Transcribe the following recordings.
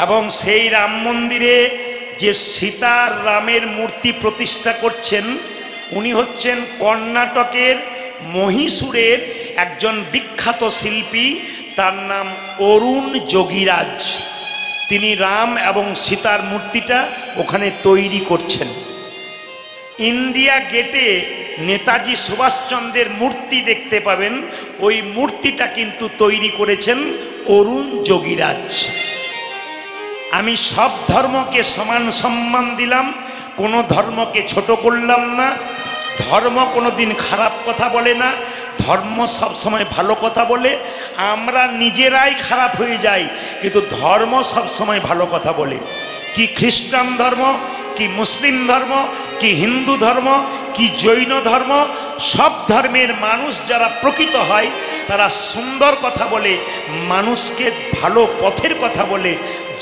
এবং সেই রাম মন্দিরে যে সীতার রামের মূর্তি প্রতিষ্ঠা করছেন উনি হচ্ছেন কর্ণাটকের মহীশূরের একজন বিখ্যাত শিল্পী, তার নাম অরুণ যোগীরাজ। তিনি রাম এবং সীতার মূর্তিটা ওখানে তৈরি করছেন। ইন্ডিয়া গেটে নেতাজি সুভাষচন্দ্রের মূর্তি দেখতে পাবেন, ওই মূর্তিটা কিন্তু তৈরি করেছেন অরুণ যোগীরাজ। আমি সব ধর্মকে সমান সম্মান দিলাম, কোনো ধর্মকে ছোট করলাম না। ধর্ম কোনো দিন খারাপ কথা বলে না, ধর্ম সব সময় ভালো কথা বলে। আমরা নিজেরাই খারাপ হয়ে যাই, কিন্তু ধর্ম সব সময় ভালো কথা বলে। কি খ্রিস্টান ধর্ম, কি মুসলিম ধর্ম, কি হিন্দু ধর্ম, কি জৈন ধর্ম, সব ধর্মের মানুষ যারা প্রকৃত হয় তারা সুন্দর কথা বলে, মানুষকে ভালো পথের কথা বলে,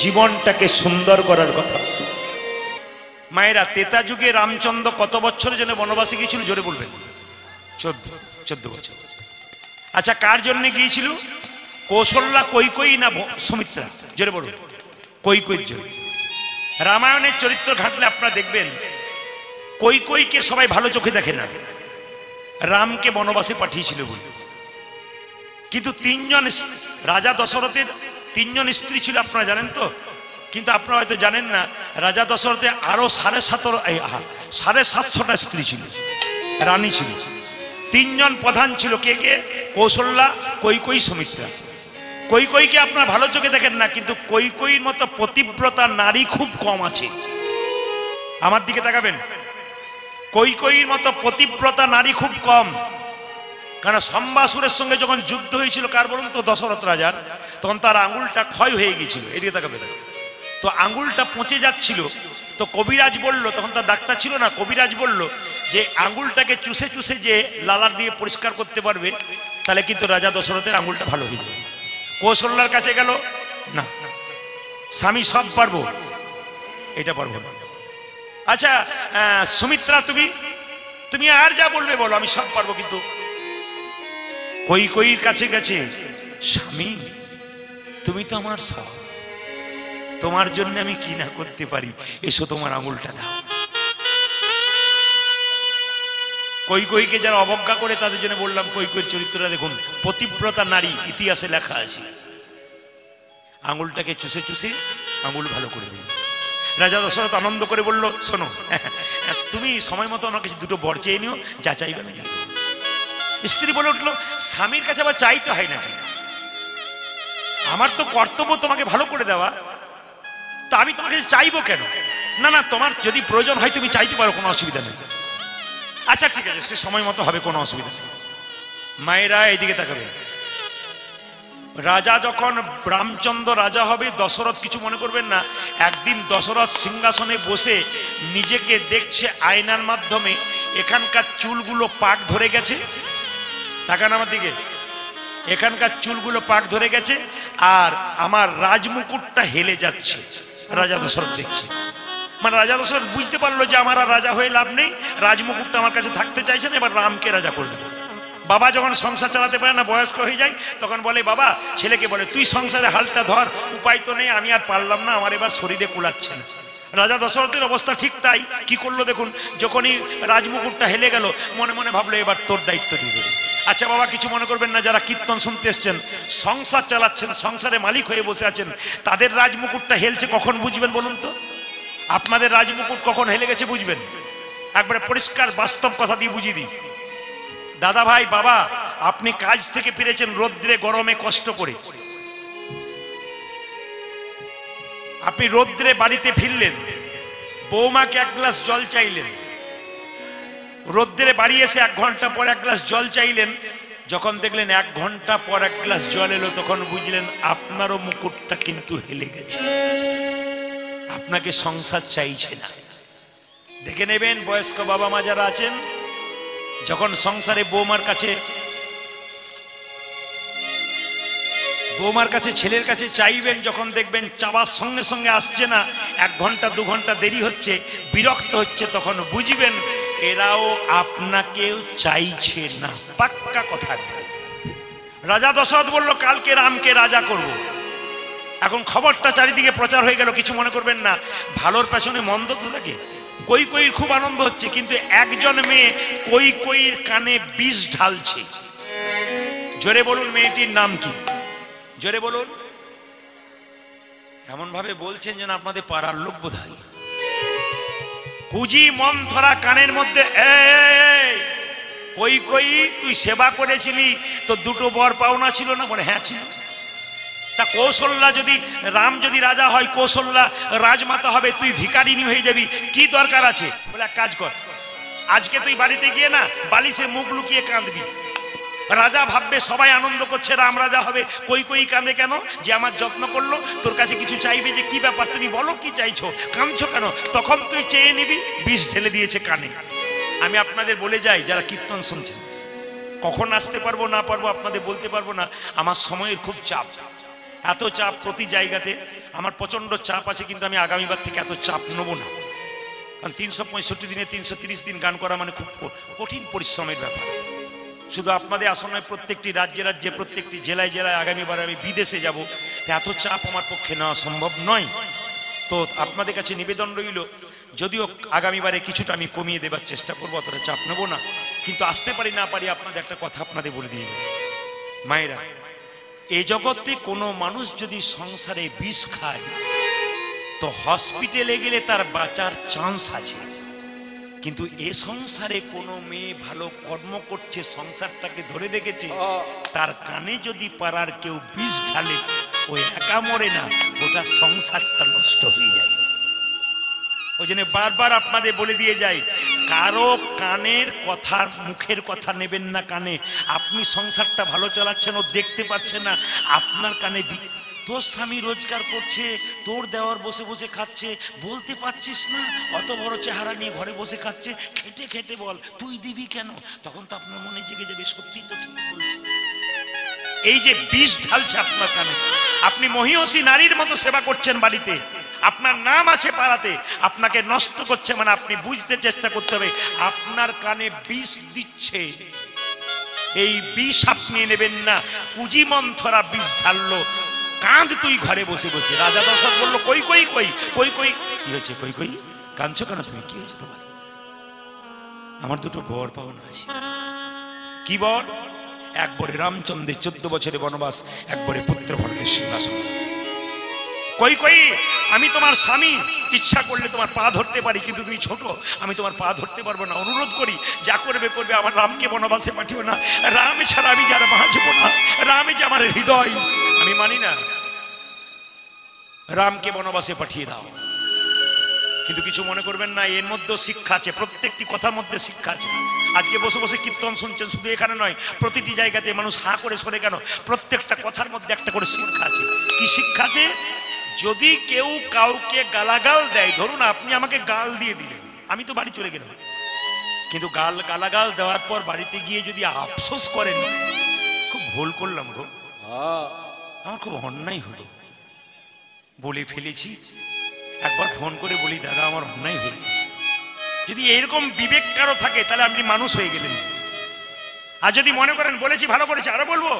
জীবনটাকে সুন্দর করার কথা। মায়েরা, তেতা যুগে রামচন্দ্র কত বছরের জন্য বনবাসে গিয়েছিল জোরে বলবেন? 14 বছর। আচ্ছা, কার জন্য গিয়েছিল? কৌশল্যা, কৈকেয়ী না সুমিত্রা? জোরে বলুন। কৈকেয়ীর জন্য। রামায়ণের চরিত্র ঘাটলে আপনারা দেখবেন কৈকেয়ীকে সবাই ভালো চোখে দেখে না, রামকে বনবাসে পাঠিয়েছিল বলে। কিন্তু রাজা দশরথের 3 জন স্ত্রী ছিল, আপনারা জানেন তো? কিন্তু আপনারা হয়তো জানেন না, রাজা দশরথের আরো 750টা স্ত্রী ছিল, রানী ছিল। 3 জন প্রধান ছিল। কে কে? কৌশল্যা, কৈকেয়ী, সুমিত্রা। কৈকেয়ীকে আপনারা ভালো চোখে দেখেন না, কিন্তু কৈকেয়ীর মতো পতিব্রতা নারী খুব কম আছে। আমার দিকে তাকাবেন। কৈকেয়ীর মতো পতিব্রতা নারী খুব কম। কারণ শম্বাসুরের সঙ্গে যখন যুদ্ধ হয়েছিল, কার বলুন তো? দশরথ রাজার। তখন তার আঙুলটা ক্ষয় হয়ে গিয়েছিল। এদিকে তাকাবেন। তো আঙুলটা পচে যাচ্ছিল। তো কবিরাজ বলল, তখন তার ডাক্তার ছিল না, কবিরাজ বলল যে আঙুলটাকে চুষে চুষে যে লালার দিয়ে পরিষ্কার করতে পারবে, তাহলে কিন্তু রাজা দশরথের আঙুলটা ভালো হয়ে যাবে। কৌশল্যার কাছে গেল, না স্বামী সব পারবো, এটা পারবো না। আচ্ছা সুমিত্রা, তুমি আর যা বলবে বলো, আমি সব পারবো। কিন্তু কৈকেয়ীর কাছে গেছে, স্বামী তুমি তো আমার সব, তোমার জন্য আমি কি না করতে পারি, এসো তোমার আঙুলটা দাও। কৈকেয়ীকে যারা অবজ্ঞা করে তাদের জন্য বললাম, কৈকেয়ীর চরিত্রটা দেখুন, পতিব্রতা নারী, ইতিহাসে লেখা আছে। আঙুলটাকে চুষে চুষে আঙুল ভালো করে দিল। রাজা দশরথ আনন্দ করে বলল, শোনো তুমি সময় মতো ওনার কাছে 2টো বর চেয়ে নিও, যা চাইবে আমি দিয়ে দেবো। স্ত্রী বলে উঠলো, স্বামীর কাছে আবার চাইতে হয় নাকি? আমার তো কর্তব্য তোমাকে ভালো করে দেওয়া, তো আমি তোমার কাছে চাইবো কেন? না না, তোমার যদি প্রয়োজন হয় তুমি চাইতে পারো, কোনো অসুবিধা নেই। আচ্ছা ঠিক আছে, সে সময় মতো হবে, কোনো অসুবিধা নেই। মায়েরা এইদিকে তাকাবে। রাজা যখন রামচন্দ্র রাজা হবে, দশরথ কিছু মনে করবেন না, একদিন দশরথ সিংহাসনে বসে নিজেকে দেখছে আয়নার মাধ্যমে, এখানকার চুলগুলো পাক ধরে গেছে। তাকান আমার দিকে, এখানকার চুলগুলো পাক ধরে গেছে, আর আমার রাজমুকুটটা হেলে যাচ্ছে। রাজা দশরথ দেখছে, মানে রাজা দশরথ বুঝতে পারলো যে আমার আর রাজা হয়ে লাভ নেই, রাজমুকুটটা আমার কাছে থাকতে চাইছে না, এবার রামকে রাজা করে দেবো। বাবা যখন সংসার চালাতে পারে না, বয়স্ক হয়ে যায়, তখন বলে বাবা ছেলেকে বলে, তুই সংসারে হালটা ধর, উপায় তো নেই, আমি আর পারলাম না, আমার এবার শরীরে কুলাচ্ছে না। রাজা দশরথের অবস্থা ঠিক তাই। কি করলো দেখুন, যখনই রাজমুকুটটা হেলে গেল, মনে মনে ভাবলো এবার তোর দায়িত্ব দিয়ে দেবে। আচ্ছা বাবা কিছু মনে করবেন না, যারা কীর্তন শুনতে এসছেন, সংসার চালাচ্ছেন, সংসারে মালিক হয়ে বসে আছেন, তাদের রাজমুকুটটা হেলছে কখন বুঝবেন বলুন তো? আপনাদের রাজমুকুট কখন হেলে গেছে বুঝবেন? একবারে পরিষ্কার বাস্তব কথা দিয়ে বুঝিয়ে দিই। দাদা ভাই, বাবা, আপনি কাজ থেকে ফিরেছেন রোদ্রে গরমে কষ্ট করে, আপনি রোদ্রে বাড়িতে ফিরলেন, বৌমাকে 1 গ্লাস জল চাইলেন, রোদ্রে বাড়ি এসে 1 ঘন্টা পর 1 গ্লাস জল চাইলেন, যখন দেখলেন 1 ঘন্টা পর 1 গ্লাস জল এলো, তখন বুঝলেন আপনারও মুকুটটা কিন্তু হেলে গেছে, আপনাকে সংসার চাইছে না। দেখে নেবেন বয়স্ক বাবা মা যারা আছেন, যখন সংসারে বৌমার কাছে ছেলের কাছে চাইবেন, যখন দেখবেন চাওয়ার সঙ্গে সঙ্গে আসছে না, 1 ঘন্টা 2 ঘন্টা দেরি হচ্ছে, বিরক্ত হচ্ছে, তখন বুঝবেন এরাও আপনাকেও চাইছে না। পাক্কা কথা। রাজা দশরথ বলল, কালকে রামকে রাজা করব। এখন খবরটা চারিদিকে প্রচার হয়ে গেল, কিছু মনে করবেন না, ভালোর পেছনে মন্দ তো থাকে। কৈকেয়ীর খুব আনন্দ হচ্ছে, কিন্তু একজন মেয়ে কৈকেয়ীর কানে বিষ ঢালছে। জোরে বলুন মেয়েটির নাম কি? জোরে বলুন। এমন ভাবে বলছেন যেন আপনাদের পাড়ার লোক বোধ হয়। কুজি মন্থরা কানের মধ্যে, কৈকেয়ী তুই সেবা করেছিলি, তো দুটো বর পাওনা ছিল না? বলে হ্যাঁ ছিল। তা কৌশল্যা যদি, রাম যদি রাজা হয়, কৌশল্যা রাজমাতা হবে, তুই ভিখারিনী হয়ে যাবি, কি দরকার আছে? বলে এক কাজ কর, আজকে তুই বাড়িতে গিয়ে না বালিশে মুখ লুকিয়ে কাঁদবি। রাজা ভাববে সবাই আনন্দ করছে, রাম রাজা হবে, কৈকেয়ী কাঁদে কেন? যে আমার যত্ন করলো, তোর কাছে কিছু চাইবে, যে কি ব্যাপার তুমি বলো কি চাইছো, কাঁদছো কেন? তখন তুই চেয়ে নিবি, বিষ ঢেলে দিয়েছে কানে। আমি আপনাদের বলে যাই, যারা কীর্তন শুনছেন, কখন আসতে পারবো না পারবো আপনাদের বলতে পারবো না, আমার সময়ের খুব চাপ, এত চাপ প্রতি জায়গাতে, আমার প্রচন্ড চাপ আছে, কিন্তু আমি আগামীবার থেকে এত চাপ নেবো না। কারণ 365 দিনে 330 দিন গান করা মানে খুব কঠিন পরিশ্রমের ব্যাপার। শুধু আপনাদের আসন নয়, প্রত্যেকটি রাজ্যে রাজ্যে, প্রত্যেকটি জেলায় জেলায় আগামীবার আমি বিদেশে যাব, এত চাপ আমার পক্ষে নেওয়া সম্ভব নয়। তো আপনাদের কাছে নিবেদন রইল, যদিও আগামীবারে কিছুটা আমি কমিয়ে দেবার চেষ্টা করবো, অতটা চাপ নেবো না, কিন্তু আসতে পারি না পারি আপনাদের একটা কথা আপনাদের বলে দিয়ে, মায়েরা, এই জগতে কোনো মানুষ যদি সংসারে বিষ খায়, তো হসপিটালে গেলে তার বাঁচার চান্স আছে। কিন্তু এ সংসারে কোনো মেয়ে ভালো কর্ম করছে, সংসারটাকে ধরে রেখেছে, তার কানে যদি পাড়ার কেউ বিষ ঢালে, ওই একা মরে না, ওটা সংসারটা নষ্ট হয়ে যায়। ওই জন্য বারবার আপনাদের বলে দিয়ে যাই, কারো কানের কথা, মুখের কথা নেবেন না কানে। আপনি সংসারটা ভালো চালাচ্ছেন, ও দেখতে পাচ্ছেন না, আপনার কানে তোর স্বামী রোজগার করছে, তোর দেওয়ার বসে বসে খাচ্ছে, বলতে পারছিস না, অত বড় চেহারা নিয়ে ঘরে বসে খাচ্ছে, খেটে খেতে বল, তুই দিবি কেন? তখন তো আপনার মনে জেগে যাবে, সত্যি তো ঠিক বলছে। এই যে বিষ ঢালছে আপনার কানে, আপনি মহিষী নারীর মতো সেবা করছেন বাড়িতে, আপনার নাম আছে পাড়াতে, আপনাকে নষ্ট করছে, মানে আপনি বুঝতে চেষ্টা করতে হবে আপনার কানে বিষ দিচ্ছে। এই বিষ আপনি নেবেন না। কুজি মন্থরা বিষ ঢাললো, কাঁদ তুই ঘরে বসে বসে। রাজা দশরথ বললো, কৈকেয়ী কই, কৈকেয়ী কি হয়েছে? কৈকেয়ী কাঁদছো কেন তুমি? কি হয়েছে তোমার? আমার দুটো বর পাওনা আছে। কি বর? এক বরে রামচন্দ্রের 14 বছরের বনবাস, এক বরে পুত্র ভরতের সিংহাসন। কৈকেয়ী, আমি তোমার স্বামী, ইচ্ছা করলে তোমার পা ধরতে পারি, কিন্তু তুমি ছোট, আমি তোমার পা ধরতে পারবো না। অনুরোধ করি, যা করবে করবে, আমার রামকে বনবাসে পাঠিও না। রাম ছাড়া আমি যারা বাঁচবো না, রামে যে আমার হৃদয়, আমি মানি না। রামকে বনবাসে পাঠিয়ে দাও। কিন্তু কিছু মনে করবেন না, এর মধ্যে শিক্ষা আছে, প্রত্যেকটি কথার মধ্যে শিক্ষা আছে। আজকে বসে বসে কীর্তন শুনছেন, শুধু এখানে নয়, প্রতিটি জায়গাতে মানুষ হাঁ করে সরে কেন? প্রত্যেকটা কথার মধ্যে একটা করে শিক্ষা আছে। কি শিক্ষা আছে? যদি কেউ কাউকে গালাগাল দেয়, ধরুন আপনি আমাকে গাল দিয়ে দিলেন, আমি তো বাড়ি চলে গেলাম, কিন্তু গালাগাল দেওয়ার পর বাড়িতে গিয়ে যদি আফসোস করেন, খুব ভুল করলাম গো, আমার খুব অন্যায় হলো, বলে ফেলেছি, একবার ফোন করে বলি, দাদা আমার অন্যায় হয়ে গেছে। যদি এরকম বিবেক কারো থাকে, তাহলে আপনি মানুষ হয়ে গেলেন। আর যদি মনে করেন বলেছি ভালো করেছি, আরো বলবো,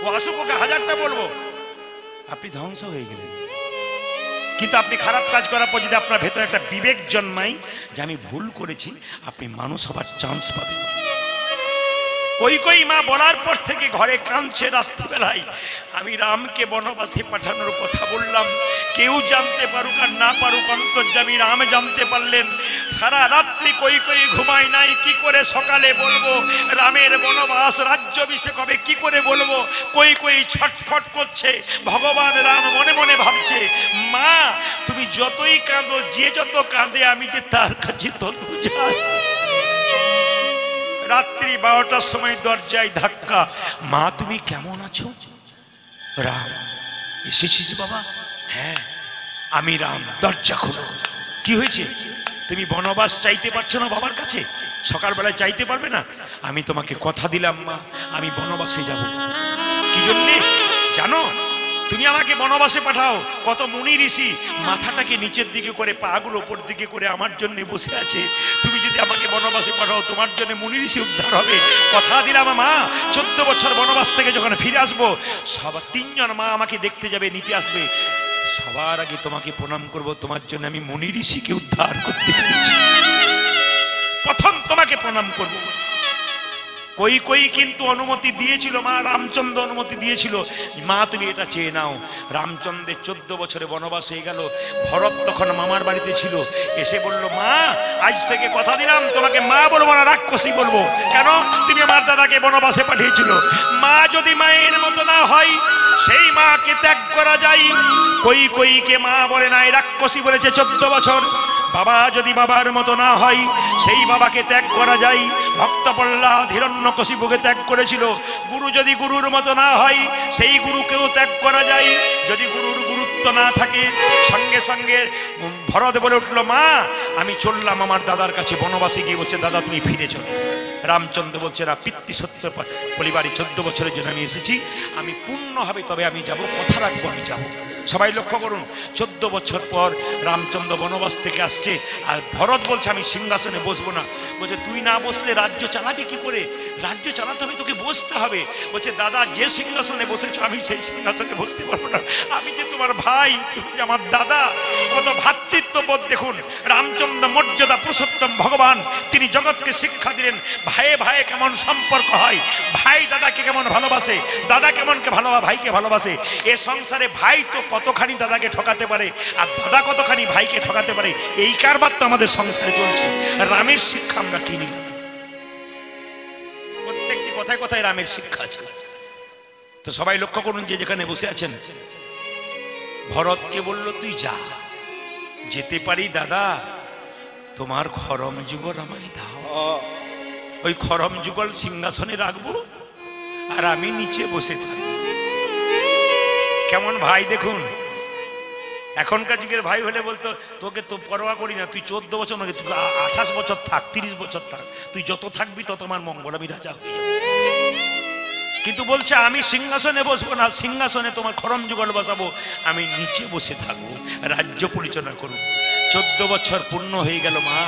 ও আসুক, ওকে 1000টা বলবো, আপনি ধ্বংস হয়ে গেলেন। কিন্তু আপনি খারাপ কাজ করার পর যদি আপনার ভেতরে একটা বিবেক জন্মায় যে আমি ভুল করেছি, আপনি মানুষ হবার চান্স পাবেন। কৈকেয়ী মা বলার পর থেকে ঘরে কাঁদছে রাত্রিবেলায়, আমি রামকে বনবাসে পাঠানোর কথা বললাম, কেউ জানতে পারুক আর না পারুক, অন্তর্যামী রাম জানতে পারলেন। সারা রাত্রি কৈকেয়ী ঘুমায় নাই, কি করে সকালে বলবো রামের বনবাস, রাজ্যাভিষেক হবে, কি করে বলবো? কৈকেয়ী ছটফট করছে, ভগবান রাম মনে মনে ভাবছে, মা তুমি যতই কাঁদো, যে যত কাঁদে, আমি যে তার কাছে তত যাই। রাত্রি 12টার সময় দরজায় ধাক্কা, মা তুমি কেমন আছো? রাম, এসেছিস বাবা? হ্যাঁ আমি রাম, দরজা খোলো। কি হয়েছে? তুমি বনবাস চাইতে পারছো না বাবার কাছে? সকালবেলায় চাইতে পারবে না? আমি তোমাকে কথা দিলাম মা, আমি বনবাসে যাব। কি জন্যে জানো? তুমি আমাকে বনবাসে পাঠাও। কত মুনি ঋষি মাথাটাকে নিচের দিকে করে পাগুলো উপর দিকে করে আমার জন্য বসে আছে। তুমি যদি আমাকে বনবাসে পাঠাও তোমার জন্য মুনি ঋষি উদ্ধার হবে। কথা দিলাম মা, 14 বছর বনবাস থেকে যখন ফিরে আসবো সবার 3 জন মা আমাকে দেখতে যাবে, নিতে আসবে। সবার আগে তোমাকে প্রণাম করব, তোমার জন্য আমি মুনি ঋষিকে উদ্ধার করতে পেরেছি। প্রথম তোমাকে প্রণাম করব। কই কিন্তু অনুমতি দিয়েছিল, মা রামচন্দ্র অনুমতি দিয়েছিল, মা তুমি এটা চেয়ে নাও। রামচন্দ্রের 14 বছরে বনবাস হয়ে গেল। ভরত তখন মামার বাড়িতে ছিল, এসে বলল মা আজ থেকে কথা দিলাম তোমাকে মা বলবো না, রাক্ষসী বলবো। কেন? তুমি আমার দাদাকে বনবাসে পাঠিয়েছিল। মা যদি মায়ের মতো না হয় সেই মাকে ত্যাগ করা যায়। কইকে মা বলে নাই, রাক্ষসী বলেছে 14 বছর। বাবা যদি বাবার মতো না হয় সেই বাবাকে ত্যাগ করা যায়। ভক্ত প্রহ্লাদ হিরণ্যকশিপুকে ত্যাগ করেছিল। গুরু যদি গুরুর মতো না হয় সেই গুরুকেও ত্যাগ করা যায়। যদি গুরুর গুরুত্ব না থাকে, সঙ্গে সঙ্গে ভরত বলে উঠলো মা আমি চললাম আমার দাদার কাছে বনবাসে গিয়ে। বলছে দাদা তুমি ফিরে চলো। রামচন্দ্র বলছে না, পিতৃ সত্য পরিবারে 14 বছরের জন্য আমি এসেছি, আমি পূর্ণ হবে তবে আমি যাব, কথা রাখবো আমি যাব। সবাই লক্ষ্য করুন, 14 বছর পর রামচন্দ্র বনবাস থেকে আসছে, আর ভরত বলছে আমি সিংহাসনে বসবো না। বলছে তুই না বসলে রাজ্য চালাবি কি করে? রাজ্য চালাতে হবে, তোকে বসতে হবে। বলছে দাদা যে সিংহাসনে বসেছো আমি সেই সিংহাসনে বসতে পারবো না, আমি যে তোমার ভাই, তুমি যে আমার দাদা। কত ভ্রাতৃত্ববোধ দেখুন। রামচন্দ্র মর্যাদা পুরুষোত্তম ভগবান, তিনি জগৎকে শিক্ষা দিলেন ভাইয়ে ভাইয়ে কেমন সম্পর্ক হয়, ভাই দাদাকে কেমন ভালোবাসে, দাদা কেমনকে ভাইকে ভালোবাসে। এ সংসারে ভাই তো কতখানি দাদাকে ঠকাতে পারে, আর দাদা কতখানি ভাইকে ঠকাতে পারে, এই কারবার তো আমাদের সংসারে চলছে। রামের শিক্ষা আমরা কিনি না, প্রত্যেকটি কথায় কথায় রামের শিক্ষা আছে। তো সবাই লক্ষ্য করুন, যে যেখানে বসে আছেন, ভরতকে বলল তুই যা, যেতে পারি দাদা, তোমার খরম যুগল আমায় দাও। ওই খরম যুগল সিংহাসনে রাখবো আর আমি নিচে বসে থাকবো। কেমন ভাই দেখুন। এখনকার যুগের ভাই হলে বলতো তোকে তো পরোয়া করি না, তুই 14 বছর নয়, তুই 28 বছর থাক, 30 বছর থাক, তুই যত থাকবি তত আমার মঙ্গল, আমি রাজা হয়ে যাবো। কিন্তু বলছে আমি সিংহাসনে বসবো না, সিংহাসনে তোমার খরম যুগল বসাবো, আমি নিচে বসে থাকবো, রাজ্য পরিচালনা করবো। 14 বছর পূর্ণ হয়ে গেল। মা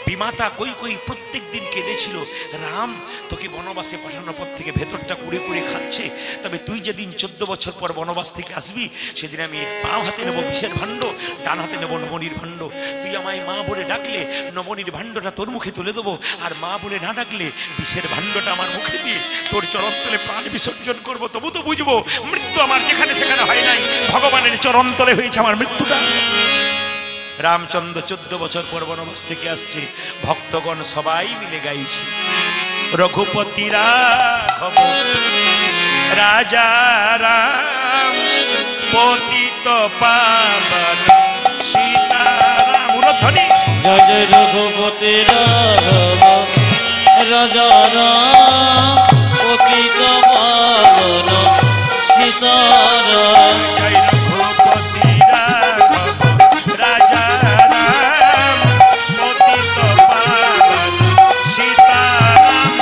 বিমাতা কই প্রত্যেক দিন কেঁদেছিল, রাম তোকে বনবাসে পাঠানোর পর থেকে ভেতরটা কুড়ে খাচ্ছে, তবে তুই যেদিন 14 বছর পর বনবাস থেকে আসবি সেদিন আমি বাম হাতে নেবো বিষের ভাণ্ড, ডান হাতে নেবো নবনীর ভাণ্ড। তুই আমায় মা বলে ডাকলে নবনীর ভাণ্ডটা তোর মুখে তুলে দেবো, আর মা বলে না ডাকলে বিষের ভাণ্ডটা আমার মুখে দিয়ে তোর চরণতলে প্রাণ বিসর্জন করবো। তবু তো বুঝবো মৃত্যু আমার যেখানে সেখানে হয় নাই, ভগবানের চরণতলে হয়েছে আমার মৃত্যুটা। রামচন্দ্র 14 বছর পর বনবাস থেকে আসছে, ভক্তগণ সবাই মিলে গাইছে রঘুপতি রাঘব রাজা রাম পতিত পাবন সীতারাম। উলধ্বনি জয় জয় রঘুপতি রাঘব রাজা রাম পতিত পাবন সীতারাম। জয় রঘুপতি রাঘব রাজা রাম পতিত পাবন সীতারাম।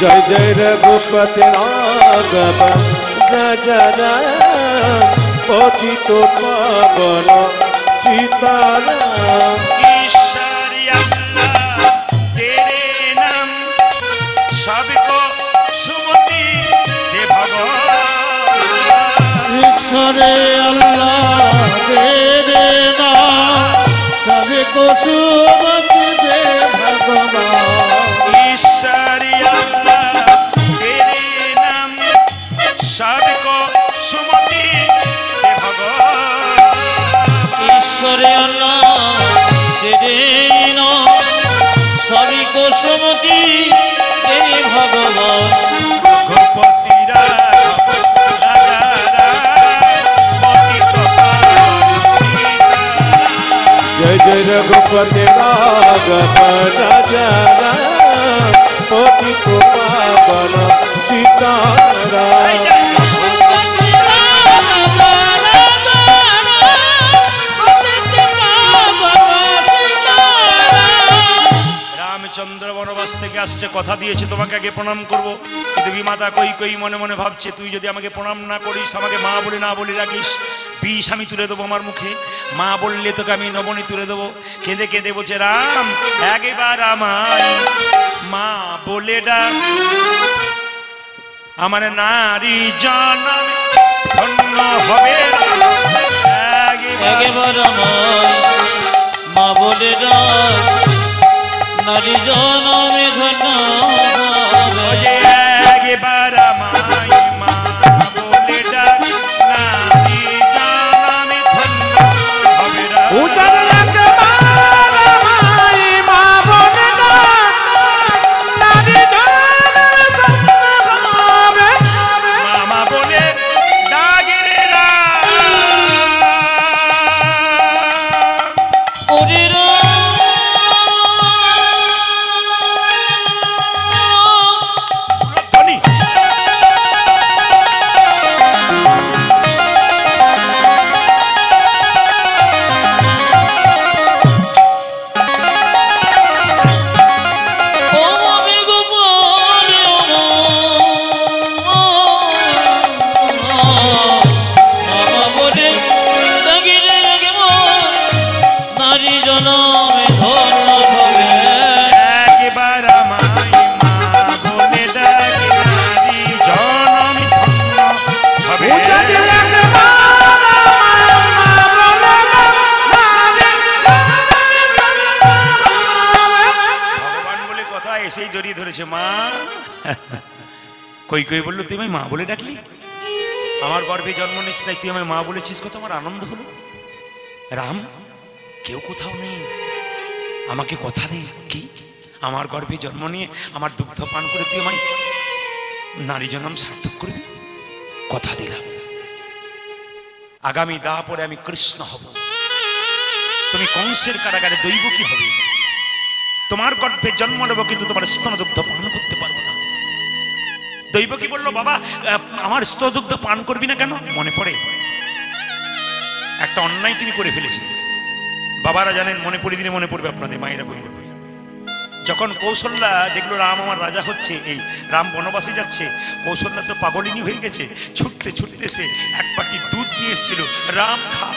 জয় জয় রঘুপতি রাঘব রাজা রাম পতিত পাবন সীতারাম। ईश्वरी अल्लाह तेरे नाम सबको सुमति दे भगवान। ईश्वरे अल्लाह तेरे नाम सबको सुमति दे भगवान। ईश्वरी अल्लाह तेरे नाम सबको सुमति दे भगवान। ईश्वरे अल्लाह तेरे नाम सबको सुमति दे भगवान। रघुपति राघव राजा राम पतित पावन सीताराम। जय जय रघुपति राघव राजा राम पतित पावन सीताराम। রামচন্দ্র বনবাস থেকে আসছে, আসছে, কথা দিয়েছে তোমাকে আগে প্রণাম করব। কিন্তু বিমাতা কই কই মনে মনে ভাবছে, তুই যদি আমাকে প্রণাম না করিস, আমাকে মা বলে না বলে রাখিস, বিষ আমি তুলে দেবো আমার মুখে। মা বললে তোকে আমি নবনী তুলে দেবো। কেঁদে কেঁদে বলছে, রাম একবার আমায় মা বলে ডাক, আমার নারী জনম ধন্য হবে। একবার আমায় মা বলে ডাক, নারী জনমে ধন্য হবে। একবার আমায় মা বলে ডাক, নারী জনমে ধন্য হবে। মামা বলে ডাকে রে রাম। ওরে ধনী ও আমি গোপাল মামা বলে ডাকি রে কেমন, নারী জনমে ধন্য হবে। একবার আমায় মা বলে ডাক, নারী জনম ধন্য হবে। ভগবান বলে কথা এসেই জড়িয়ে ধরেছে। মা কই কই বললো, তুই আমায় মা বলে ডাকলি, আমার গর্ভে জন্ম নিস নাই, তুই আমায় মা বলেছিস, কত আমার আনন্দ হলো। রাম কেউ কোথাও নেই, আমাকে কথা দে, কি আমার গর্ভে জন্ম নিয়ে আমার দুগ্ধ পান করে তুই আমায় নারী জন্ম সার্থক করবি। কথা দিলাম, আগামী দা পরে আমি কৃষ্ণ হব, তুমি কংসের কারাগারে দৈব কি হবে। তোমার গর্ভে জন্ম নেব, কিন্তু তোমার স্তনদুগ্ধ পান করতে পারবো না। দৈব কি বললো, বাবা আমার স্তনদুগ্ধ পান করবি না কেন? মনে পড়ে একটা অন্যায় তিনি করে ফেলেছেন। বাবারা জানেন, মনে পড়ে দিলে মনে পড়বে আপনাদের, মায়েরা বলবে। যখন কৌশল্যা দেখলো রাম আমার রাজা হচ্ছে, এই রাম বনবাসে যাচ্ছে, কৌশল্যা তো পাগলিনী হয়ে গেছে, ছুটতে ছুটতে সে এক বাটি দুধ নিয়ে এসেছিল। রাম খা,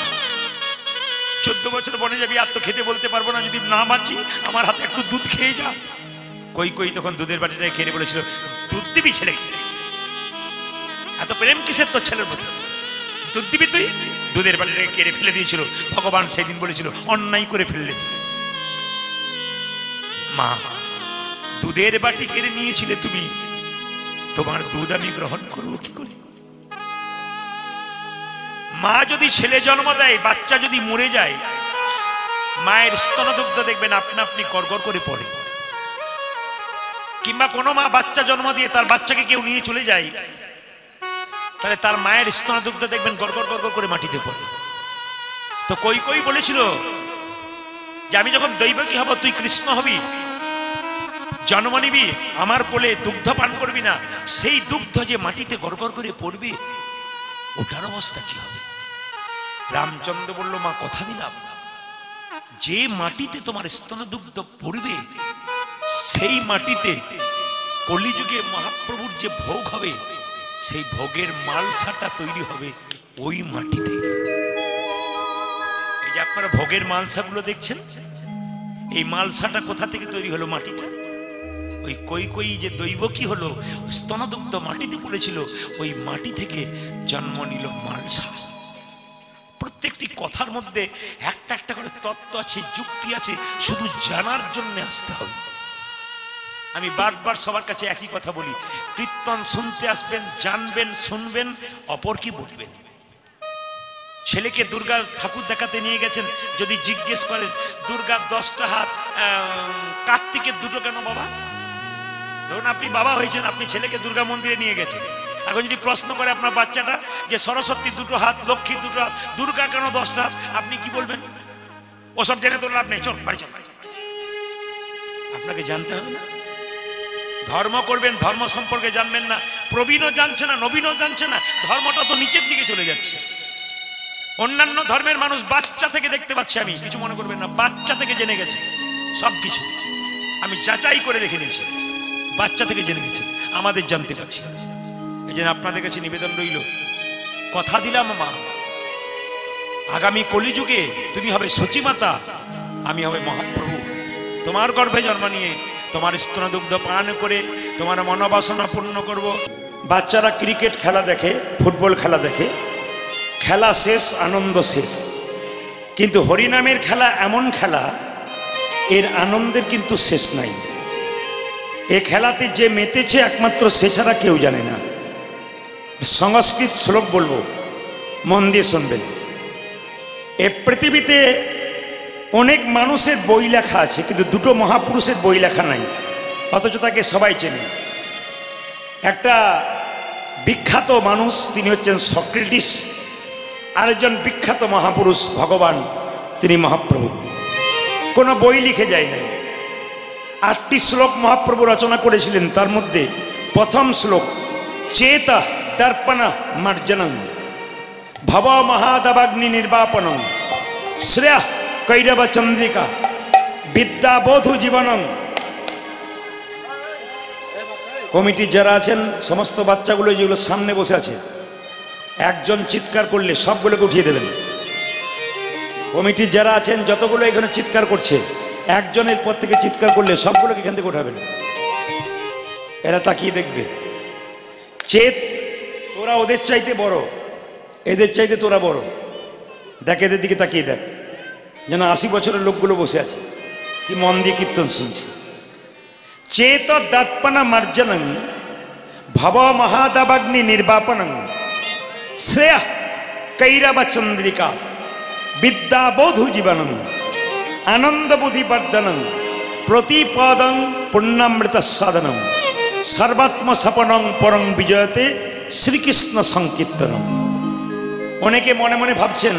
14 বছর বনে যাবি, আর তো খেতে বলতে পারবো না, যদি না বাঁচি আমার হাতে একটু দুধ খেয়ে যা। কই কই তখন দুধের বাটিটাই খেয়ে বলেছিল, দুধ দিবি ছেলেকে? এত প্রেম কিসের তোর ছেলের মধ্যে, দুধ দিবি তুই? দুধের বাটিটাকে কেড়ে ফেলে দিয়েছিল। ভগবান সেদিন বলেছিল, অন্যায় করে ফেললে তুমি। মা দুধের বাটি কেড়ে নিয়েছিলে তুমি, তোমার দুধ আমি গ্রহণ করবো কি করে? মা যদি ছেলে জন্ম দেয়, বাচ্চা যদি মরে যায়, মায়ের স্তনদুগ্ধ দেখবেন আপনা আপনি গড়গড় করে পড়ে। কিংবা কোনো মা বাচ্চা জন্ম দিয়ে তার বাচ্চাকে কেউ নিয়ে চলে যায়, তাহলে তার মায়ের স্তনদুগ্ধ দেখবেন গড়গড় গড়গড় করে মাটিতে পড়ে। তো কই কই বলেছিল যে আমি যখন দৈবকী হব, তুই কৃষ্ণ হবি, জন্ম নিবি, আমার কোলে দুগ্ধ পান করবি না, সেই দুগ্ধ যে মাটিতে গড়গড় করে পড়বে, ওটার অবস্থা কি হবে? রামচন্দ্র বলল, মা কথা দিলাম, যে মাটিতে তোমার স্তনদুগ্ধ পড়বে, সেই মাটিতে কলিযুগে মহাপ্রভুর যে ভোগ হবে, সেই ভোগের মালসাটা তৈরি হবে ওই মাটিতে। এই যে আপনারা ভোগের মালসাগুলো দেখছেন, এই মালসাটা কোথা থেকে তৈরি হলো? মাটিটা। ওই কই কই যে দৈবকী হলো, স্তনদুগ্ধ মাটিতে পড়েছিল, ওই মাটি থেকে জন্ম নিল মালসা। প্রত্যেকটি কথার মধ্যে একটা একটা করে তত্ত্ব আছে, যুক্তি আছে, শুধু জানার জন্য আসতে হবে। আমি বারবার সবার কাছে একই কথা বলি, কীর্তন শুনতে আসবেন, জানবেন, শুনবেন, অপর কি বলবেন। ছেলেকে দুর্গার ঠাকুর দেখাতে নিয়ে গেছেন, যদি জিজ্ঞেস করে দুর্গার 10টা হাত, কার্তিকের 2টো কেন বাবা? ধরুন আপনি বাবা হয়েছেন, আপনি ছেলেকে দুর্গা মন্দিরে নিয়ে গেছেন, এখন যদি প্রশ্ন করে আপনার বাচ্চাটা যে সরস্বতীর 2টো হাত, লক্ষ্মীর 2টো হাত, দুর্গা কেন 10টা হাত, আপনি কি বলবেন? ওসব জেনে তোর লাভ নেই, চল বাড়ি চল। আপনাকে জানতে হবে না, ধর্ম করবেন, ধর্ম সম্পর্কে জানবেন না, প্রবীণও জানছে না, নবীনও জানছে না, ধর্মটা তো নিচের দিকে চলে যাচ্ছে। অন্যান্য ধর্মের মানুষ বাচ্চা থেকে দেখতে পাচ্ছে, আমি কিছু মনে করবেন না, বাচ্চা থেকে জেনে গেছে সব কিছু, আমি যাচাই করে দেখে নিয়েছি। বাচ্চা থেকে জেনে গেছেন, আমাদের জানতে পারছি। এই জন্য আপনাদের কাছে নিবেদন রইল, কথা দিলাম মা, আগামী কলিযুগে তুমি হবে সচিমাতা, আমি হবে মহাপ্রভু। তোমার গর্ভে জন্ম নিয়ে তোমার স্তনদুগ্ধ পান করে তোমার মনোবাসনা পূর্ণ করব। বাচ্চারা ক্রিকেট খেলা দেখে, ফুটবল খেলা দেখে, খেলা শেষ, আনন্দ শেষ। কিন্তু হরিনামের খেলা এমন খেলা, এর আনন্দের কিন্তু শেষ নাই। এ খেলাতে যে মেতেছে একমাত্র সে ছাড়া কেউ জানে না। সংস্কৃত শ্লোক বলবো, মন দিয়ে শুনবেন। এ পৃথিবীতে অনেক মানুষের বই লেখা আছে, কিন্তু দুটো মহাপুরুষের বই লেখা নাই, অথচ তাকে সবাই চেনে। একটা বিখ্যাত মানুষ, তিনি হচ্ছেন সক্রেটিস। আরেকজন বিখ্যাত মহাপুরুষ ভগবান, তিনি মহাপ্রভু। কোনো বই লিখে যায় নাই। 8টি শ্লোক মহাপ্রভু রচনা করেছিলেন। তার মধ্যে প্রথম শ্লোক, চেতা দর্পণ মার্জনং ভব মহাদাবাগ্নি নির্বাপনং শ্রেয় কৈরব চন্দ্রিকা বিদ্যাবোধু জীবনং। কমিটির যারা আছেন, সমস্ত বাচ্চাগুলো যেগুলো সামনে বসে আছে, একজন চিৎকার করলে সবগুলোকে উঠিয়ে দেবেন। কমিটির যারা আছেন, যতগুলো এখানে চিৎকার করছে, একজনের পর থেকে চিৎকার করলে সবগুলোকে এখান থেকে উঠাবেন। এরা তাকিয়ে দেখবে। চেত, তোরা ওদের চাইতে বড়, এদের চাইতে তোরা বড়। দেখ, এদের দিকে তাকিয়ে দেখ, যেন 80 বছরের লোকগুলো বসে আছে, কি মন দিয়ে কীর্তন শুনছে। চেত দর্পণ মার্জনং ভব মহাদাবাগ্নি নির্বাপনং শ্রেয় কৈরব চন্দ্রিকা বিদ্যাবোধু জীবনং আনন্দ বুদ্ধিবর্ধনং প্রতিপদং পুণ্যামৃত সাধনং সর্বাত্ম সপনং পরং বিজয়তে শ্রীকৃষ্ণ সংকীর্তনম। অনেকে মনে মনে ভাবছেন,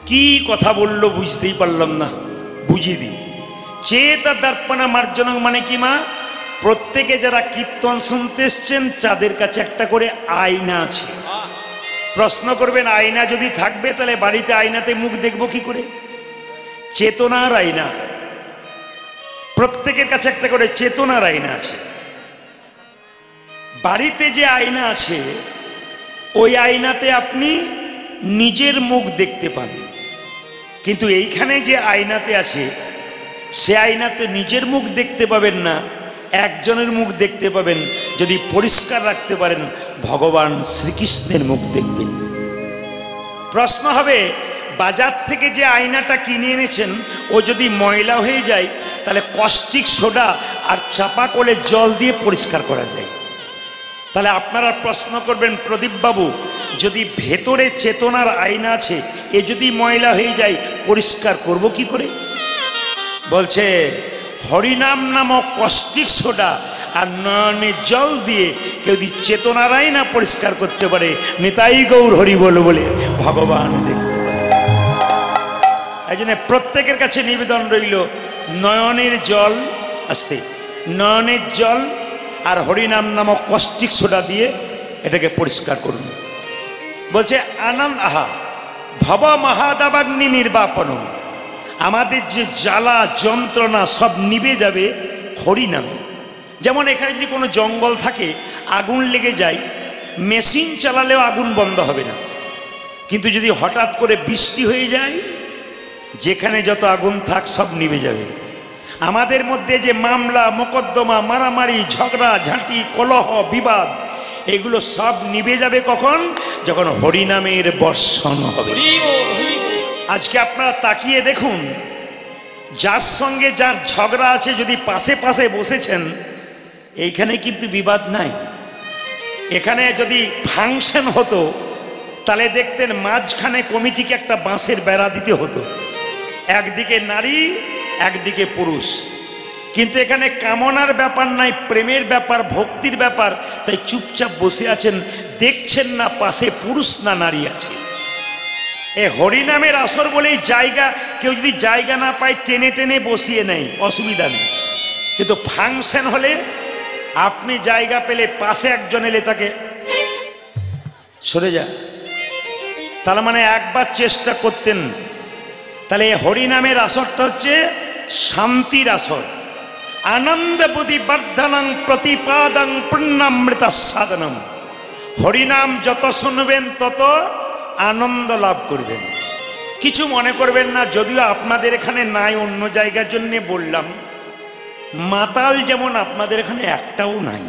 কি কথা বললো বুঝতেই পারলাম না, বুঝিয়ে দিই। চেত দর্পণ মার্জনং মানে কি মা? প্রত্যেকে যারা কীর্তন শুনতে এসছেন, তাদের কাছে একটা করে আয়না আছে। প্রশ্ন করবেন, আয়না যদি থাকবে তাহলে বাড়িতে আয়নাতে মুখ দেখবো কি করে? চেতনার আয়না, প্রত্যেকের কাছে একটা করে চেতনার আয়না আছে। বাড়িতে যে আয়না আছে, ওই আয়নাতে আপনি নিজের মুখ দেখতে পান। কিন্তু এইখানে যে আয়নাতে আছে, সে আয়নাতে নিজের মুখ দেখতে পাবেন না, একজনের মুখ দেখতে পাবেন। যদি পরিষ্কার রাখতে পারেন, ভগবান শ্রীকৃষ্ণের মুখ দেখবেন। প্রশ্ন হবে, বাজার থেকে যে আয়নাটা কিনে এনেছেন, ও যদি ময়লা হয়ে যায়, তাহলে কস্টিক সোডা আর চাপা কলে জল দিয়ে পরিষ্কার করা যায়। তাহলে আপনারা প্রশ্ন করবেন, প্রদীপবাবু, যদি ভেতরে চেতনার আয়না আছে, এ যদি ময়লা হয়ে যায়, পরিষ্কার করব কি করে? বলছে, হরিনাম নামক কস্টিক সোডা আর নয়নের জল দিয়ে কেউ যদি চেতনার আয়না পরিষ্কার করতে পারে, নিতাই গৌর হরি বল বলে ভগবান দেখতে পারে। এই জন্য প্রত্যেকের কাছে নিবেদন রইল, নয়নের জল, আসতে নয়নের জল আর হরিনাম নামক কস্টিক সোডা দিয়ে এটাকে পরিষ্কার করুন। বলছে, আনন্দ আহা ভব মহাদাবাগ্নি নির্বাপনম। আমাদের যে জ্বালা যন্ত্রণা সব নিভে যাবে হরিনামে। যেমন এখানে যদি কোনো জঙ্গল থাকে, আগুন লেগে যায়, মেশিন চালালেও আগুন বন্ধ হবে না। কিন্তু যদি হঠাৎ করে বৃষ্টি হয়ে যায়, যেখানে যত আগুন থাক সব নিভে যাবে। আমাদের মধ্যে যে মামলা মোকদ্দমা, মারামারি, ঝগড়া ঝাঁটি, কলহ, বিবাদ, এগুলো সব নিভে যাবে কখন? যখন হরিনামের বর্ষণ হবে। আজকে আপনারা তাকিয়ে দেখুন, যার সঙ্গে যার ঝগড়া আছে, যদি পাশে পাশে বসেছেন, এইখানে কিন্তু বিবাদ নাই। এখানে যদি ফাংশন হতো, তাহলে দেখতেন মাঝখানে কমিটিকে একটা বাঁশের বেড়া দিতে হতো, একদিকে নারী একদিকে পুরুষ। কিন্তু এখানে কামনার ব্যাপার নাই, প্রেমের ব্যাপার, ভক্তির ব্যাপার। তাই চুপচাপ বসে আছেন, দেখছেন না পাশে পুরুষ না নারী আছে। এ হরিনামের আসর বলেই জায়গা, কেউ যদি জায়গা না পায় টেনে টেনে বসিয়ে নেয়, অসুবিধা নেই। কিন্তু ফাংশন হলে আপনি জায়গা পেলে পাশে একজন এলে তাকে সরে যা, তার মানে একবার চেষ্টা করতেন। তাহলে হরিনামের আসরটা হচ্ছে শান্তির আসর। আনন্দ বুদ্ধি বর্ধনং প্রতিপাদং পুণ্যামৃত সাধনম। হরিনাম যত শুনবেন তত আনন্দ লাভ করবেন। কিছু মনে করবেন না, যদিও আপনাদের এখানে নাই, অন্য জায়গার জন্য বললাম। মাতাল যেমন আপনাদের এখানে একটাও নাই।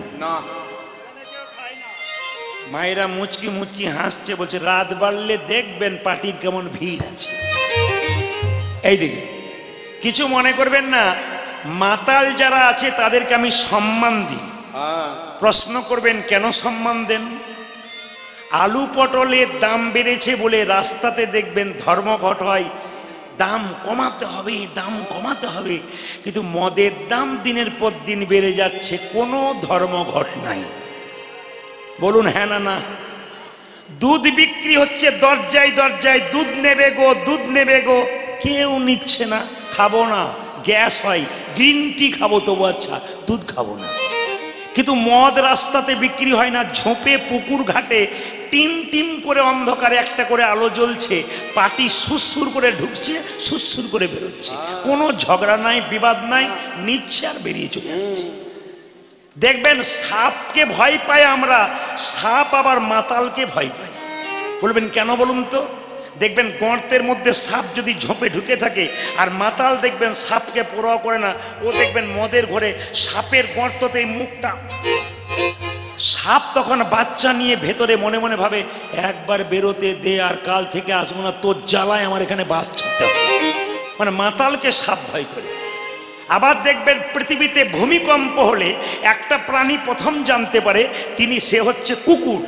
মায়েরা মুচকি মুচকি হাসছে, বলছে রাত বাড়লে দেখবেন পার্টির কেমন ভিড় আছে। এইদিকে কিছু মনে করবেন না, মাতাল যারা আছে তাদেরকে আমি সম্মান দিই। প্রশ্ন করবেন কেন সম্মান দেন? আলু পটলের দাম বেড়েছে বলে রাস্তাতে দেখবেন ধর্মঘট হয়, দাম কমাতে হবে, দাম কমাতে হবে। কিন্তু মদের দাম দিনের পর দিন বেড়ে যাচ্ছে, কোনো ধর্মঘট নাই। বলুন হ্যাঁ না না? দুধ বিক্রি হচ্ছে দরজায় দরজায়, দুধ নেবে গো, দুধ নেবে গো, কেউ নিচ্ছে না। খাবো না, গ্যাস হয়, গ্রিন টি খাবো তবু, আচ্ছা দুধ খাবো না। কিন্তু মদ রাস্তাতে বিক্রি হয় না, ঝোপে পুকুর ঘাটে টিম টিম করে অন্ধকারে একটা করে আলো জ্বলছে, পাটি সুরসুর করে ঢুকছে, সুরসুর করে বেরোচ্ছে, কোনো ঝগড়া নাই, বিবাদ নাই, নিচ্ছে আর বেরিয়ে চলে আসছে। দেখবেন সাপকে ভয় পাই আমরা, সাপ আবার মাতালকে ভয় পায়। বলবেন কেন বলুন তো? দেখবেন গর্তের মধ্যে সাপ যদি ঝোপে ঢুকে থাকে, আর মাতাল দেখবেন সাপকে পরোয়া করে না, ও দেখবেন মদের ঘরে সাপের গর্ততে মুখটা, সাপ তখন বাচ্চা নিয়ে ভেতরে মনে মনে ভাবে একবার বেরোতে দে, আর কাল থেকে আসবো না, তোর জ্বালায় আমার এখানে বাস ছাড়তে হবে। মানে মাতালকে সাপ ভয় করে। আবার দেখবেন পৃথিবীতে ভূমিকম্প হলে একটা প্রাণী প্রথম জানতে পারে, সে হচ্ছে কুকুর।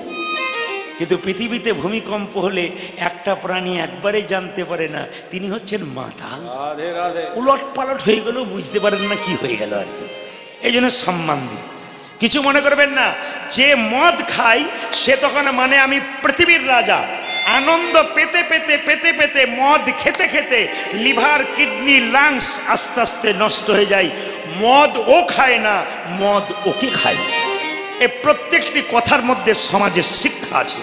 কিন্তু পৃথিবীতে ভূমিকম্প হলে একটা প্রাণী একবারে জানতে পারে না, তিনি হচ্ছেন মাতাল। উলট পালট হয়ে গেলেও বুঝতে পারেন না কি হয়ে গেল আর কি। এই জন্য সম্মান দিই। কিছু মনে করবেন না, যে মদ খায় সে তখন মানে আমি পৃথিবীর রাজা। আনন্দ পেতে পেতে পেতে পেতে মদ খেতে খেতে লিভার, কিডনি, লাংস আস্তে আস্তে নষ্ট হয়ে যায়। মদ ও খায় না, মদ ওকে খায়। এই প্রত্যেকটি কথার মধ্যে সমাজের শিক্ষা আছে,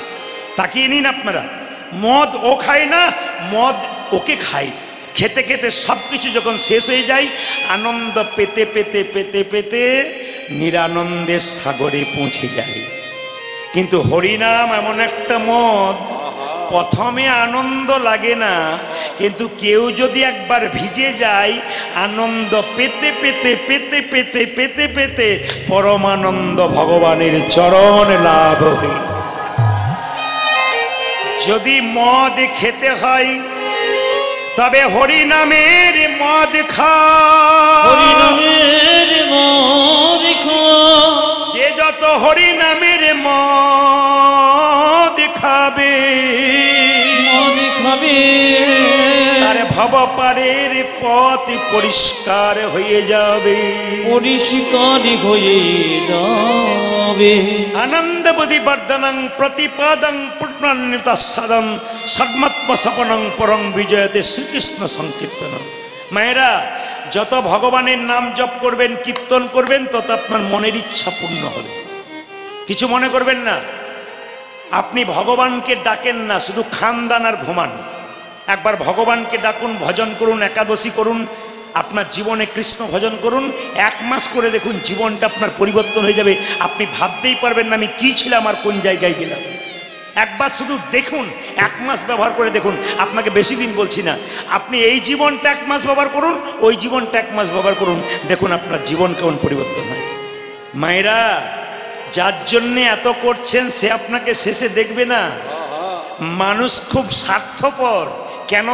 তাকিয়ে নিন আপনারা। মদ ও খায় না, মদ ওকে খায়। খেতে খেতে সব কিছু যখন শেষ হয়ে যায়, আনন্দ পেতে পেতে পেতে পেতে নিরানন্দের সাগরে পৌঁছে যায়। কিন্তু হরিনাম এমন একটা মদ, প্রথমে আনন্দ লাগে না, কিন্তু কেউ যদি একবার ভিজে যায়, আনন্দ পেতে পেতে পেতে পেতে পেতে পেতে পরমানন্দ ভগবানের চরণ লাভ হবে। যদি মদ খেতে হয় তবে হরিনামের মদ খা, হরিনামের মদ খা। যে যত হরিনামের মদ খাবে, মদ খাবে, তার ভবপারের পথ পরিষ্কার হয়ে যাবে, পরিষ্কার হয়ে যাবে। আনন্দ বুদ্ধি বর্ধনং প্রতিপাদং পূর্ণান্বিত সাধন সদ্মাত্ম সপনং পরং বিজয়তে শ্রীকৃষ্ণ সংকীর্তন। মায়েরা, যত ভগবানের নাম জপ করবেন, কীর্তন করবেন, তত আপনার মনের ইচ্ছা পূর্ণ হবে। কিছু মনে করবেন না, আপনি ভগবানকে ডাকেন না, শুধু খান দান আর ঘুমান। একবার ভগবানকে ডাকুন, ভজন করুন, একাদশী করুন, আপনার জীবনে কৃষ্ণ ভজন করুন, 1 মাস করে দেখুন জীবনটা আপনার পরিবর্তন হয়ে যাবে। আপনি ভাবতেই পারবেন না আমি কি ছিলাম আর কোন জায়গায় গেলাম। একবার শুধু দেখুন, 1 মাস ব্যবহার করে দেখুন। আপনাকে বেশি দিন বলছি না, আপনি এই জীবনটা 1 মাস ব্যবহার করুন, ওই জীবনটা 1 মাস ব্যবহার করুন, দেখুন আপনার জীবন কেমন পরিবর্তন হয়। মায়েরা, যার জন্যে এত করছেন সে আপনাকে শেষে দেখবে না। মানুষ খুব স্বার্থপর। কেন?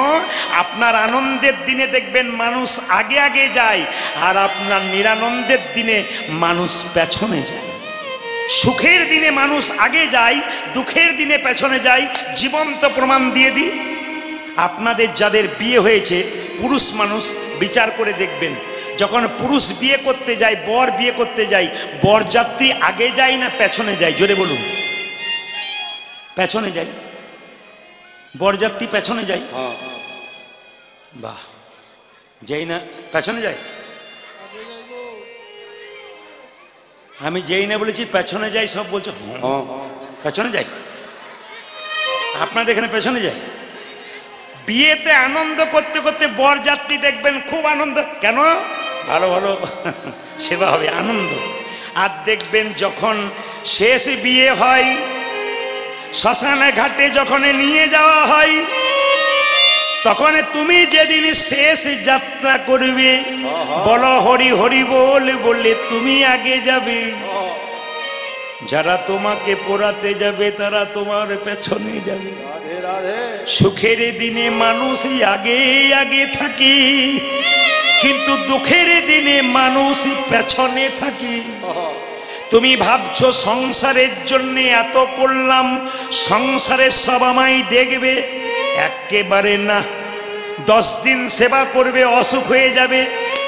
আপনার আনন্দের দিনে দেখবেন মানুষ আগে আগে যায়, আর আপনার নিরানন্দের দিনে মানুষ পেছনে যায়। সুখের দিনে মানুষ আগে যায়, দুঃখের দিনে পেছনে যায়। জীবন্ত প্রমাণ দিয়ে দিই, আপনাদের যাদের বিয়ে হয়েছে পুরুষ মানুষ, বিচার করে দেখবেন, যখন পুরুষ বিয়ে করতে যায়, বর বিয়ে করতে যায়, বরযাত্রী আগে যায় না পেছনে যায়? জোরে বলুন। পেছনে যায়, বরযাত্রী পেছনে যায়। বাহ, যাই না পেছনে যায়? আমি যেই না বলেছি পেছনে যাই, সব বলছে পেছনে যাই। আপনাদের এখানে পেছনে যায়। বিয়েতে আনন্দ করতে করতে বরযাত্রী দেখবেন খুব আনন্দ। কেন? ভালো ভালো সেবা হবে, আনন্দ। আর দেখবেন যখন শেষ বিয়ে হয়, শ্মশানে ঘাটে যখন নিয়ে যাওয়া হয়, তখন তুমি যেদিন শেষ যাত্রা করবে, বলো হরি হরি বল বললে তুমি আগে যাবে, যারা তোমাকে পোড়াতে যাবে তারা তোমার পেছনে যাবে। সুখের দিনে মানুষ আগে আগে থাকে, কিন্তু দুঃখের দিনে মানুষ পেছনে থাকে। তুমি ভাবছো সংসারের জন্য এত করলাম, সংসারের সব আমায় দেখবে, একেবারে না। 10 দিন সেবা করবে, অসুখ হয়ে যাবে।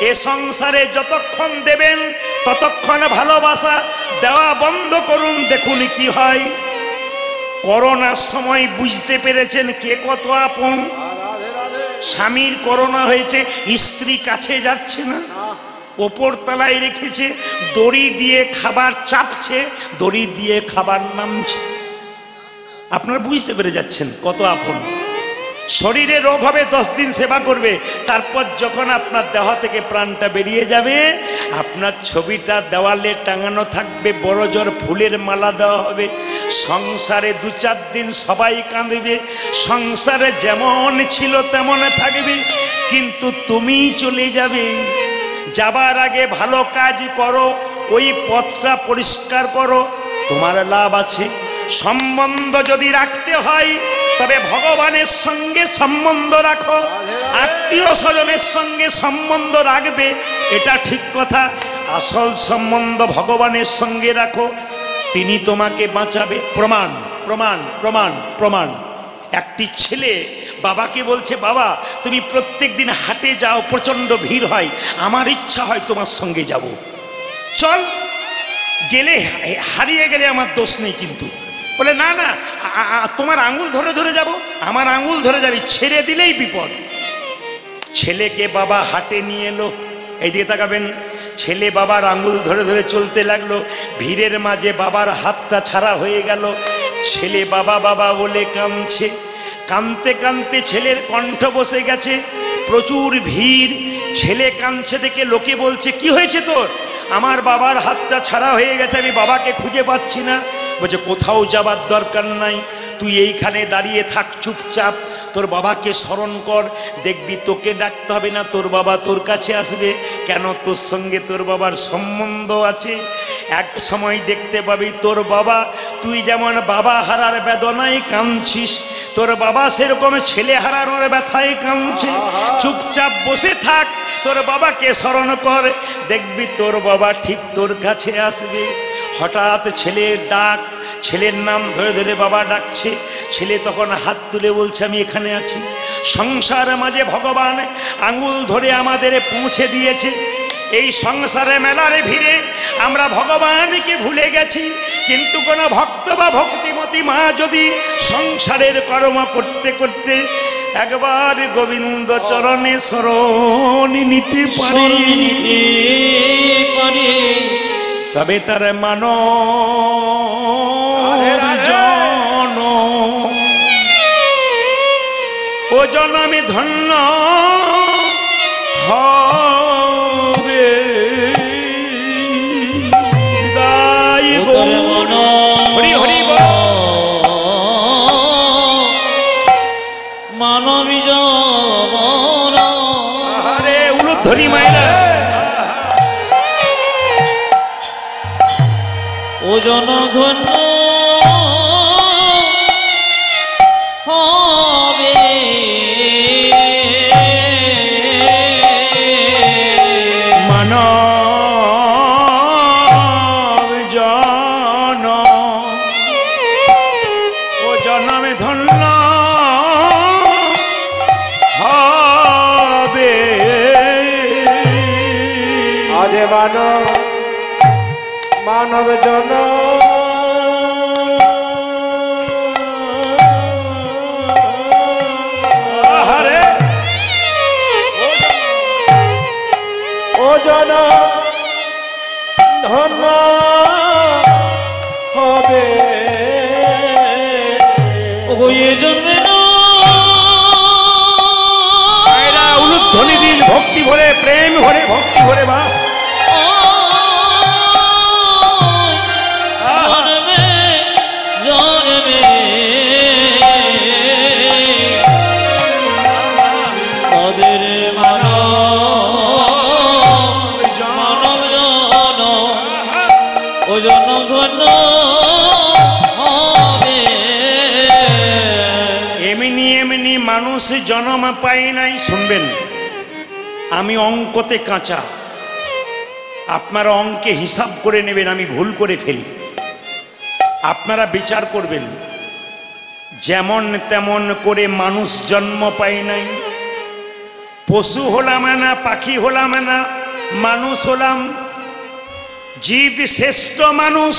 এ সংসারে যতক্ষণ দেবেন ততক্ষণ ভালোবাসা দেওয়া বন্ধ করুন, দেখুন কি হয়। করোনার সময় বুঝতে পেরেছেন কে কত আপন। স্বামীর করোনা হয়েছে, স্ত্রী কাছে যাচ্ছে না, ওপর তলায় রেখেছে, দড়ি দিয়ে খাবার চাপছে, দড়ি দিয়ে খাবার নামছে। আপনারা বুঝতে পেরে যাচ্ছেন কত আপন। শরীরে রোগ হবে, 10 দিন সেবা করবে, তারপর যখন আপনার দেহ থেকে প্রাণটা বেরিয়ে যাবে, আপনার ছবিটা দেওয়ালে টাঙানো থাকবে, বড় জোর ফুলের মালা দেওয়া হবে। সংসারে 2-4 দিন সবাই কাঁদবে, সংসারে যেমন ছিল তেমন থাকবে, কিন্তু তুমি চলে যাবে। যাবার আগে ভালো কাজ করো, ওই পথটা পরিষ্কার করো, তোমার লাভ আছে। সম্বন্ধ যদি রাখতে হয় তবে ভগবানের সঙ্গে সম্বন্ধ রাখো, আত্মীয় স্বজনের সঙ্গে সম্বন্ধ রাখবে, এটা ঠিক কথা। আসল সম্বন্ধ ভগবানের সঙ্গে রাখো, তিনি তোমাকে বাঁচাবে। প্রমাণ প্রমাণ প্রমাণ প্রমাণ। একটি ছেলে বাবাকে বলছে, বাবা তুমি প্রত্যেক দিন হাটে যাও, প্রচণ্ড ভিড় হয়, আমার ইচ্ছা হয় তোমার সঙ্গে যাব, চল। গেলে হারিয়ে গেলে আমার দোষ নেই, কিন্তু বলে না না, তোমার আঙুল ধরে ধরে যাব, আমার আঙুল ধরে যাবি, ছেড়ে দিলেই বিপদ। ছেলেকে বাবা হাটে নিয়ে এলো, এইদিকে তাকাবেন। ছেলে বাবার আঙুল ধরে ধরে চলতে লাগলো, ভিড়ের মাঝে বাবার হাতটা ছাড়া হয়ে গেল। ছেলে বাবা বাবা বলে কাঁদছে, কাঁদতে কাঁদতে ছেলের কণ্ঠ বসে গেছে, প্রচুর ভিড়। ছেলে কাঁদছে দেখে লোকে বলছে, কি হয়েছে তোর? আমার বাবার হাতটা ছাড়া হয়ে গেছে, আমি বাবাকে খুঁজে পাচ্ছি না। বলছে, কোথাও যাবার দরকার নাই, তুই এইখানে দাঁড়িয়ে থাক চুপচাপ, তোর বাবাকে স্মরণ কর, দেখবি তোকে ডাকতে হবে না, তোর বাবা তোর কাছে আসবে। কেন? তোর সঙ্গে তোর বাবার সম্বন্ধ আছে। এক সময় দেখতে পাবি তোর বাবা, তুই যেমন বাবা হারার বেদনায় কাঁদছিস, তোর বাবা সেরকম ছেলে হারানোর ব্যথায় কাঁদছে। চুপচাপ বসে থাক, তোর বাবাকে স্মরণ কর, দেখবি তোর বাবা ঠিক তোর কাছে আসবে। হঠাৎ ছেলের ডাক, ছেলের নাম ধরে ধরে বাবা ডাকছে। ছেলে তখন হাত তুলে বলছে, আমি এখানে আছি। সংসার মাঝে ভগবান আঙুল ধরে আমাদের পৌঁছে দিয়েছে। এই সংসারে মেলার ভিড়ে আমরা ভগবানকে ভুলে গেছি, কিন্তু কোনো ভক্ত বা ভক্তিমতী মা যদি সংসারের কর্ম করতে করতে একবার গোবিন্দ চরণে শরণ নিতে পারে, তবে তার মানব জন ও জনমে ধন্য হবে। দাই গো হরি হরি বল। মানবী জন, আরে উলুধ্বনি মায়েরা, ও জনধন্য হবে। মানব জন ও জনমে ধন্য হবে। আজ মানব জন আহারে ও জন ধন্য হবে। ওই জন্মে না উলুধ্বনি দিন ভক্তি ভরে, প্রেম ভরে, ভক্তি ভরে, বা জন্মে জন্মে তাদের মানব জন ও জন ধন্য হবে। এমনি এমনি মানুষ জন্ম পায় নাই। শুনবেন, আমি অঙ্কতে কাঁচা, আপনারা অঙ্কে হিসাব করে নেবেন, আমি ভুল করে ফেলি, আপনারা বিচার করবেন। যেমন তেমন করে মানুষ জন্ম পায় নাই। পশু হলাম না, পাখি হলাম না, মানুষ হলাম। জীব শ্রেষ্ঠ মানুষ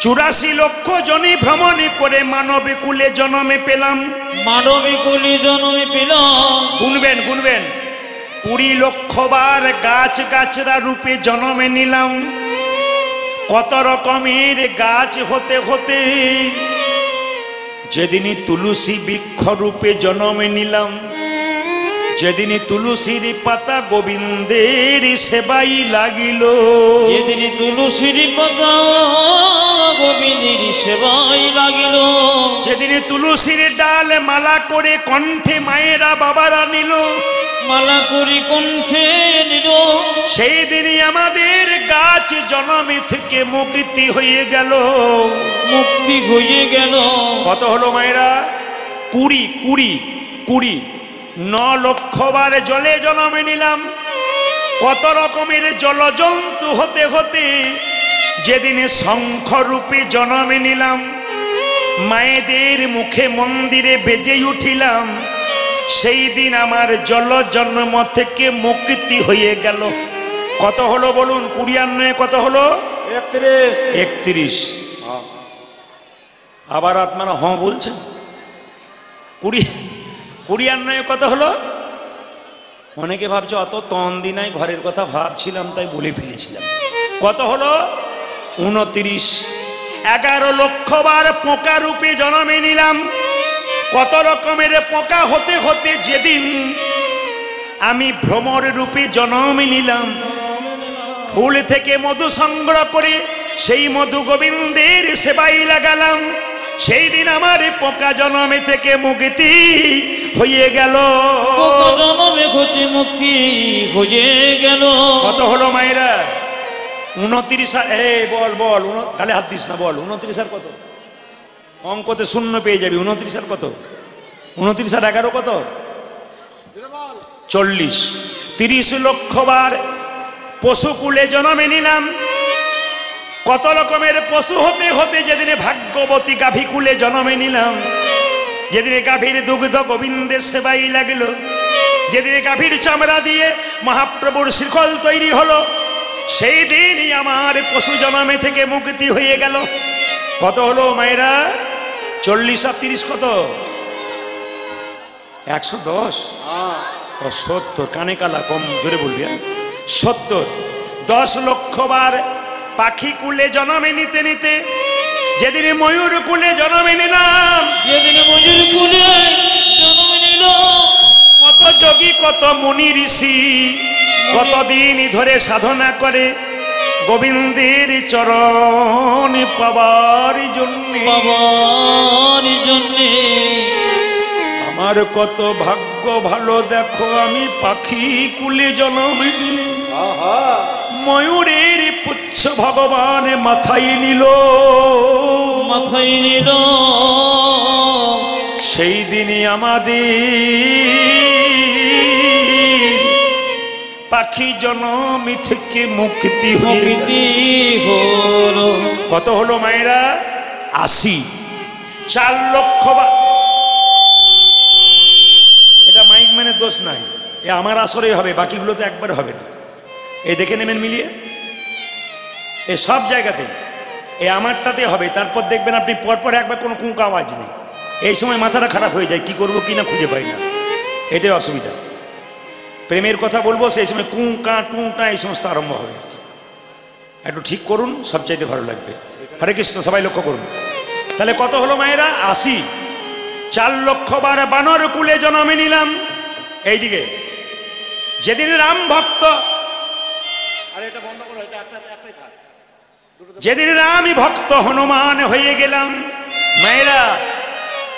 84 লক্ষ জনে ভ্রমণ করে মানবে কুলে জন্মে পেলাম। মানবী কুলি জন্মে পেলাম। গুনবেন গুনবেন, 20 লক্ষ বার গাছ গাছরা রূপে জন্মে নিলাম। কত রকমের গাছ হতে হতে যেদিনই তুলসী বৃক্ষ রূপে জন্মে নিলাম। যেদিনই তুলসীর পাতা গোবিন্দের সেবাই লাগিল। যেদিন তুলসীর পাতা গোবিন্দের সেবাই লাগিল। যেদিন তুলসীর ডাল মালা করে কণ্ঠে মায়েরা বাবারা নিল। মালা করি কণ্ঠে নিল। সেই দিনই আমাদের গাছ জন্মে থেকে মুক্তি হয়ে গেল। মুক্তি হয়ে গেল। কত হলো মায়েরা? 20 9 লক্ষ বার জলে জন্মে নিলাম। কত রকমের জলজন্তু হতে হতে যেদিনে শঙ্খ রূপে জন্মে নিলাম। মায়েদের মুখে মন্দিরে বেজে উঠিলাম। সেই দিন আমার জল জন্ম থেকে মুক্তি হয়ে গেল। কত হলো বলুন? 20 কত হলো? 31। আবার আপনারা হ্যাঁ বলছেন। 20 কত হলো? অনেকে ভাবছে অত তন্দি নাই, ঘরের কথা ভাবছিলাম তাই বলে ফেলেছিলাম। কত হলো? 29। 11 লক্ষ বার পোকা রূপে জন্মে নিলাম। কত রকমের পোকা হতে হতে যেদিন আমি ভ্রমর রূপে জন্মে নিলাম। ফুল থেকে মধু সংগ্রহ করে সেই মধু গোবিন্দের সেবাই লাগালাম। সেই দিন আমার পোকা জন্মে থেকে মুক্তি হয়ে গেল। পোকা জন্মে হতে মুক্তি হয়ে গেল। কত হলো মায়েরা? 29। বল বল, তাহলে হাত দিস না, বল 29 আর কত? অঙ্কতে শূন্য পেয়ে যাবি। 29 আর কত? 29 আর 11 কত? 40। 30 লক্ষ বার পশুকুলে জন্মে নিলাম। কত রকমের পশু হতে হতে যেদিনে ভাগ্যবতী গাভীকুলে জন্মে নিলাম। যেদিনে গাভীর দুগ্ধ গোবিন্দের সেবাই লাগলো। যেদিনে গাভীর চামড়া দিয়ে মহাপ্রভুর শিকল তৈরি হলো। সেই দিনই আমার পশু জন্মে থেকে মুক্তি হয়ে গেল। কত হলো মায়েরা? 40 আর 30 কত? 110। 70। কানে কালা, কম জোরে বলবি। 70। 10 লক্ষ বার পাখি কুলে জন্মে নিতে নিতে যেদিনে ময়ূর কুলে জন্মে নিলাম। যেদিন মজুর কুলে জন্মে নিল। কত যোগী কত মুনি ঋষি কতদিন ধরে সাধনা করে গোবিন্দের চরণ পাবার জন্য। আমার কত ভাগ্য ভালো, দেখো আমি পাখি কুলে জন্মে নি। ময়ূরের পুচ্ছ ভগবান মাথায় নিল। সেই দিনই আমাদের পাখি জন্ম থেকে মুক্তি হলো। কত হলো মায়েরা? 80। 4 লক্ষ বার। এটা মাইক মানে দোষ নাই, এ আমার আসরে হবে, বাকিগুলোতে একবার হবে না। এই দেখে নেবেন মিলিয়ে, এ সব জায়গাতে এ আমারটাতে হবে। তারপর দেখবেন আপনি পরপর একবার কোনো কুঁক আওয়াজ নেই। এই সময় মাথাটা খারাপ হয়ে যায়, কি করবো কি না খুঁজে পাই না। এটাই অসুবিধা। প্রেমের কথা বলবো, সেই সময় কুঁ কা টু টা এই সমস্ত আরম্ভ হবে। একটু ঠিক করুন, সবচাইতে ভালো লাগবে। হরে কৃষ্ণ, সবাই লক্ষ্য করুন। তাহলে কত হলো মায়েরা? 80। 4 লক্ষ বার বানর কুলে জন্মে নিলাম। এইদিকে যেদিন রাম ভক্ত, যেদিন রামই ভক্ত হনুমান হয়ে গেলাম মায়েরা,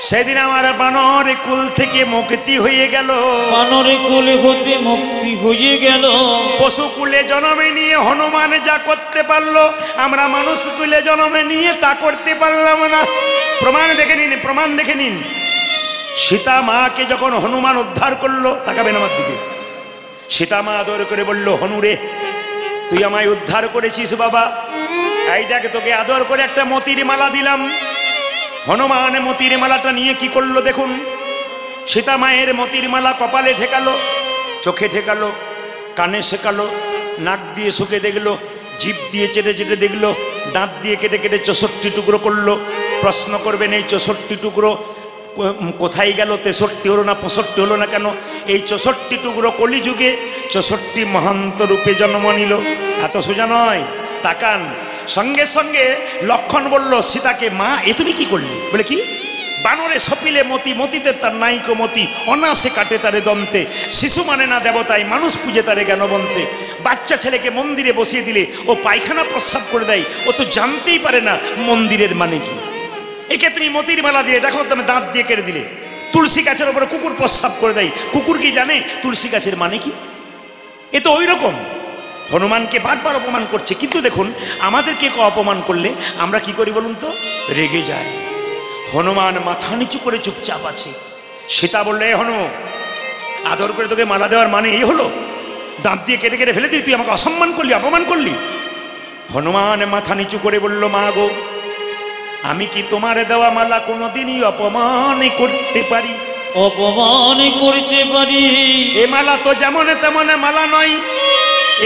সেদিন আমার বানর কুল থেকে মুক্তি হয়ে গেল। বানর কুল হতে মুক্তি হয়ে গেল। পশু কুলে জন্মে নিয়ে হনুমান যা করতে পারলো, আমরা মানুষ কুলে জন্মে নিয়ে তা করতে পারলাম না। প্রমাণ দেখে নিন, প্রমাণ দেখে নিন। সীতা মাকে যখন হনুমান উদ্ধার করলো, তাকাবেন আমার দিকে, সীতা মা আদর করে বলল, হনুরে তুই আমায় উদ্ধার করেছিস বাবা, এই দেখ তোকে আদর করে একটা মতির মালা দিলাম। হনুমান মতির মালাটা নিয়ে কি করলো দেখুন। সীতা মায়ের মতির মালা কপালে ঠেকালো, চোখে ঠেকালো, কানে শেখালো, নাক দিয়ে শুকে দেখলো, জিভ দিয়ে চেটে চেটে দেখলো, দাঁত দিয়ে কেটে কেটে 64 টুকরো করলো। প্রশ্ন করবেন এই 64 টুকরো কোথায় গেল? 63 হলো না 65 হলো না কেন? এই 64 টুকরো কলিযুগে 64 মহান্ত রূপে জন্ম নিল। এত সোজা নয়, তাকান। সঙ্গে সঙ্গে লক্ষণ বলল সীতাকে, মা এ তুমি কি করলে? বলে কি? বানরে সপিলে মতি, মতিতে তার নাইকো মতি, অনাসে কাটে তারে দন্তে, শিশু মানে না দেবতায়, মানুষ পুজে তারে জ্ঞানবন্তে। বাচ্চা ছেলেকে মন্দিরে বসিয়ে দিলে ও পায়খানা প্রস্রাব করে দেয়, ও তো জানতেই পারে না মন্দিরের মানে কি। একে তুমি মতির মালা দিয়ে দেখো, তুমি দাঁত দিয়ে কেটে দিলে। তুলসী গাছের উপরে কুকুর প্রস্রাব করে দেয়, কুকুর কি জানে তুলসী গাছের মানে কি? এ তো ওই রকম। হনুমানকে বারবার অপমান করছে, কিন্তু দেখুন আমাদেরকে অপমান করলে আমরা কি করি বলুন তো? রেগে যায়। হনুমান মাথা নিচু করে চুপচাপ আছে। সীতা বললে, হনু আদর করে তোকে মালা দেওয়ার মানে এই হলো? দাঁত দিয়ে কেটে কেটে ফেলে দিই, তুই আমাকে অসম্মান করলি, অপমান করলি। হনুমান মাথা নিচু করে বলল, মা গো, আমি কি তোমার দেওয়া মালা কোনোদিনই অপমান করতে পারি? অপমান করতে পারি? এ মালা তো যেমন তেমন মালা নয়,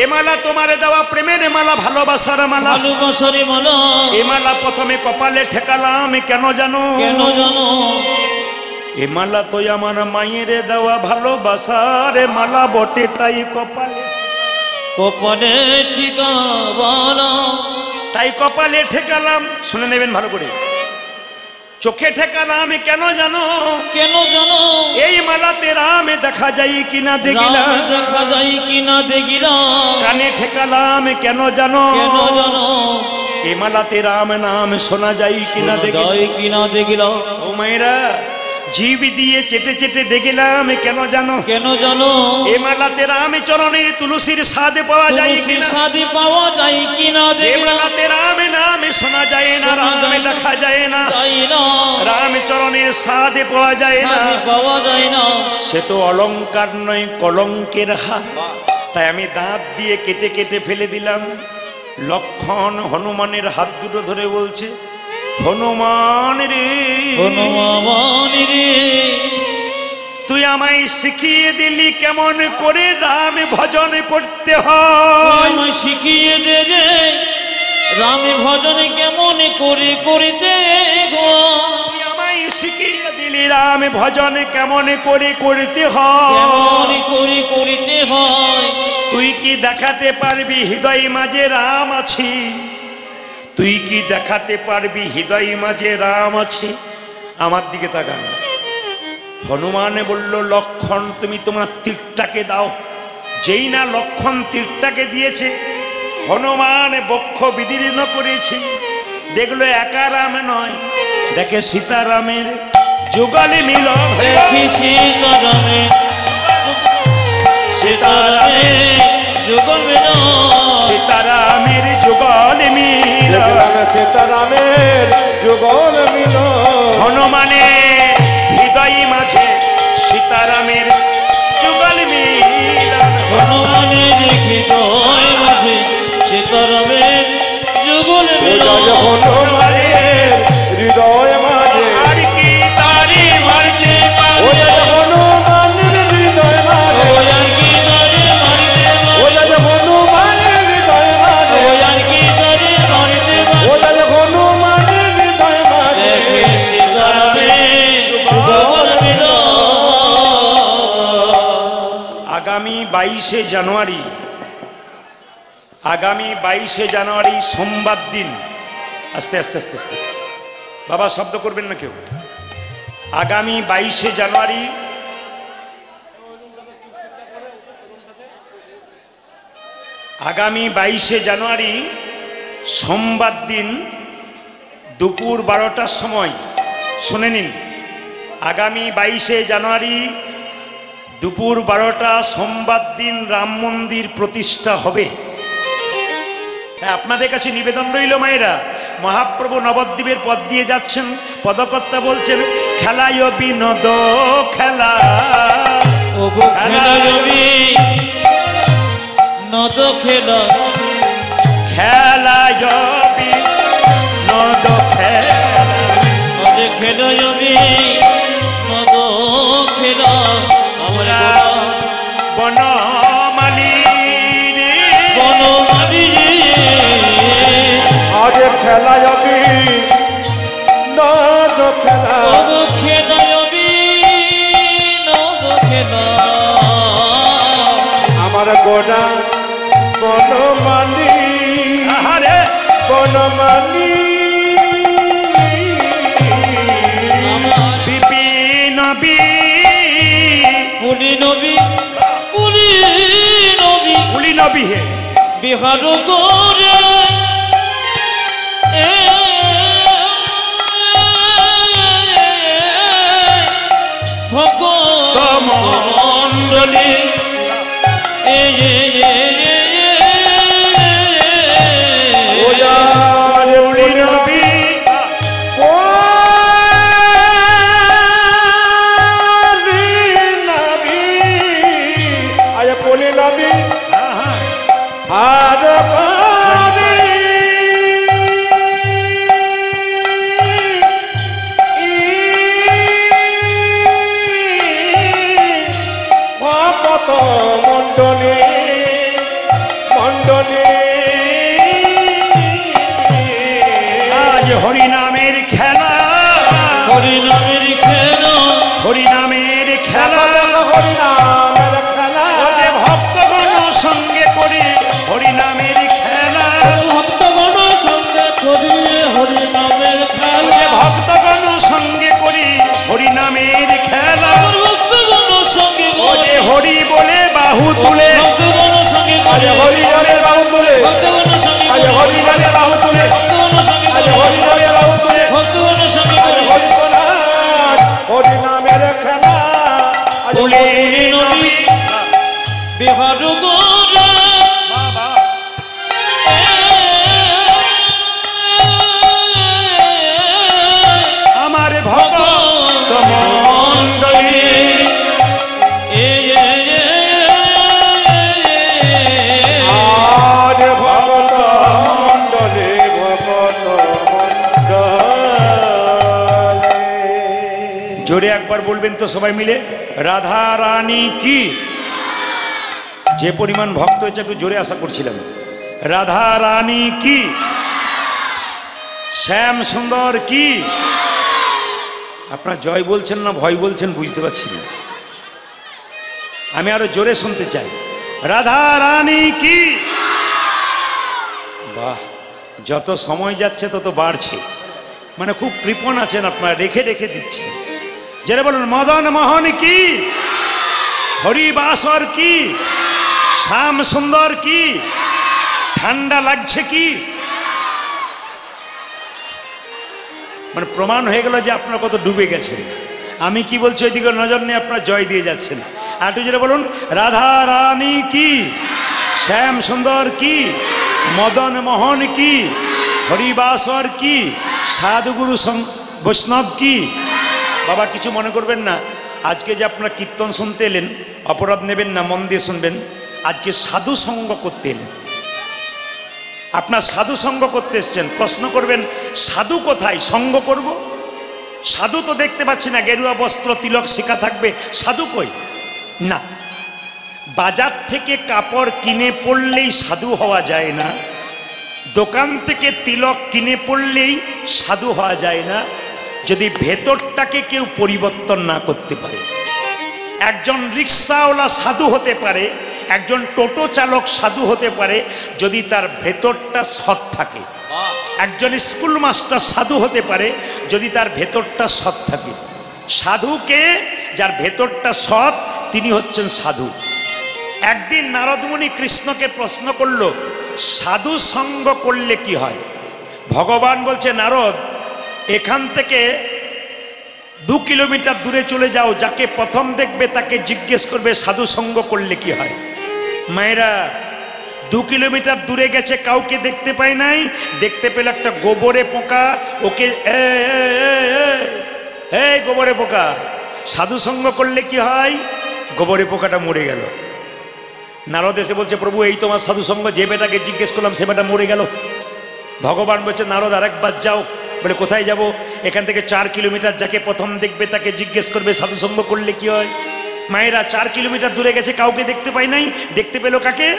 এ মালা তোমার দেওয়া প্রেমের মালা, ভালোবাসার মালা, ভালোবাসার মালা। এ মালা প্রথমে কপালে ঠেকালাম কেন জানো? কেন জানো? এ মালা তো আমার মায়ের দেওয়া ভালোবাসার মালা বটে, তাই কপালে কপালে ঠিকাবালা, তাই কপালে ঠেকালাম। শুনে নেবেন ভালো করে। চোখে ঠেকালাম কেন জানো? কেন জানো? এই মালাতে রাম দেখা যায় কিনা দেখিলাম, রাম দেখা যায় কিনা দেখিলাম। কানে ঠেকালাম কেন জানো? কেন জানো? এই মালাতে রাম নাম শোনা যায় কিনা দেখিলাম। যায় কিনা দেখিলাম। ও মায়েরা, জিভ দিয়ে চেটে চেটে দেখলাম কেন জানো? কেন জানো? এ মালাতে রাম চরণের তুলসীর স্বাদ পাওয়া যায় তুলসীর কিনা? স্বাদ পাওয়া যায় কিনা যে দেখিলাম। মালাতে রাম নাম শোনা যায় না, শোনা রাম যায় না, দেখা যায় না, যায় না, রাম চরণের স্বাদ পাওয়া যায় না, স্বাদ পাওয়া যায় না। সে তো অলংকার নয়, কলঙ্কের হাত। তাই আমি দাঁত দিয়ে কেটে কেটে ফেলে দিলাম। লক্ষণ হনুমানের হাত দুটো ধরে বলছে, হনুমান রে, হনুমান রে, তুই আমায় শিখিয়ে দিলি কেমন করে রাম ভজন করতে তুই হয়। আমায় শিখিয়ে দে যে রাম ভজন কেমন করে করিতে গো। তুই আমায় শিখিয়ে দিলি রাম ভজন কেমন করে করতে কেমন হয়। করে করিতে হয়। তুই কি দেখাতে পারবি হৃদয় মাঝে রাম আছে? তুই কি দেখাতে পারবি হৃদয় মাঝে রাম আছে? আমার দিকে তাকান। হনুমান বলল, লক্ষণ তুমি তোমার তীরটাকে দাও। যেই না লক্ষণ তীরটাকে দিয়েছে, হনুমান বক্ষ বিদীর্ণ করেছে। দেখলো একা রাম নয়, দেখে সীতারামের যুগলে মিলন। দেখি সীতারামে, সীতারামে যুগল মিলন। সীতারামের যুগল মিলন। দেখলাম সীতারামের যুগল মিলন। হনুমানের হৃদয় মাঝে সীতারামের যুগল মিলন। হনুমানের হৃদয় মাঝে সীতারামের যুগল মিলন। হনুমানের হৃদয় মাঝে, আর কি তারি মারতে ও হনুমানের হৃদয় মাঝে, ও আর কি তারে মারিতে ও পারে। হনুমানের হৃদয় মাঝে, ও আর কি তারে মারিতে ও পারে। হনুমানের হৃদয় মাঝে। দেখে সীতারামের যুগল মিলন। আগামী 22শে জানুয়ারি, আগামী 22শে জানুয়ারি সোমবার দিন, আস্তে আস্তে আস্তে আস্তে বাবা শব্দ করবেন না কেউ। আগামী 22শে জানুয়ারি আগামী 22শে জানুয়ারি সোমবার দিন দুপুর 12টার সময়, শুনে নিন, আগামী 22শে জানুয়ারি দুপুর 12টা সোমবার দিন রাম মন্দির প্রতিষ্ঠা হবে। হ্যাঁ, আপনাদের কাছে নিবেদন রইল মায়েরা, মহাপ্রভু নবদ্বীপের পথ দিয়ে যাচ্ছেন, পদকর্তা বলছেন খেলায় বিনোদ খেলা, নদ খেলা, খেলায় বিনোদ খেলা, খেলায় নদ খেলা, আমরা বনমালী রে, বনমালী রে, আজ খেলায় নদ খেলা, খেলায় নদ খেলা, আমার গোড়া বনমালী, আহারে বনমালী, বিপিন পুলি নবী, পুলি নবী, পুলি নবী হে বিহার করে ভক্ত মণ্ডলী, পুলি নবী আয় পলি নবী আহা, আর পারি ভকত মণ্ডলী, মণ্ডলী আজ হরিনামের খেলা, হরিনামের খেলা, হরিনামের খেলা, হরিনামের খেলা, ওরে ভক্তগণ সঙ্গে করে হরিনামের খেলা, ভক্তগণ সঙ্গে করি হরিনামের খেলা, ওরে ভক্তগণ সঙ্গে করে হরিনামের খেলা, ভক্তগণ সঙ্গে ওরে হরি বলে বাহু তুলে, ভক্তগণ সঙ্গে আজ হরিনামে বাহু তুলে, ভক্তগণ সঙ্গে আজ হরিনামে বাহু তুলে, ভক্তগণ সঙ্গে আজ হরিনামে বাহু তুলে, ভক্তগণ সঙ্গে আজ হরিনাম, হরিনামের খেলা, আজ পুলি হরি- নবী বিহার করে বাবা আমার ভক্ত মণ্ডলী, আজ ভগত মণ্ডলী, ভগত মণ্ডলী। জোরে একবার বলবেন তো সবাই মিলে, রাধা রানী কি, যে পরিমাণ ভক্ত হয়েছে একটু জোরে আশা করছিলাম, রাধা রানী কি, শ্যাম সুন্দর কি। আপনারা জয় বলছেন না ভয় বলছেন বুঝতে পারছি না, আমি আরো জোরে শুনতে চাই, রাধা রানী কি। বাহ, যত সময় যাচ্ছে তত বাড়ছে, মানে খুব কৃপণ আছেন আপনারা, রেখে রেখে দিচ্ছেন। যারা বলুন মদন মোহন কি, হরিবাসর কি, শ্যাম সুন্দর কি, ঠান্ডা লাগছে কি, মানে প্রমাণ হয়ে গেল যে আপনারা কত ডুবে গেছেন। আমি কি বলছি ওইদিকে নজর নিয়ে আপনারা জয় দিয়ে যাচ্ছেন। আর একটু যেটা বলুন, রাধা রানী কি, শ্যাম সুন্দর কি, মদন মোহন কি, হরিবাসর কি, সাধুগুরু বৈষ্ণব কি। বাবা কিছু মনে করবেন না, আজকে যে আপনারা কীর্তন শুনতে এলেন অপরাধ নেবেন না, মন দিয়ে শুনবেন। আজকে সাধু সঙ্গ করতে এলেন, আপনার সাধু সঙ্গ করতে এসছেন। প্রশ্ন করবেন সাধু কোথায়, সঙ্গ করব? সাধু তো দেখতে পাচ্ছি না, গেরুয়া বস্ত্র তিলক শিখা থাকবে, সাধু কই? না, বাজার থেকে কাপড় কিনে পড়লেই সাধু হওয়া যায় না, দোকান থেকে তিলক কিনে পড়লেই সাধু হওয়া যায় না, যদি ভেতরটাকে কেউ পরিবর্তন না করতে পারে। একজন রিক্সাওয়ালা সাধু হতে পারে, একজন টোটো চালক সাধু হতে পারে যদি তার ভেতরটা সৎ থাকে। একজন স্কুল মাস্টার সাধু হতে পারে যদি তার ভেতরটা সৎ থাকে। সাধুকে যার ভেতরটা সৎ তিনি হচ্ছেন সাধু। একদিন নারদমুনি কৃষ্ণকে প্রশ্ন করল, সাধু সঙ্গ করলে কি হয়? ভগবান বলছে, নারদ, এখান থেকে 2 কিলোমিটার দূরে চলে যাও, যাকে প্রথম দেখবে তাকে জিজ্ঞেস করবে সাধু সঙ্গ করলে কি হয়। মায়েরা 2 কিলোমিটার দূরে গেছে, কাউকে দেখতে পায় নাই, দেখতে পেল একটা গোবরে পোকা। ওকে এই গোবরে পোকা, সাধু সঙ্গ করলে কি হয়? গোবরে পোকাটা মরে গেল। নারদ এসে বলছে, প্রভু এই তোমার সাধু সঙ্গ, যে বেটাকে জিজ্ঞেস করলাম সে বেটা মরে গেল। ভগবান বলছে, নারদ আরেকবার যাও। বলে কোথায় যাব? এখান থেকে 4 কিলোমিটার, যাকে প্রথম দেখবে তাকে জিজ্ঞেস করবে সাধু সঙ্গ করলে কি হয়। মায়েরা 4 কিলোমিটার দূরে গেছে, কাউকে দেখতে পাই নাই, দেখতে পেল কাকে?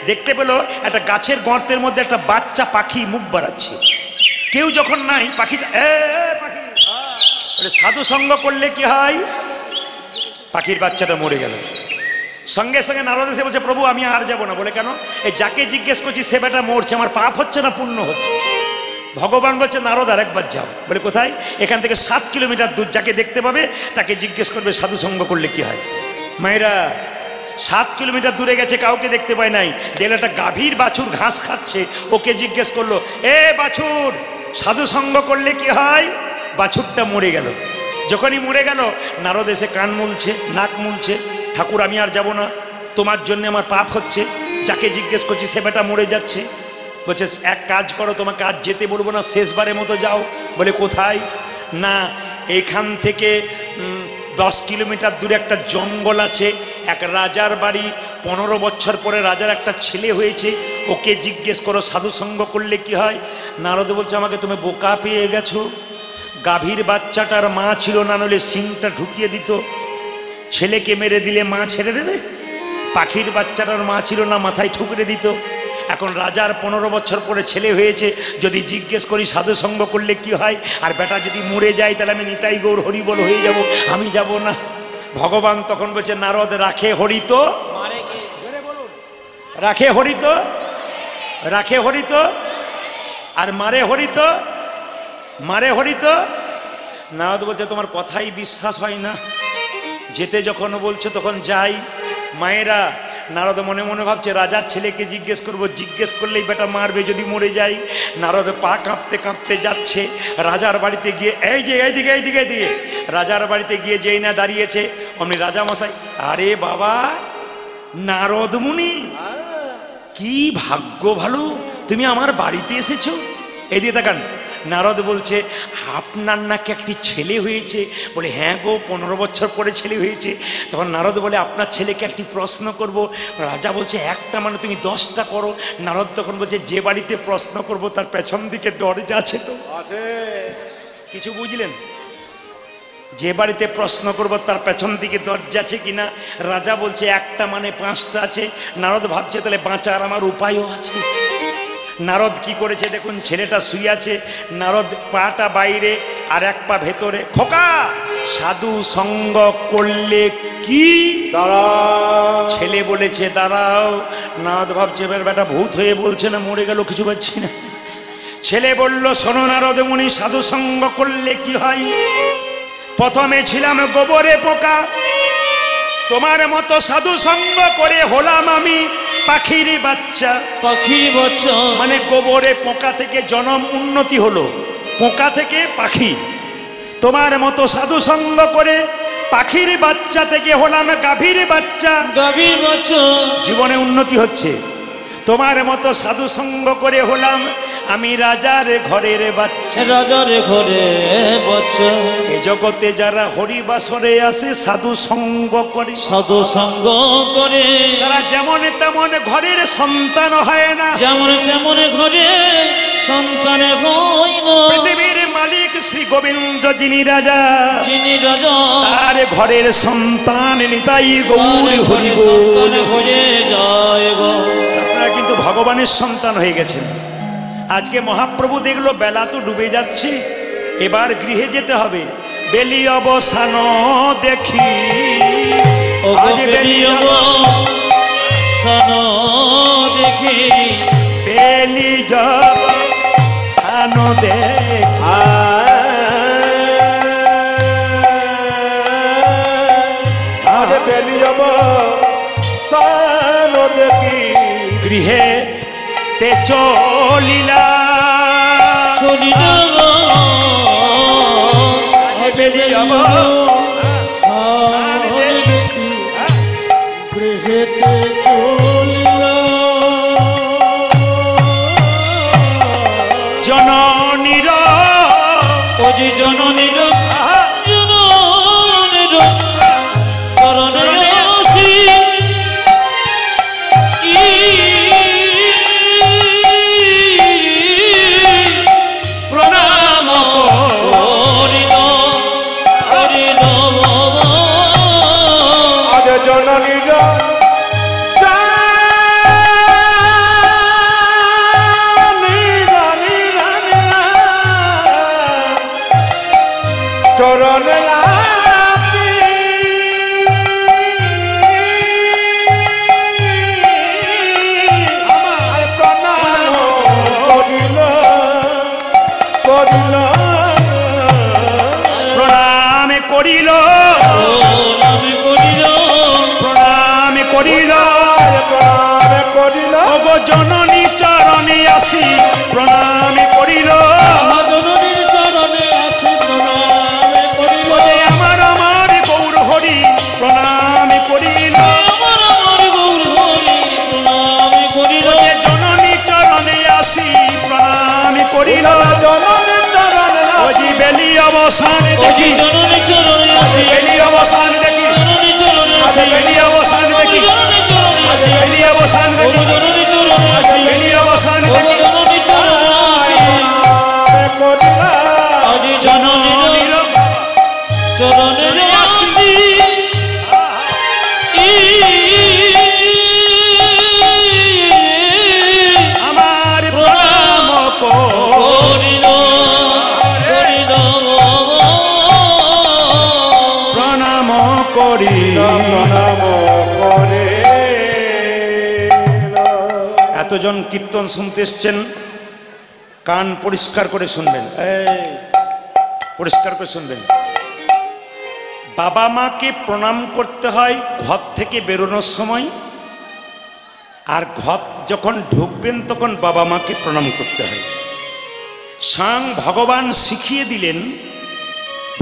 দেখতে পেল একটা গাছের গর্তের মধ্যে একটা বাচ্চা পাখি মুখ বাড়াচ্ছে। কেউ যখন নাই, পাখিটা পাখি সাধু সঙ্গ করলে কি হয়? পাখির বাচ্চাটা মরে গেল। সঙ্গে সঙ্গে নারদ এসে বলছে, প্রভু আমি আর যাব না। বলে কেন? এই যাকে জিজ্ঞেস করছি সে বেটা মরছে, আমার পাপ হচ্ছে না পুণ্য হচ্ছে? ভগবান বলছে, নারদ আরেকবার যাও। বলে কোথায়? এখান থেকে 7 কিলোমিটার দূর, যাকে দেখতে পাবে তাকে জিজ্ঞেস করবে সাধু সঙ্গ করলে কি হয়। মায়েরা 7 কিলোমিটার দূরে গেছে, কাউকে দেখতে পায় নাই, দেখলে একটা গাভীর বাছুর ঘাস খাচ্ছে। ওকে জিজ্ঞেস করলো, এ বাছুর, সাধু সঙ্গ করলে কি হয়? বাছুরটা মরে গেল। যখনই মরে গেল, নারদ এসে কান মুলছে, নাক মুলছে, ঠাকুর আমি আর যাব না, তোমার জন্য আমার পাপ হচ্ছে, যাকে জিজ্ঞেস করছি সে বেটা মরে যাচ্ছে। বলছে, এক কাজ করো, তোমাকে আজ যেতে বলবো না, শেষবারের মতো যাও। বলে কোথায়? না, এখান থেকে 10 কিলোমিটার দূরে একটা জঙ্গল আছে, এক রাজার বাড়ি, 15 বছর পরে রাজার একটা ছেলে হয়েছে, ওকে জিজ্ঞেস করো সাধু সঙ্গ করলে কি হয়। নারদ বলছে, আমাকে তুমি বোকা পেয়ে গেছো। গাভীর বাচ্চাটার মা ছিল, না নলে সিংটা ঢুকিয়ে দিত। ছেলেকে মেরে দিলে মা ছেড়ে দেবে? পাখির বাচ্চাটার মা ছিল না, মাথায় ঠুকরে দিত। এখন রাজার 15 বছর পরে ছেলে হয়েছে, যদি জিজ্ঞেস করি সাধু সঙ্গ করলে কি হয়, আর বেটা যদি মরে যায়, তাহলে আমি নিতাই গৌর হরিবল হয়ে যাব, আমি যাব না। ভগবান তখন বলছে, নারদ, রাখে হরিত, রাখে হরিত, রাখে হরিত, আর মারে হরিত, মারে হরিত। নারদ বলছে, তোমার কথাই বিশ্বাস হয় না, যেতে যখন বলছে তখন যাই। মায়েরা, নারদ মনে মনে ভাবছে, রাজার ছেলেকে জিজ্ঞেস করব, জিজ্ঞেস করলেই বেটা মারবে যদি মরে যায়। নারদ পা কাঁপতে কাঁপতে যাচ্ছে রাজার বাড়িতে গিয়ে, এই যে এইদিকে এইদিকে দিয়ে রাজার বাড়িতে গিয়ে যেই না দাঁড়িয়েছে, অমনি রাজা মশাই, আরে বাবা নারদ মুনি, কি ভাগ্য ভালো, তুমি আমার বাড়িতে এসেছো। এদিকে তাকান। নারদ বলছে, আপনার নাকি একটি ছেলে হয়েছে? বলে, হ্যাঁ গো, 15 বছর পরে ছেলে হয়েছে। তখন নারদ বলে, আপনার ছেলেকে একটি প্রশ্ন করব। রাজা বলছে, একটা মানে তুমি 10টা করো। নারদ তখন বলছে, যে বাড়িতে প্রশ্ন করব তার পেছন দিকে দরজা আছে তো? কিছু বুঝলেন? যে বাড়িতে প্রশ্ন করব তার পেছন দিকে দরজা আছে কিনা? রাজা বলছে, একটা মানে 5টা আছে। নারদ ভাবছে, তাহলে বাঁচার আমার উপায়ও আছে। নারদ কি করেছে দেখুন, ছেলেটা শুয়ে আছে, নারদ পাটা বাইরে আর এক পা ভেতরে। খোকা, সাধু সঙ্গ করলে কি? দাঁড়াও। ছেলে বলেছে দাঁড়াও। নারদ ভাবছে, এবার বেটা ভূত হয়ে বলছে না মরে গেল, কিছু পাচ্ছি না। ছেলে বলল, শোনো নারদ মুনি, সাধু সঙ্গ করলে কি হয়? প্রথমে ছিলাম গোবরে পোকা, তোমার মতো সাধু সঙ্গ করে হলাম আমি পাখির বাচ্চা। পাখির বাচ্চা মানে গোবরে পোকা থেকে জন্ম উন্নতি হলো, পোকা থেকে পাখি। তোমার মতো সাধু সঙ্গ করে পাখির বাচ্চা থেকে হলাম গাভীর বাচ্চা। গাভীর বাচ্চা জীবনে উন্নতি হচ্ছে। তোমার মতো সাধু সঙ্গ করে হলাম আমি রাজার ঘরের বাচ্চা। রাজার ঘরে বাচ্চা। এ জগতে যারা হরিবাসরে আসে সাধু সঙ্গ করে, সাধু সঙ্গ করে, তারা যেমন তেমন ঘরের সন্তান হয় না, যেমন তেমন ঘরে সন্তান হয় না। পৃথিবীর মালিক শ্রী গোবিন্দ যিনি রাজা, যিনি রাজা, তার ঘরের সন্তান নিতাই গৌর হরি বল হয়ে যায় গো। আপনারা কিন্তু ভগবানের সন্তান হয়ে গেছেন। আজকে মহাপ্রভু দেখলো বেলা তো ডুবে যাচ্ছে, এবার গৃহে যেতে হবে। বেলি অবসান দেখি, আজ বেলি অবসান দেখি, বেলি অবসান দেখি, আজ বেলি অবসান গৃহে তে চলিলা চলিলা বেলিয়াব গৃহেতে চলিলা জননীর ওজি জননীর জননীর চরণে আসি প্রণাম হরিণ হরিণ আজ জননীর চরণে আপি আমার প্রণাম করিল করিল প্রণাম করিল প্রণাম করিল প্রণাম করিল প্রণাম করিল ওগো জননী চরণে আসি প্রণাম করিল জননীর চরণে আছে প্রণাম করিল ওরে আমার আমার গৌর হরি প্রণাম করিল আমার আমার গৌর হরি প্রণাম করিল ওরে জননী চরণে আসি প্রণাম করিল জননী চরণে ওজি বেলি অবসান ওজি দেখি জননী চরণে আসি বেলি অবসান দেখি জননী চরণে আসি বেলি অবসান দেখি জননী চরণে আসি বেলি অবসান ওগো দেখি জননী চরণে আসি বেলি অবসান ওগো দেখি জননী চরণে আসি করিল আজি জননীর চরণে আসি আমার প্রণাম করিল করিল প্রণাম করি প্রণাম করে এতজন কীর্তন শুনতে এসছেন, কান পরিষ্কার করে শুনবেন, পরিষ্কার করে শুনবেন। বাবা মাকে প্রণাম করতে হয় ঘর থেকে বেরোনোর সময়, আর ঘর যখন ঢুকবেন তখন বাবা মাকে প্রণাম করতে হয়। স্বয়ং ভগবান শিখিয়ে দিলেন,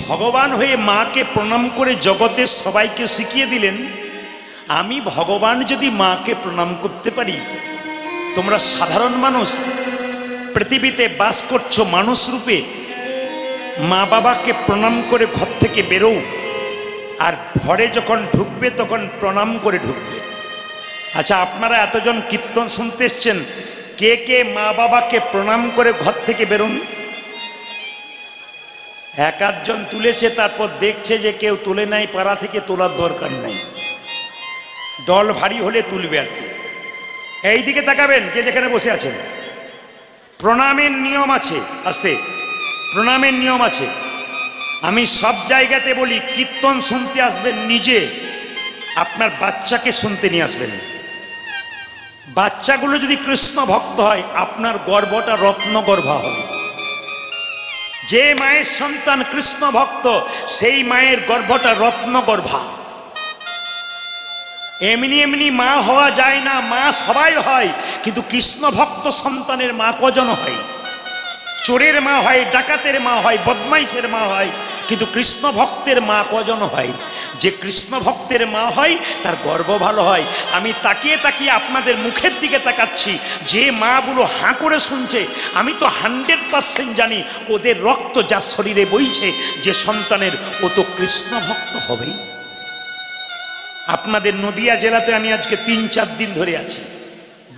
ভগবান হয়ে মাকে প্রণাম করে জগতের সবাইকে শিখিয়ে দিলেন, আমি ভগবান যদি মাকে প্রণাম করতে পারি, তোমরা সাধারণ মানুষ পৃথিবীতে বাস করছো মানুষ রূপে, মা বাবাকে প্রণাম করে ঘর থেকে বেরো, আর ঘরে যখন ঢুকবে তখন প্রণাম করে ঢুকবে। আচ্ছা, আপনারা এতজন কীর্তন শুনতে এসছেন, কে কে মা বাবাকে প্রণাম করে ঘর থেকে বেরোন? এক আধজন তুলেছে, তারপর দেখছে যে কেউ তুলে নাই, পাড়া থেকে তোলার দরকার নাই, দল ভারী হলে তুলবে আর কি। এই দিকে তাকাবেন যে যেখানে বসে আছেন। প্রণামের নিয়ম আছে, আস্তে, প্রণামের নিয়ম আছে। আমি সব জায়গাতে বলি, কীর্তন শুনতে আসবেন নিজে, আপনার বাচ্চাকে শুনতে নিয়ে আসবেন। বাচ্চাগুলো যদি কৃষ্ণ ভক্ত হয়, আপনার গর্ভটা রত্নগর্ভা হবে। যে মায়ের সন্তান কৃষ্ণ ভক্ত, সেই মায়ের গর্ভটা রত্নগর্ভা। এমনি এমনি মা হওয়া যায় না, মা সবাই হয়, কিন্তু কৃষ্ণ ভক্ত সন্তানের মা কজন হয়? চোরের মা হয়, ডাকাতের মা হয়, বদমাইশের মা হয়, কিন্তু কৃষ্ণ ভক্তের মা কজন হয়? যে কৃষ্ণ ভক্তের মা হয় তার গর্ব ভালো হয়। আমি তাকিয়ে তাকিয়ে আপনাদের মুখের দিকে তাকাচ্ছি, যে মাগুলো হাঁ করে শুনছে, আমি তো 100% জানি ওদের রক্ত যা শরীরে বইছে, যে সন্তানের, ও তো কৃষ্ণ ভক্ত হবেই। আপনাদের নদিয়া জেলাতে আমি আজকে 3-4 দিন ধরে আছি,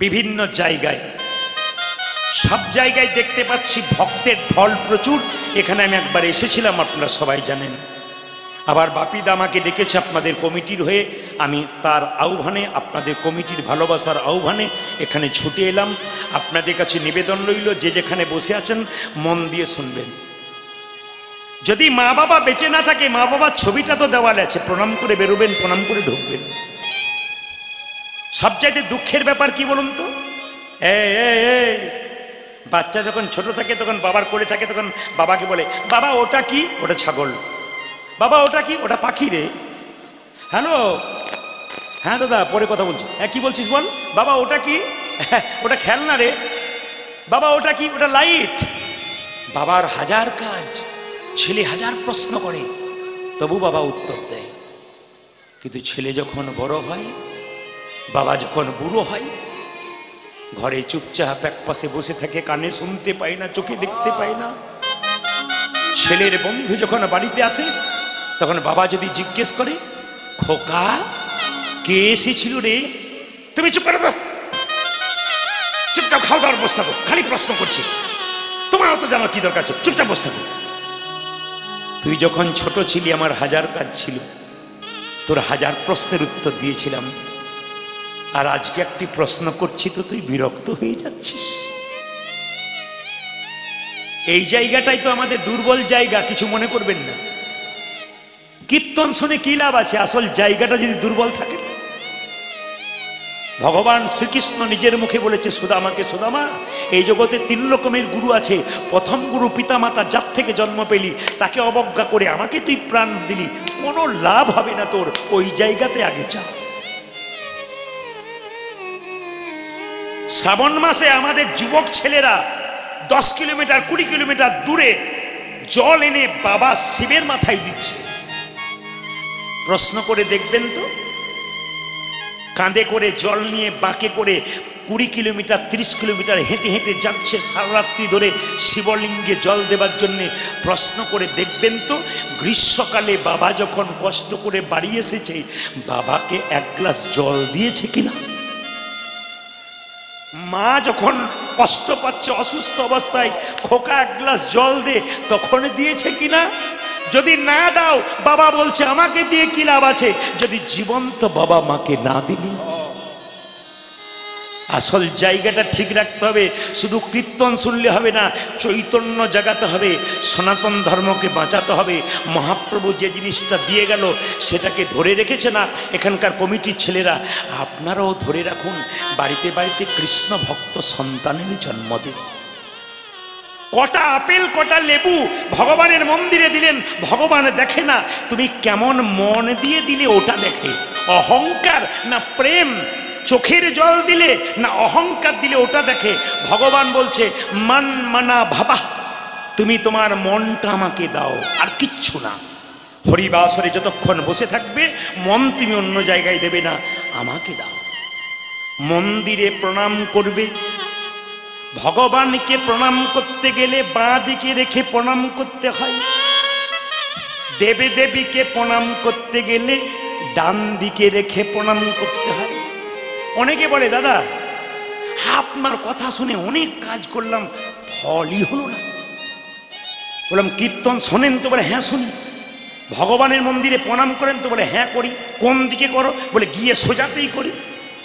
বিভিন্ন জায়গায়, সব জায়গায় দেখতে পাচ্ছি ভক্তের ঢল প্রচুর। এখানে আমি একবার এসেছিলাম, আপনারা সবাই জানেন। আবার বাপিদা আমাকে ডেকেছে আপনাদের কমিটির হয়ে, আমি তার আহ্বানে, আপনাদের কমিটির ভালোবাসার আহ্বানে এখানে ছুটে এলাম। আপনাদের কাছে নিবেদন রইল, যে যেখানে বসে আছেন মন দিয়ে শুনবেন। যদি মা বাবা বেঁচে না থাকে, মা বাবার ছবিটা তো দেওয়ালে আছে, প্রণাম করে বেরোবেন, প্রণাম করে ঢুকবেন। সবচাইতে দুঃখের ব্যাপার কি বলুন তো? এই বাচ্চা যখন ছোট থাকে, তখন বাবার কোলে থাকে, তখন বাবাকে বলে, বাবা ওটা কি? ওটা ছাগল। বাবা ওটা কি? ওটা পাখি রে। হ্যালো, হ্যাঁ দাদা, পরে কথা বলছি। হ্যাঁ কি বলছিস বল? বাবা ওটা কি? ওটা খেলনা রে বাবা, ওটা কি? ওটা লাইট। বাবার হাজার কাজ, ছেলে হাজার প্রশ্ন করে, তবু বাবা উত্তর দেয়। কিন্তু ছেলে যখন বড় হয়, বাবা যখন বুড়ো হয়, ঘরে চুপচাপ এক পাশে বসে থাকে, কানে শুনতে পায় না, চোখে দেখতে পায় না। ছেলের বন্ধু যখন বাড়িতে আসে, তখন বাবা যদি জিজ্ঞেস করে, খোকা কে এসেছিল রে? তুমি চুপ করে দাও, চুপচাপ খাওয়া দাওয়ার বসে থাকো, খালি প্রশ্ন করছে, তোমার অত জানার কি দরকার আছে, চুপচাপ বসে থাকো। তুই যখন ছোট ছিলি আমার হাজার কাজ ছিল, তোর হাজার প্রশ্নের উত্তর দিয়েছিলাম, আর আজকে একটি প্রশ্ন করছি তো তুই বিরক্ত হয়ে যাচ্ছিস। এই জায়গাটাই তো আমাদের দুর্বল জায়গা, কিছু মনে করবেন না। কীর্তন শুনে কি লাভ আছে আসল জায়গাটা যদি দুর্বল থাকে? ভগবান শ্রীকৃষ্ণ নিজের মুখে বলেছে সুদামাকে, সুদামা এই জগতে 3 রকমের গুরু আছে। প্রথম গুরু পিতামাতা, যার থেকে জন্ম পেলি, তাকে অবজ্ঞা করে আমাকে তুই প্রাণ দিলি, কোনো লাভ হবে না তোর, ওই জায়গাতে আগে যা। শ্রাবণ মাসে আমাদের যুবক ছেলেরা 10 কিলোমিটার 20 কিলোমিটার দূরে জল এনে বাবা শিবের মাথায় দিচ্ছে। প্রশ্ন করে দেখবেন তো, কাঁধে করে জল নিয়ে বাঁকে করে 20 কিলোমিটার 30 কিলোমিটার হেঁটে হেঁটে যাচ্ছে সারা রাত্রি ধরে শিবলিঙ্গে জল দেবার জন্যে। প্রশ্ন করে দেখবেন তো, গ্রীষ্মকালে বাবা যখন কষ্ট করে বাড়ি এসেছে, বাবাকে 1 গ্লাস জল দিয়েছে কিনা? মা যখন কষ্ট পাচ্ছে অসুস্থ অবস্থায়, খোকা 1 গ্লাস জল দে, তখন দিয়েছে কিনা? যদি না দাও, বাবা বলছে আমাকে দিয়ে কি লাভ আছে, যদি জীবন্ত বাবা মাকে না দিলি। আসল জায়গাটা ঠিক রাখতে হবে। শুধু কীর্তন শুনলে হবে না, চৈতন্য জাগাতে হবে, সনাতন ধর্মকে বাঁচাতে হবে। মহাপ্রভু যে জিনিসটা দিয়ে গেল সেটাকে ধরে রেখেছে না এখানকার কমিটির ছেলেরা, আপনারাও ধরে রাখুন। বাড়িতে বাড়িতে কৃষ্ণ ভক্ত সন্তানের জন্ম দিন। কটা আপেল কটা লেবু ভগবানের মন্দিরে দিলেন, ভগবান দেখে না তুমি কেমন মন দিয়ে দিলে ওটা দেখে। অহংকার না প্রেম, চোখের জল দিলে না অহংকার দিলে ওটা দেখে। ভগবান বলছে মান মানা ভাবা, তুমি তোমার মনটা আমাকে দাও, আর কিচ্ছু না। হরিবাসরে যতক্ষণ বসে থাকবে মন তুমি অন্য জায়গায় দেবে না, আমাকে দাও। মন্দিরে প্রণাম করবে, ভগবানকে প্রণাম করতে গেলে বাঁ দিকে রেখে প্রণাম করতে হয়, দেবী দেবীকে প্রণাম করতে গেলে ডান দিকে রেখে প্রণাম করতে হয়। অনেকে বলে দাদা আপনার কথা শুনে অনেক কাজ করলাম, ফলই হলো না। বললাম কীর্তন শোনেন তো? বলে হ্যাঁ শুনি। ভগবানের মন্দিরে প্রণাম করেন তো? বলে হ্যাঁ করি। কোন দিকে করো? বলে গিয়ে সোজাতেই করি।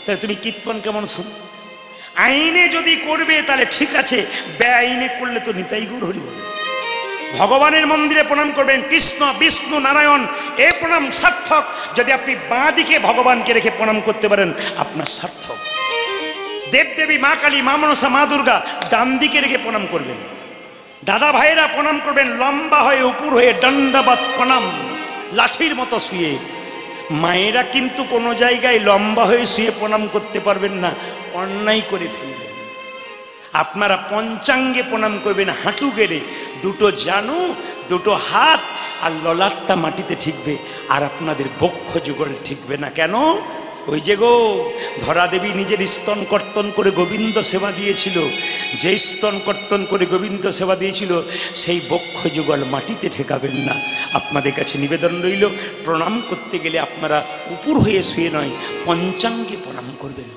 তাহলে তুমি কীর্তন কেমন শোনো? আইনে যদি করবে তাহলে ঠিক আছে, বেআইনে করলে তো নিতাই গৌর হরি বলে। ভগবানের মন্দিরে প্রণাম করবেন, কৃষ্ণ বিষ্ণু নারায়ণ, এ প্রণাম সার্থক। যদি আপনি বাঁ দিকে ভগবানকে রেখে প্রণাম করতে পারেন আপনার সার্থক। দেবদেবী মা কালী, মা মনসা, মা দুর্গা ডান দিকে রেখে প্রণাম করবেন। দাদা ভাইয়েরা প্রণাম করবেন লম্বা হয়ে, উপর হয়ে, দণ্ডবাদ প্রণাম, লাঠির মতো শুয়ে। মায়েরা কিন্তু কোনো জায়গায় লম্বা হয়ে শুয়ে প্রণাম করতে পারবেন না, অন্যায় করে ফেলবেন। আপনারা পঞ্চাঙ্গে প্রণাম করবেন, হাঁটু গেড়ে, 2 জানু 2 হাত আর ললাটটা মাটিতে ঠিকবে, আর আপনাদের বক্ষ যুগলে ঠিকবে না। কেন? ওই যে গো ধরা দেবী নিজের স্তন কর্তন করে গোবিন্দ সেবা দিয়েছিল, যে স্তন কর্তন করে গোবিন্দ সেবা দিয়েছিল সেই বক্ষ যুগল মাটিতে ঠেকাবেন না। আপনাদের কাছে নিবেদন রইল, প্রণাম করতে গেলে আপনারা উপর হয়ে শুয়ে নয়, পঞ্চাঙ্গে প্রণাম করবেন।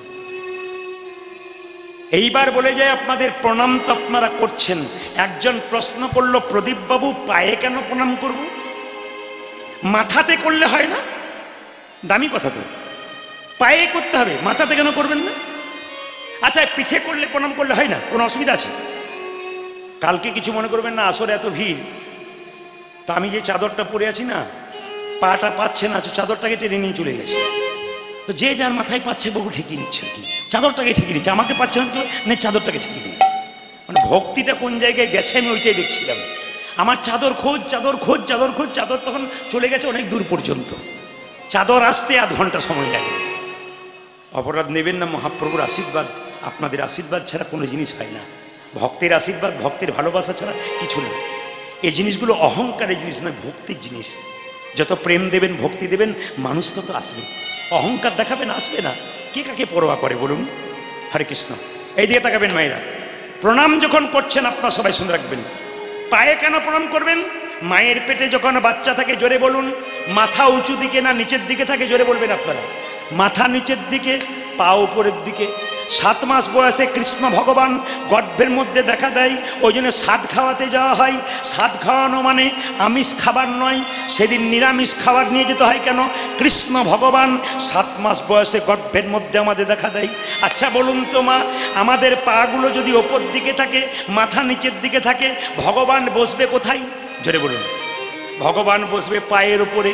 এইবার বলে যায় আপনাদের প্রণাম তো আপনারা করছেন। একজন প্রশ্ন করলো, প্রদীপবাবু পায়ে কেন প্রণাম করব? মাথাতে করলে হয় না? দামি কথা তো, পায়ে করতে হবে, মাথাতে কেন করবেন না? আচ্ছা পিঠে করলে প্রণাম করলে হয় না? কোনো অসুবিধা আছে? কালকে কিছু মনে করবেন না, আসরে এত ভিড়, তা আমি যে চাদরটা পরে আছি না, পাটা পাচ্ছে না, চাদরটাকে টেনে নিয়ে চলে গেছে। তো যে যার মাথায় পাচ্ছে বহু ঠেকিয়ে নিচ্ছে আর কি, চাদরটাকে ঠেকিয়ে নিচ্ছে, আমাকে পাচ্ছে না, চাদরটাকে ঠেকিয়ে নিই। মানে ভক্তিটা কোন জায়গায় গেছে আমি ওইটাই দেখছিলাম। আমার চাদর খোঁজ, চাদর খোঁজ, চাদর খোঁজ, চাদর তখন চলে গেছে অনেক দূর পর্যন্ত। চাদর আসতে আধ ঘন্টা সময় লাগে। অপরাধ নেবেন না, মহাপ্রভুর আশীর্বাদ আপনাদের আশীর্বাদ ছাড়া কোনো জিনিস হয় না। ভক্তের আশীর্বাদ, ভক্তের ভালোবাসা ছাড়া কিছু নেই। এই জিনিসগুলো অহংকারের জিনিস নয়, ভক্তির জিনিস। যত প্রেম দেবেন, ভক্তি দেবেন, মানুষ তত আসবে। অহংকার দেখাবেন, আসবে না। কে কাকে পরোয়া করে বলুন? হরে কৃষ্ণ। এই দিকে তাকাবেন মায়েরা। প্রণাম যখন করছেন আপনারা সবাই শুনে রাখবেন, পায়ে কেন প্রণাম করবেন? মায়ের পেটে যখন বাচ্চা থাকে, জোরে বলুন, মাথা উঁচু দিকে না নিচের দিকে থাকে? জোরে বলবেন আপনারা। মাথা নিচের দিকে, পা উপরের দিকে। 7 মাস বয়সে কৃষ্ণ ভগবান গর্ভের মধ্যে দেখা দেয়, ওই জন্য সাদ খাওয়াতে যাওয়া হয়। সাদ খাওয়ানো মানে আমিষ খাবার নয়, সেদিন নিরামিষ খাবার নিয়ে যেতে হয়। কেন? কৃষ্ণ ভগবান 7 মাস বয়সে গর্ভের মধ্যে আমাদের দেখা দেয়। আচ্ছা বলুন তো মা, আমাদের পাগুলো যদি ওপর দিকে থাকে, মাথা নিচের দিকে থাকে, ভগবান বসবে কোথায়? জোরে বলুন। ভগবান বসবে পায়ের উপরে।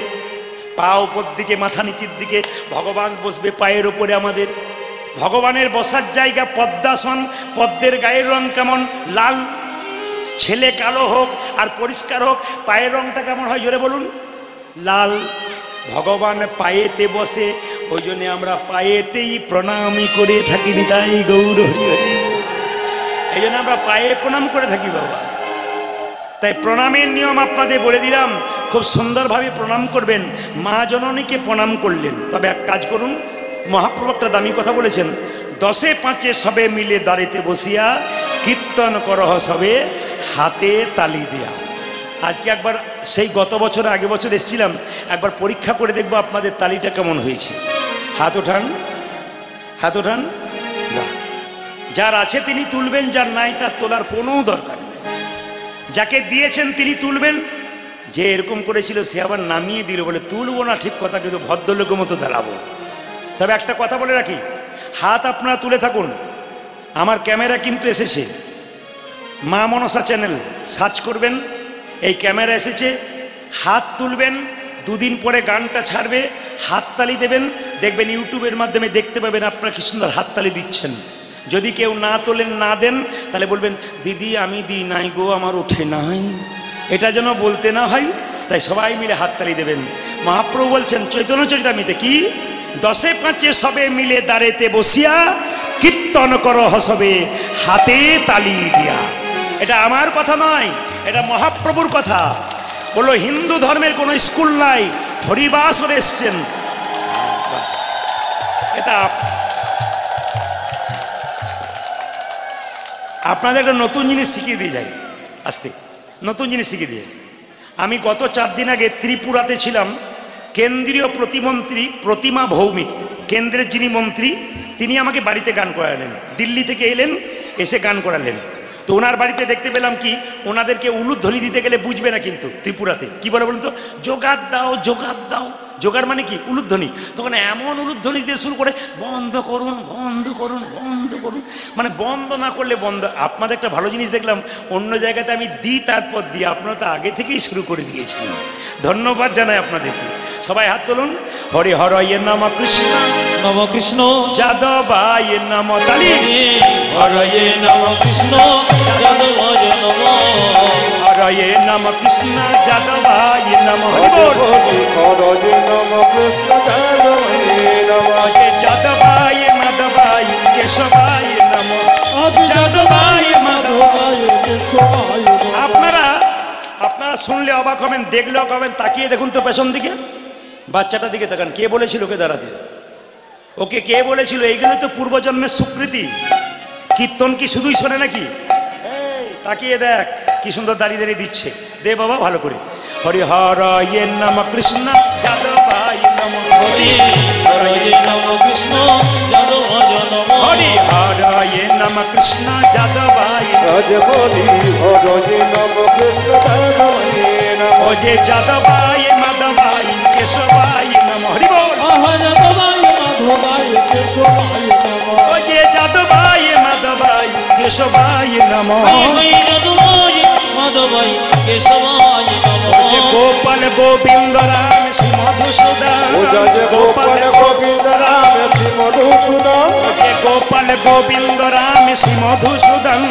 পা ওপর দিকে, মাথা নিচের দিকে, ভগবান বসবে পায়ের উপরে আমাদের। ভগবানের বসার জায়গা পদ্মাসন। পদ্মের গায়ের রং কেমন? লাল। ছেলে কালো হোক আর পরিষ্কার হোক, পায়ের রংটা কেমন হয়? জোরে বলুন। লাল। ভগবান পায়েতে বসে, ওই জন্য আমরা পায়েতেই প্রণামই করে থাকি। নিতাই গৌর হরি হরি। এই জন্য আমরা পায়ে প্রণাম করে থাকি বাবা। তাই প্রণামের নিয়ম আপনাদের বলে দিলাম, খুব সুন্দরভাবে প্রণাম করবেন। মা জননীকে প্রণাম করলেন। তবে এক কাজ করুন, মহাপ্রভু একটা দামি কথা বলেছেন, 10 5 সবে মিলে দাঁড়িতে বসিয়া কীর্তন করহ সবে হাতে তালি দেয়া। আজকে একবার সেই গত বছর আগে বছর এসেছিলাম, একবার পরীক্ষা করে দেখবো আপনাদের তালিটা কেমন হয়েছে। হাত ওঠান, হাত ওঠান। যার আছে তিনি তুলবেন, যার নাই তার তোলার কোনো দরকার নেই। যাকে দিয়েছেন তিনি তুলবেন। যে এরকম করেছিল সে আবার নামিয়ে দিল, বলে তুলবো না, ঠিক কথা, কিন্তু ভদ্রলোকের মতো দাঁড়াবো। তবে একটা কথা বলে রাখি, হাত আপনারা তুলে থাকুন। আমার ক্যামেরা কিন্তু এসেছে, মা মনসা চ্যানেল সার্চ করবেন, এই ক্যামেরা এসেছে। হাত তুলবেন, 2 দিন পরে গানটা ছাড়বে, হাততালি দেবেন, দেখবেন ইউটিউবের মাধ্যমে দেখতে পাবেন আপনারা কি সুন্দর হাততালি দিচ্ছেন। যদি কেউ না তোলেন, না দেন, তাহলে বলবেন দিদি আমি দিই নাই গো, আমার ওঠে নাই। এটা যেন বলতে না হয়, তাই সবাই মিলে হাততালি দেবেন। মহাপ্রভু বলছেন চৈতন্য চরিতামৃতে কি, 10 5 সবে মিলে দাঁড়েতে বসিয়া কীর্তন কর হসবে হাতে তালি দিয়া। এটা আমার কথা নয়, এটা মহাপ্রভুর কথা। বললো হিন্দু ধর্মের কোনো স্কুল নাই, হরিবাসর এসছেন। এটা আপনাদের একটা নতুন জিনিস শিখিয়ে দিয়ে যাই, আস্তে নতুন জিনিস শিখিয়ে দিয়ে। আমি গত 4 দিন আগে ত্রিপুরাতে ছিলাম। কেন্দ্রীয় প্রতিমন্ত্রী প্রতিমা ভৌমিক, কেন্দ্রের যিনি মন্ত্রী, তিনি আমাকে বাড়িতে গান করালেন। দিল্লি থেকে এলেন, এসে গান করালেন। তো ওনার বাড়িতে দেখতে পেলাম কি, ওনাদেরকে উলুধ্বনি দিতে গেলে বুঝবে না কিন্তু ত্রিপুরাতে কি বলে বলুন তো, জোগাড় দাও, জোগাড় দাও। জোগাড় মানে কি? উলুধ্বনি। তখন এমন উলুধ্বনি দিয়ে শুরু করে, বন্ধ করুন, বন্ধ করুন, বন্ধ করুন, মানে বন্ধ না করলে বন্ধ। আপনাদের একটা ভালো জিনিস দেখলাম, অন্য জায়গাতে আমি দিই তারপর দিই, আপনারা তো আগে থেকেই শুরু করে দিয়েছেন। ধন্যবাদ জানাই আপনাদেরকে। সবাই হাত তুলুন। হরে হরয়ে নম কৃষ্ণ নম কৃষ্ণ যাদবায় নম তালি। হরয়ে নম কৃষ্ণ যাদবায় নম। হরয়ে নম কৃষ্ণ যাদবায় নম। হরি বল। হরয়ে নম কৃষ্ণ যাদবায় নম। অজে যাদবায় মাধবায় কেশবায় নম। যাদবায় মাধবায় কেশবায় নম। আপনারা শুনলে অবাক হবেন, দেখলে অবাক হবেন। তাকিয়ে দেখুন তো পেছন দিকে, বাচ্চাটার দিকে তাকান। কে বলেছিল ওকে দাঁড়াতে? ওকে কে বলেছিল? এইগুলো তো পূর্বজন্মের স্বীকৃতি। কীর্তন কি শুধুই শোনে নাকি? তাকিয়ে দেখ কি সুন্দর দাঁড়িয়ে দাঁড়িয়ে দিচ্ছে। দে বাবা ভালো করে। হরি হরয়ে নম কৃষ্ণ যাদবায় নম। হরি হরয়ে নম কৃষ্ণ যাদবায় নম। হরি হরয়ে নম কৃষ্ণ যাদবায় নম। রাজবলি হরয়ে নম কৃষ্ণ যাদবায় নম। অজে যাদবায় মাধবায় কেশবায় নম। হরি বল। যাদবায় মাধবায় কেশবায় নম। অজে যাদবায় মাধবায় কেশবায় নম। যাদবায় মাধবায় কেশবায় নম। অজে গোপাল গোবিন্দ রাম শ্রী মধুসূদন। গোপাল গোবিন্দ রাম শ্রী মধুসূদন। অজে গোপাল গোবিন্দ রাম শ্রী মধুসূদন।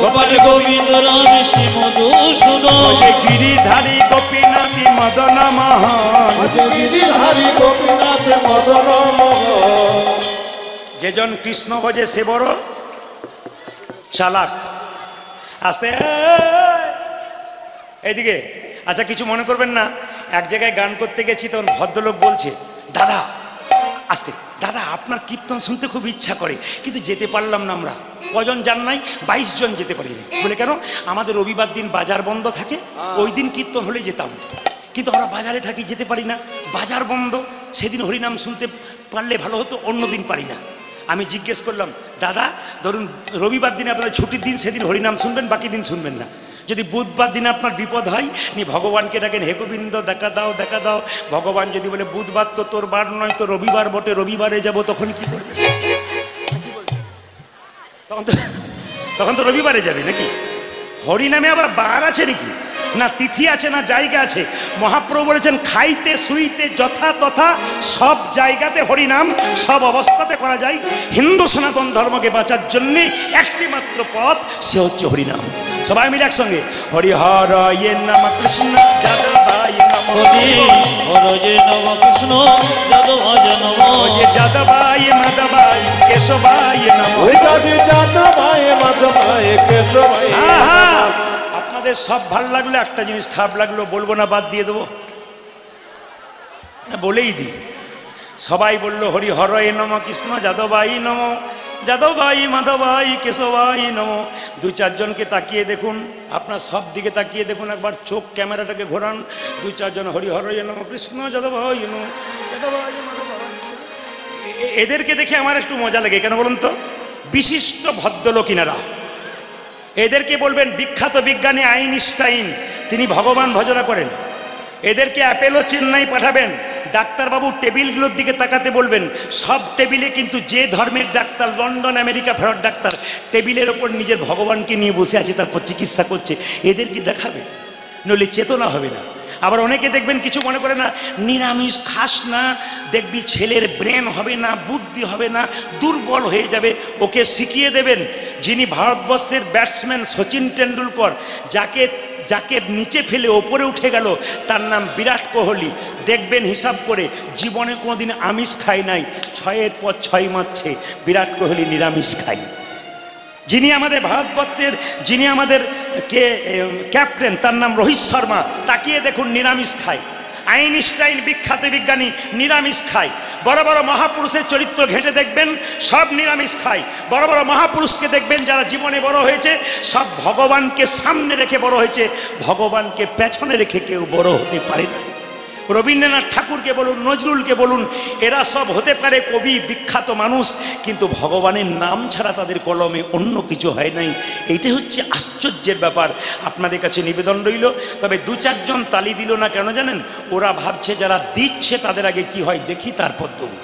গোপাল গোবিন্দ রাম শ্রী মধুসূদন। অজে গিরিধারী গোপীনাথী মদন মোহন। গিরিধারী গোপীনাথ মদন মোহন। যেজন কৃষ্ণ ভজে সে বড় চালাক। আস্তে এইদিকে। আচ্ছা কিছু মনে করবেন না, এক জায়গায় গান করতে গেছি, তখন ভদ্রলোক বলছে, দাদা আস্তে, দাদা আপনার কীর্তন শুনতে খুব ইচ্ছা করে, কিন্তু যেতে পারলাম না। আমরা কজন যান নাই? 22 জন যেতে পারিনি। বলে কেন? আমাদের রবিবার দিন বাজার বন্ধ থাকে, ওই দিন কীর্তন হলে যেতাম, কিন্তু আমরা বাজারে থাকি, যেতে পারি না, বাজার বন্ধ। সেদিন হরিনাম শুনতে পারলে ভালো হতো, অন্য দিন পারি না। আমি জিজ্ঞেস করলাম, দাদা ধরুন রবিবার দিনে আপনাদের ছুটির দিন, সেদিন হরিনাম শুনবেন, বাকি দিন শুনবেন না। যদি বুধবার দিনে আপনার বিপদ হয়, নি ভগবানকে ডাকেন, হে গোবিন্দ দেখা দাও দেখা দাও। ভগবান যদি বলে বুধবার তো তোর বার নয়, তো রবিবার বটে, রবিবারে যাব, তখন কি করবে? তখন তো রবিবারে যাবে নাকি? হরিনামে আবার বার আছে নাকি? না তিথি আছে, না জায়গা আছে। মহাপ্রভু বলেছেন, খাইতে শুইতে যথা তথা সব জায়গাতে হরিনাম সব অবস্থাতে করা যায়। হিন্দু সনাতন ধর্মকে বাঁচার জন্য একটি মাত্র পথ, সে হচ্ছে হরিনাম। সবাই মিলে একসঙ্গে হরি হর ইয়ে নাম কৃষ্ণ যাদবায় নম, হরি হর যে নম কৃষ্ণ যাদবায় নম, যে যাদবায় মাধবায় কেশবায় নম। যাদবায় মাধবায় কেশবায়। আপনাদের সব ভাল লাগলো, একটা জিনিস খারাপ লাগলো, বলবো না, বাদ দিয়ে দেবো না? বলেই দিই। সবাই বললো হরি হর এ নম কৃষ্ণ যাদবাই নম, যাদবাই মাধবাই কেশবাই নম। 2-4 জনকে তাকিয়ে দেখুন, আপনার সব দিকে তাকিয়ে দেখুন, একবার চোখ ক্যামেরাটাকে ঘোরান। 2-4 জন হরি হর এ নম কৃষ্ণ যাদবাই নম, যাদবাই মাধবাই। এদেরকে দেখে আমার একটু মজা লাগে, কেন বলুন তো? বিশিষ্ট ভদ্রলোক ইনারা। এদেরকে বলবেন বিখ্যাত বিজ্ঞানী আইনস্টাইন, তিনি ভগবান ভজনা করেন। এদেরকে অ্যাপেলো চেন্নাই পাঠাবেন, ডাক্তারবাবু টেবিলগুলোর দিকে তাকাতে বলবেন। সব টেবিলে কিন্তু যে ধর্মের ডাক্তার, লন্ডন আমেরিকা ফেরত ডাক্তার, টেবিলের ওপর নিজের ভগবানকে নিয়ে বসে আছে, তারপর চিকিৎসা করছে। এদেরকে দেখাবে, নইলে চেতনা হবে না। আবার অনেকে দেখবেন কিছু মনে করে না, নিরামিষ খাস না, দেখবি ছেলের ব্রেন হবে না, বুদ্ধি হবে না, দুর্বল হয়ে যাবে। ওকে শিখিয়ে দেবেন, যিনি ভারতবর্ষের ব্যাটসম্যান সচিন টেন্ডুলকর, যাকে নিচে ফেলে ওপরে উঠে গেল, তার নাম বিরাট কোহলি। দেখবেন হিসাব করে জীবনে কোনোদিন আমিষ খায় নাই, 6-এর পর 6 মারছে। বিরাট কোহলি নিরামিষ খায়। যিনি আমাদের ভারতবর্ষের, যিনি আমাদের ক্যাপ্টেন, তার নাম রোহিত শর্মা, তাকিয়ে দেখুন নিরামিষ খায়। আইনস্টাইন বিখ্যাত বিজ্ঞানী, নিরামিষ খায়। বড় বড় মহাপুরুষের চরিত্র ঘেঁটে দেখবেন, সব নিরামিষ খায়। বড় বড় মহাপুরুষকে দেখবেন যারা জীবনে বড় হয়েছে, সব ভগবানকে সামনে রেখে বড় হয়েছে, ভগবানকে পেছনে রেখে কেউ বড় হতে পারে না। রবীন্দ্রনাথ ঠাকুরকে বলুন, নজরুলকে বলুন, এরা সব হতে পারে কবি, বিখ্যাত মানুষ, কিন্তু ভগবানের নাম ছাড়া তাদের কলমে অন্য কিছু হয় নাই। এইটাই হচ্ছে আশ্চর্যের ব্যাপার। আপনাদের কাছে নিবেদন রইল। তবে 2-4 জন তালি দিল না কেন জানেন? ওরা ভাবছে যারা দিচ্ছে তাদের আগে কি হয় দেখি, তারপর দেবো।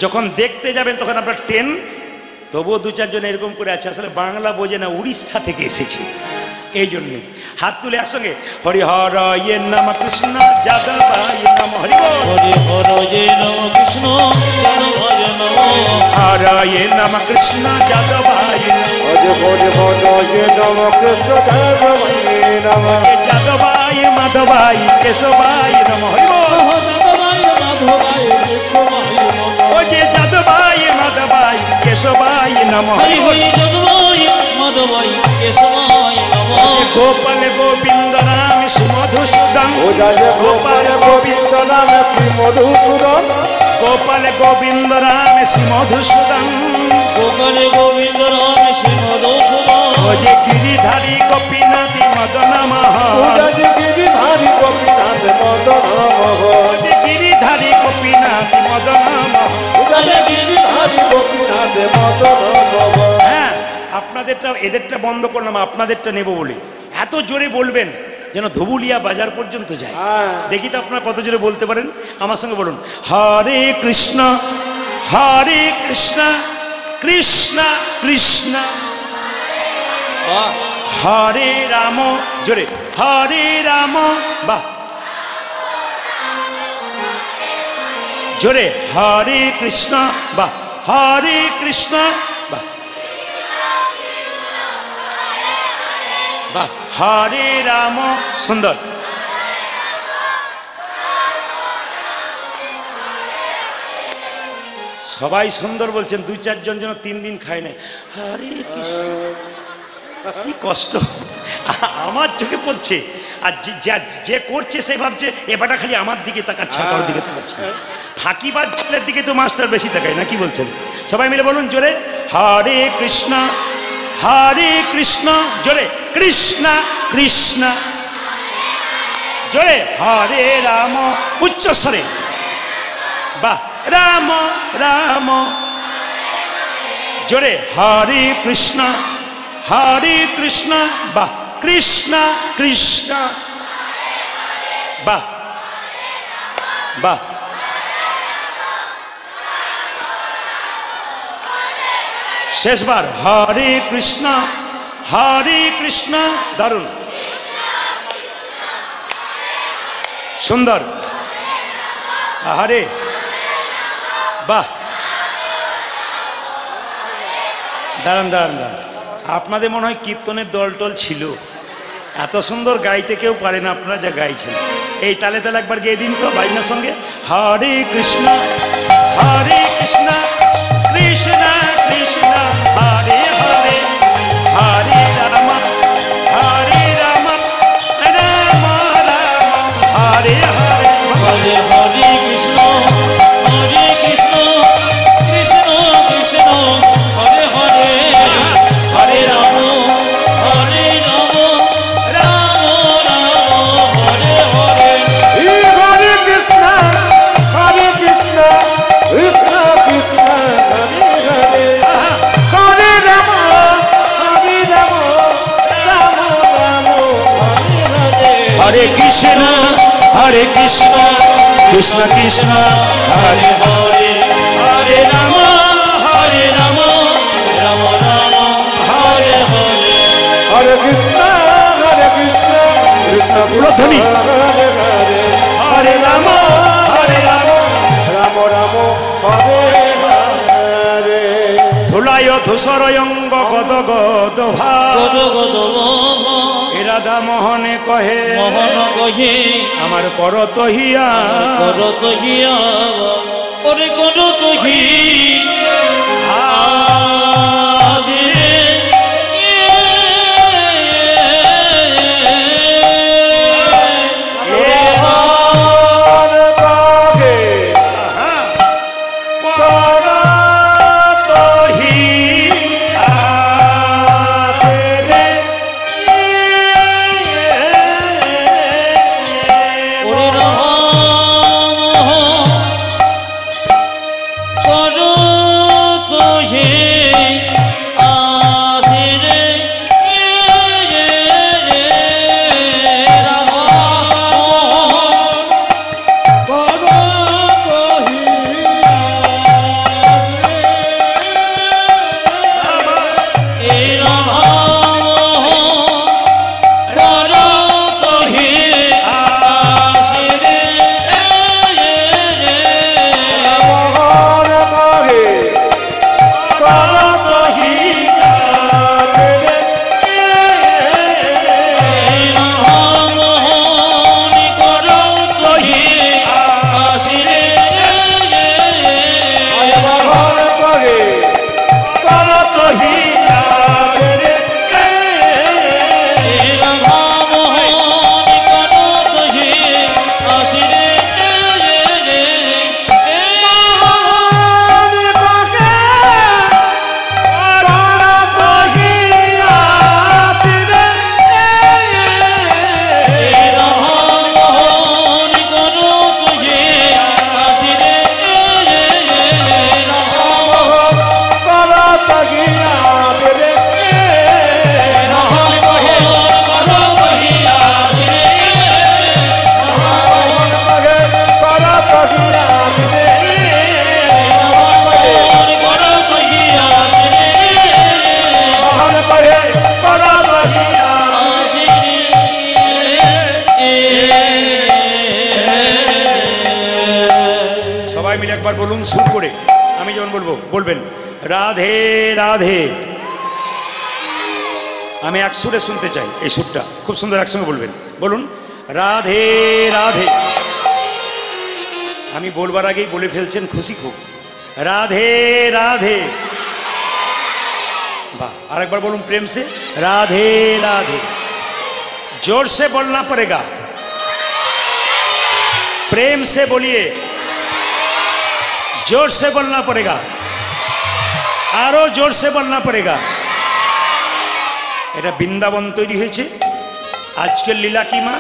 যখন দেখতে যাবেন তখন আপনার টেন, তবুও 2-4 জন এরকম করে আছে, আসলে বাংলা বোঝে না, উড়িষ্যা থেকে এসেছে, এই জন্যে। হাত তুলে একসঙ্গে হরি হর ইয়ে নাম কৃষ্ণ যাদবায় নম, হরি বল। হরি হর যে নম কৃষ্ণ যাদবায় নম, হর ইয়ে নাম কৃষ্ণ যাদবায় নম, হরি হর ইয়ে নম কৃষ্ণ যাদবায় নম, যাদবায় মাধবায় কেশবায় নম, হরি বল। যাদবায় মাধবায় কেশবায় নম, ও যে যাদবায় মাধবায় কেশবায় নম, হরি হরি যাদবায় মাধবায় কেশবায় নম। গোপাল গোবিন্দ রাম শ্রী মধুসূদন, গোপাল গোবিন্দ নাম শ্রী মধুসূদন, গোপাল গোবিন্দ রাম শ্রী মধুসূদন, গোপাল গোবিন্দ রাম শ্রী মধুসূদন, ও যে গিরিধারী গোপীনাথ মদন মোহন, গিরিধারী গোপীনাথ মদন মোহন, গিরিধারী গোপীনাথ মদন মোহন, গিরিধারী গোপীনাথ মদন মোহন। হ্যাঁ, আপনাদেরটা এদেরটা বন্ধ করলাম, আপনাদেরটা নেব বলে। এত জোরে বলবেন যেন ধুবুলিয়া বাজার পর্যন্ত যায়। দেখি তো আপনারা কত জোরে বলতে পারেন। আমার সঙ্গে বলুন, হরে কৃষ্ণ কৃষ্ণ কৃষ্ণ হরে রাম, জোরে হরে রাম, বাহ জোরে হরে কৃষ্ণ, বাহ হরে কৃষ্ণ, বাহ বাহ হরে রাম, সুন্দর। সবাই সুন্দর বলছেন, 2-4 জন যেন 3 দিন খায় না। হরে কৃষ্ণ, কি কষ্ট আমার চোখে পড়ছে। আর যে করছে সে ভাবছে এবারটা খালি আমার দিকে তাকাচ্ছে, কারোর দিকে তাকাচ্ছে। ফাঁকিবাজ ছেলের দিকে তো মাস্টার বেশি তাকায় না, কি বলছেন? সবাই মিলে বলুন জোরে, হরে কৃষ্ণ হরে কৃষ্ণ, জোরে কৃষ্ণ কৃষ্ণ, জোরে হরে রাম, উচ্চস্বরে বাহ, রাম রাম, জোরে হরে কৃষ্ণ বাহ, কৃষ্ণ কৃষ্ণ বাহ বাহ। শেষবার হরে কৃষ্ণ, দারুণ সুন্দর, হরে বাহ, দাঁড়ান দাঁড়ান দাঁড়ান। আপনাদের মনে হয় কীর্তনের দল ছিল, এত সুন্দর গাইতে কেউ পারে না, আপনারা যা গাইছেন। এই তালে তালে একবার গেয়ে দিন তো বাজনার সঙ্গে, হরে কৃষ্ণ কৃষ্ণ কৃষ্ণ হরে হরে, হরে রাম রাম রাম হরে হরে, হরে হরে কৃষ্ণ কৃষ্ণ কৃষ্ণ হরে হরে, হরে রাম রাম রাম হরে হরে। হরে কৃষ্ণ কৃষ্ণ কৃষ্ণ হরে হরে, হরে রাম রাম রাম হরে হরে। হরে কৃষ্ণ কৃষ্ণ কৃষ্ণ হরে হরে, হরে রাম রাম রাম হরে হরে, হরে কৃষ্ণ কৃষ্ণ পুরোধ্বনি, হরে হরে, হরে রাম রাম রাম হরে হরে। ধুলায় ধূসরয়ঙ্গ গদ গদ ভাব, গদ গদ রাধা মোহনে কহে মোহন কহে, আমার করত হিয়া, করত হিয়া ওরে করত হি আসিরে, হরে পাগে করত হিয়া রে, ওরে রাম করত হি আসিরে, রাম একবার বলুন সুর করে, আমি যেমন বলবো বলবেন রাধে রাধে। আমি এক সুরে শুনতে চাই, এই সুরটা খুব সুন্দর, একসঙ্গে বলবেন, বলুন রাধে রাধে। আমি বলবার আগেই বলে ফেলছেন, খুশি খুব। राधे राधे। वाह, आरेकबार बोलूं प्रेम से, राधे राधे। जोर से बोलना पड़ेगा, प्रेम से बोलिए, जोर से बोलना पड़ेगा, आरो जोर से बोलना पड़ेगा। এটা বৃন্দাবন তৈরি হয়েছে। আজকের লীলা কি মা?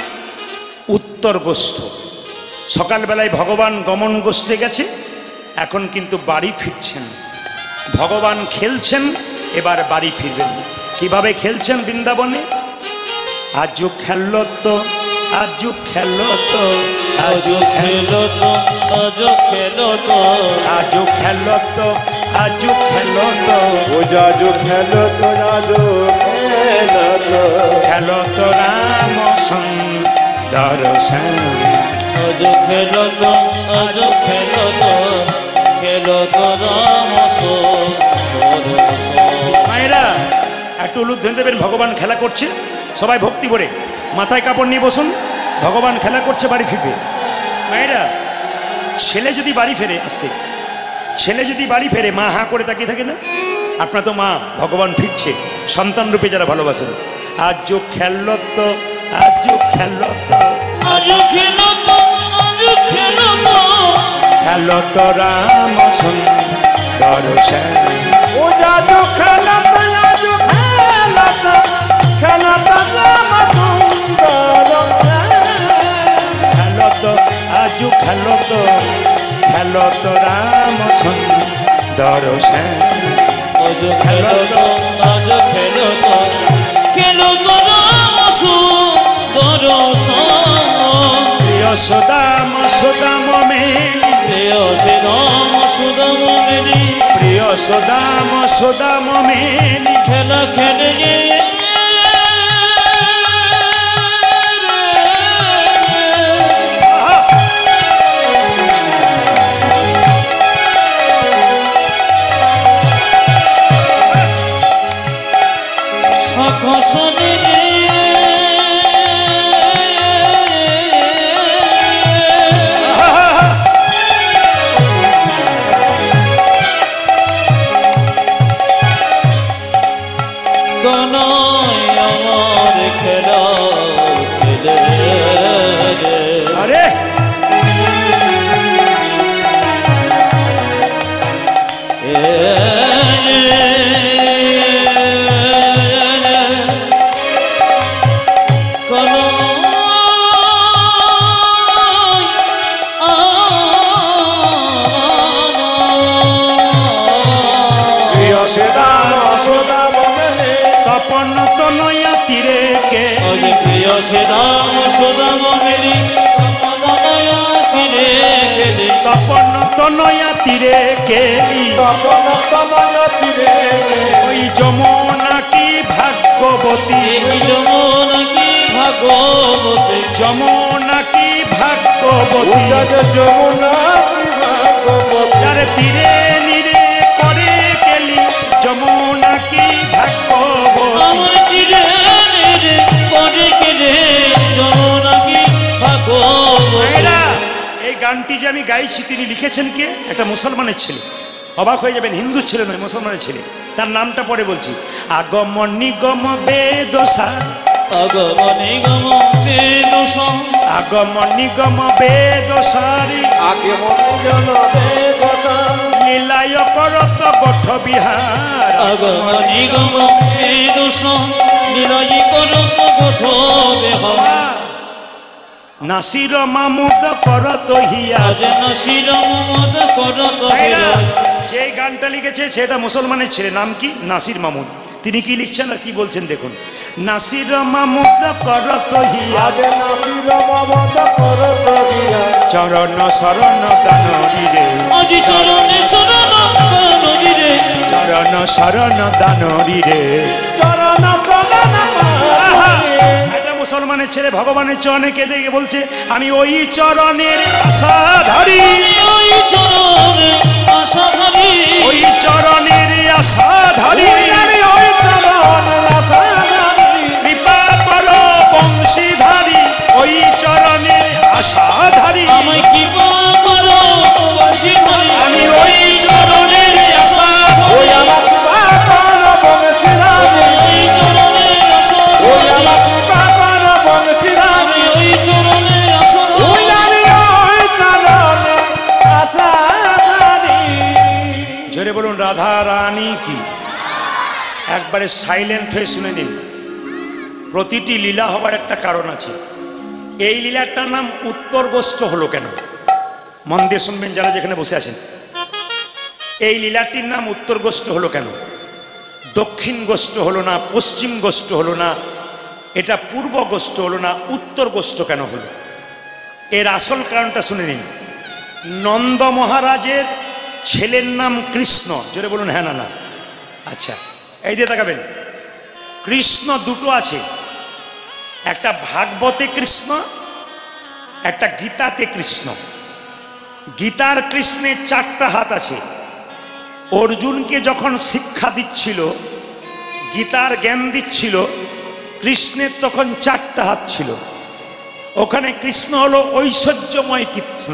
উত্তর গোষ্ঠ। সকালবেলায় ভগবান গমন গোষ্ঠে গেছে, এখন কিন্তু বাড়ি ফিরছেন। ভগবান খেলছেন, এবার বাড়ি ফিরবেন। কিভাবে খেলছেন বৃন্দাবনে? আজও খেললো তো, আজও খেললো তো, আজও খেলো তো, আজও খেলো তো, আজও খেললো তো, আজও খেলো তো, ও যাজো খেলো তো, যাজো খেলো তো, খেলো তো রাম সুন্দর শ্যাম। আজও খেলো তো, আজও খেলো তো, খেলো তো রাম সুন্দর শ্যাম। মায়েরা একটু উলুধ্বনি দেবেন, ভগবান খেলা করছে। সবাই ভক্তি ভরে মাথায় কাপড় নিয়ে বসুন। ভগবান খেলা করছে, বাড়ি ফিরবে। মায়েরা, ছেলে যদি বাড়ি ফেরে, আসতে, ছেলে যদি বাড়ি ফেরে, মা হাঁ করে তাকিয়ে থাকে না? আপনার তো মা, ভগবান ফিরছে, সন্তান রূপে যারা ভালোবাসেন। আজও খেললো তো, আজও খেললো তো, আজও খেলো তো, আজও খেলো তো, খেলো তো রাম সুন্দর শ্যাম। ও যাজো খেলো তো, যাজো খেলো তো, খেলো তো রাম সুন্দর শ্যাম। খেলো তো, আজও খেলো তো, খেলো তো রাম সুন্দর শ্যাম। আজও খেলো তো, আজও খেলো তো, খেলো তো রাম সুন্দর শ্যাম। প্রিয় সুদাম সুদাম মেলি, প্রিয় সে রাম সুদাম মেরি, প্রিয় সুদাম সুদাম মেলি, খেলা খেলে গে শাখা সনে গে তনয় আমার খেলা খেলে রে। আরে প্রিয় সুদাম সুদাম মেলি, তপন তনয়া তীরে কে, প্রিয় সে রাম সুদাম মেরি, তীরে খেলে তপন তনয়া তীরে কেলি, তপন তনয় তীরে ওই যমুনা কি ভাগ্যবতী, এই যমুনা কি ভাগবতী, যমুনা কি ও ভাগ্যবতী, যাজো যমুনা ভাগবতী। যার তীরে নিরে করে কেলি, যমুনা কি ভাগ্যবতী। আমার তীরে রে করে গেলে যমুনা কি ভাগবতী। মায়েরা, এই গানটি যে আমি গাইছি, তিনি লিখেছেন কে? একটা মুসলমানের ছেলে। অবাক হয়ে যাবেন, হিন্দু ছেলে নয়, মুসলমানের ছেলে। তার নামটা পরে বলছি। আগম নিগম বেদসার, আগম নিগম বেদসং, আগম নিগম বেদসারি, আগে মন বেদতা, লীলায় করত গঠ বিহার। আগম নিগম বেদসং, লীলাই করত গঠ বিহার। নাসির মামুদ করত হিয়াস। আজ নসির মোহাম্মদ করত মায়েরা, হিয়াস। যে গানটা লিখেছে সেটা মুসলমানের ছেলে, নাম কি? নাসির মামুদ। তিনি কি লিখছেন আর কি বলছেন দেখুন। নাসির মামুদ করত হিয়াস, আগে নাসির মমদ করত হিয়া, চরণ শরণ দানরি রে, আজ চরণে শরণ কানরি রে, চরণ শরণ দানরি রে। চরণ প্রণাম আহা! পাহে। একটা মুসলমানের ছেলে ভগবানের চরণে কেঁদে গিয়ে বলছে, আমি ওই চরণের আশাধারী, ওই চরণে আশাধারী, ওই চরণের আশাধারী। আমি ওই চরণ রাধারানী, কৃপা করো বংশীধারী, ওই চরণের আশাধারী। আমায় কি করো বংশীধারী, আমি ওই চরণের একবারে সাইলেন্ট হয়ে শুনে নিন। প্রতিটি লীলা হবার একটা কারণ আছে। এই লীলাটার নাম উত্তরগোষ্ঠ হলো কেন? মন দিয়ে শুনবেন যারা যেখানে বসে আছেন। এই লীলাটির নাম উত্তরগোষ্ঠ হলো কেন? দক্ষিণ গোষ্ঠ হলো না, পশ্চিম গোষ্ঠ হলো না, এটা পূর্ব গোষ্ঠ হলো না, উত্তর গোষ্ঠ কেন হলো? এর আসল কারণটা শুনে নিন। নন্দ মহারাজের ছেলের নাম কৃষ্ণ। জোরে বলুন হ্যাঁ না না। আচ্ছা, এই দিয়ে তাকাবেন। কৃষ্ণ দুটো আছে, একটা ভাগবতে কৃষ্ণ, একটা গীতাতে কৃষ্ণ। গীতার কৃষ্ণের 4টা হাত আছে। অর্জুনকে যখন শিক্ষা দিচ্ছিল, গীতার জ্ঞান দিচ্ছিল, কৃষ্ণের তখন 4টা হাত ছিল। ওখানে কৃষ্ণ হলো ঐশ্বর্যময় কৃষ্ণ,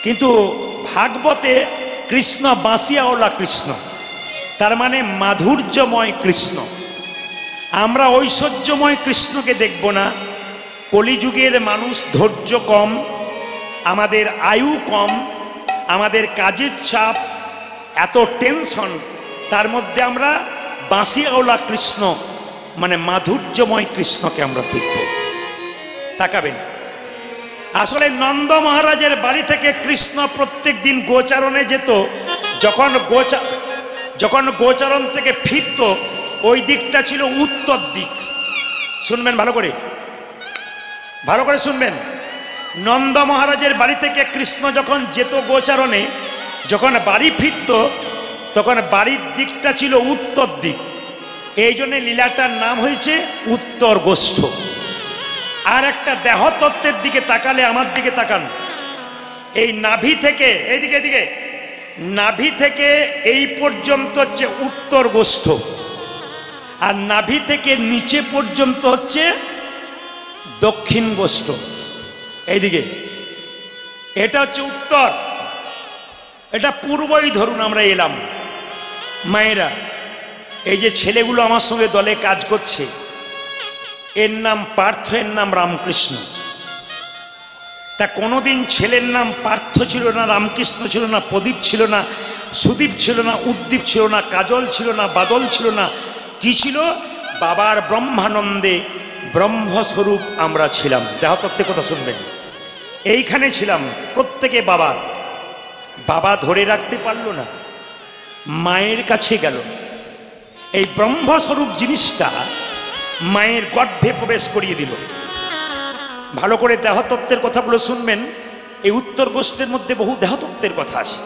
কিন্তু ভাগবতে কৃষ্ণ বাঁশিয়াওয়ালা কৃষ্ণ, তার মানে মাধুর্যময় কৃষ্ণ। আমরা ঐশ্বর্যময় কৃষ্ণকে দেখব না। কলিযুগের মানুষ ধৈর্য কম, আমাদের আয়ু কম, আমাদের কাজের চাপ, এত টেনশন, তার মধ্যে আমরা বাঁশিয়াওয়ালা কৃষ্ণ মানে মাধুর্যময় কৃষ্ণকে আমরা দেখব। তাকাবেন, আসলে নন্দ মহারাজের বাড়ি থেকে কৃষ্ণ প্রত্যেক দিন গোচারণে যেত। যখন গোচারণ থেকে ফিরত, ওই দিকটা ছিল উত্তর দিক। শুনবেন ভালো করে, ভালো করে শুনবেন। নন্দ মহারাজের বাড়ি থেকে কৃষ্ণ যখন যেত গোচারণে, যখন বাড়ি ফিরত, তখন বাড়ির দিকটা ছিল উত্তর দিক। এই জন্য লীলাটার নাম হয়েছে উত্তর গোষ্ঠ। আর একটা দেহতত্ত্বের দিকে তাকালে, আমার দিকে তাকান, এই নাভি থেকে এইদিকে এদিকে, নাভি থেকে এই পর্যন্ত হচ্ছে উত্তর গোষ্ঠ, আর নাভি থেকে নিচে পর্যন্ত হচ্ছে দক্ষিণ গোষ্ঠ। এইদিকে এটা হচ্ছে উত্তর, এটা পূর্বই ধরুন আমরা এলাম। মায়েরা, এই যে ছেলেগুলো আমার সঙ্গে দলে কাজ করছে, এর নাম পার্থ, এর নাম রামকৃষ্ণ। তা কোনোদিন ছেলের নাম পার্থ ছিল না, রামকৃষ্ণ ছিল না, প্রদীপ ছিল না, সুদীপ ছিল না, উদ্দীপ ছিল না, কাজল ছিল না, বাদল ছিল না। কি ছিল? বাবার ব্রহ্মানন্দে ব্রহ্মস্বরূপ আমরা ছিলাম। দেহতত্ত্বের কথা শুনবেন, এইখানে ছিলাম প্রত্যেকে। বাবা ধরে রাখতে পারল না, মায়ের কাছে গেল। এই ব্রহ্মস্বরূপ জিনিসটা মায়ের গর্ভে প্রবেশ করিয়ে দিল। ভালো করে দেহতত্ত্বের কথাগুলো শুনবেন। এই উত্তর গোষ্ঠের মধ্যে বহু দেহতত্ত্বের কথা আছে,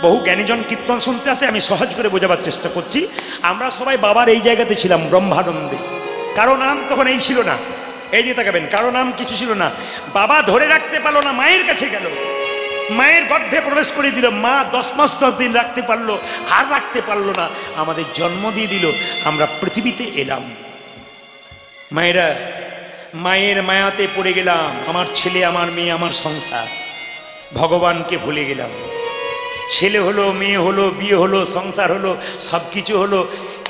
বহু জ্ঞানীজন কীর্তন শুনতে আসে। আমি সহজ করে বোঝাবার চেষ্টা করছি। আমরা সবাই বাবার এই জায়গাতে ছিলাম, ব্রহ্মানন্দে। কারো নাম তখন এই ছিল না, এই যে তাকাবেন, কারো নাম কিছু ছিল না। বাবা ধরে রাখতে পারলো না, মায়ের কাছে গেল, মায়ের গর্ভে প্রবেশ করে দিল। মা 10 মাস 10 দিন রাখতে পারলো, আর রাখতে পারলো না, আমাদের জন্ম দিয়ে দিল, আমরা পৃথিবীতে এলাম। মায়েরা, মায়ের মায়াতে পড়ে গেলাম। আমার ছেলে, আমার মেয়ে, আমার সংসার। ভগবানকে ভুলে গেলাম। ছেলে হলো, মেয়ে হলো, বিয়ে হলো, সংসার হলো, সব কিছু হলো।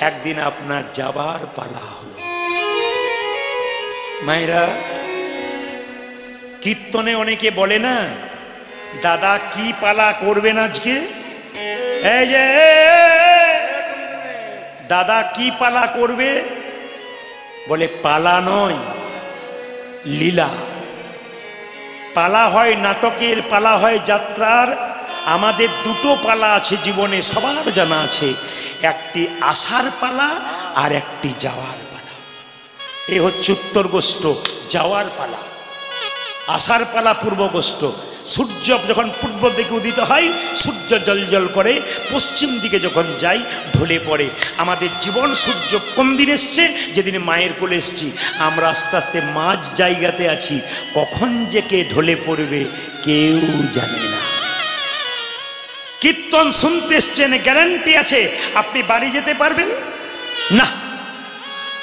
একদিন আপনার যাবার পালা হলো। মায়েরা, কীর্তনে অনেকে বলে না, দাদা কি পালা করবেন আজকে? এই যে দাদা কি পালা করবে? বলে পালা নয়, লীলা। পালা হয় নাটকের, পালা হয় যাত্রার। আমাদের দুটো পালা আছে জীবনে, সবার জানা আছে। একটি আসার পালা আর একটি যাওয়ার পালা। এ হচ্ছে উত্তর গোষ্ঠ, যাওয়ার পালা। আসার পালা পূর্ব গোষ্ঠ। সূর্য যখন পূর্ব দিকে উদিত হয়, সূর্য জল করে, পশ্চিম দিকে যখন যাই ঢলে পড়ে। আমাদের জীবন সূর্য কোন দিন এসছে? যেদিন মায়ের কোলে এসছি। আমরা আস্তে আস্তে মাঝ জায়গাতে আছি। কখন যে কে ঢলে পড়বে কেউ জানে না। কীর্তন শুনতে এসছেন, গ্যারান্টি আছে আপনি বাড়ি যেতে পারবেন না।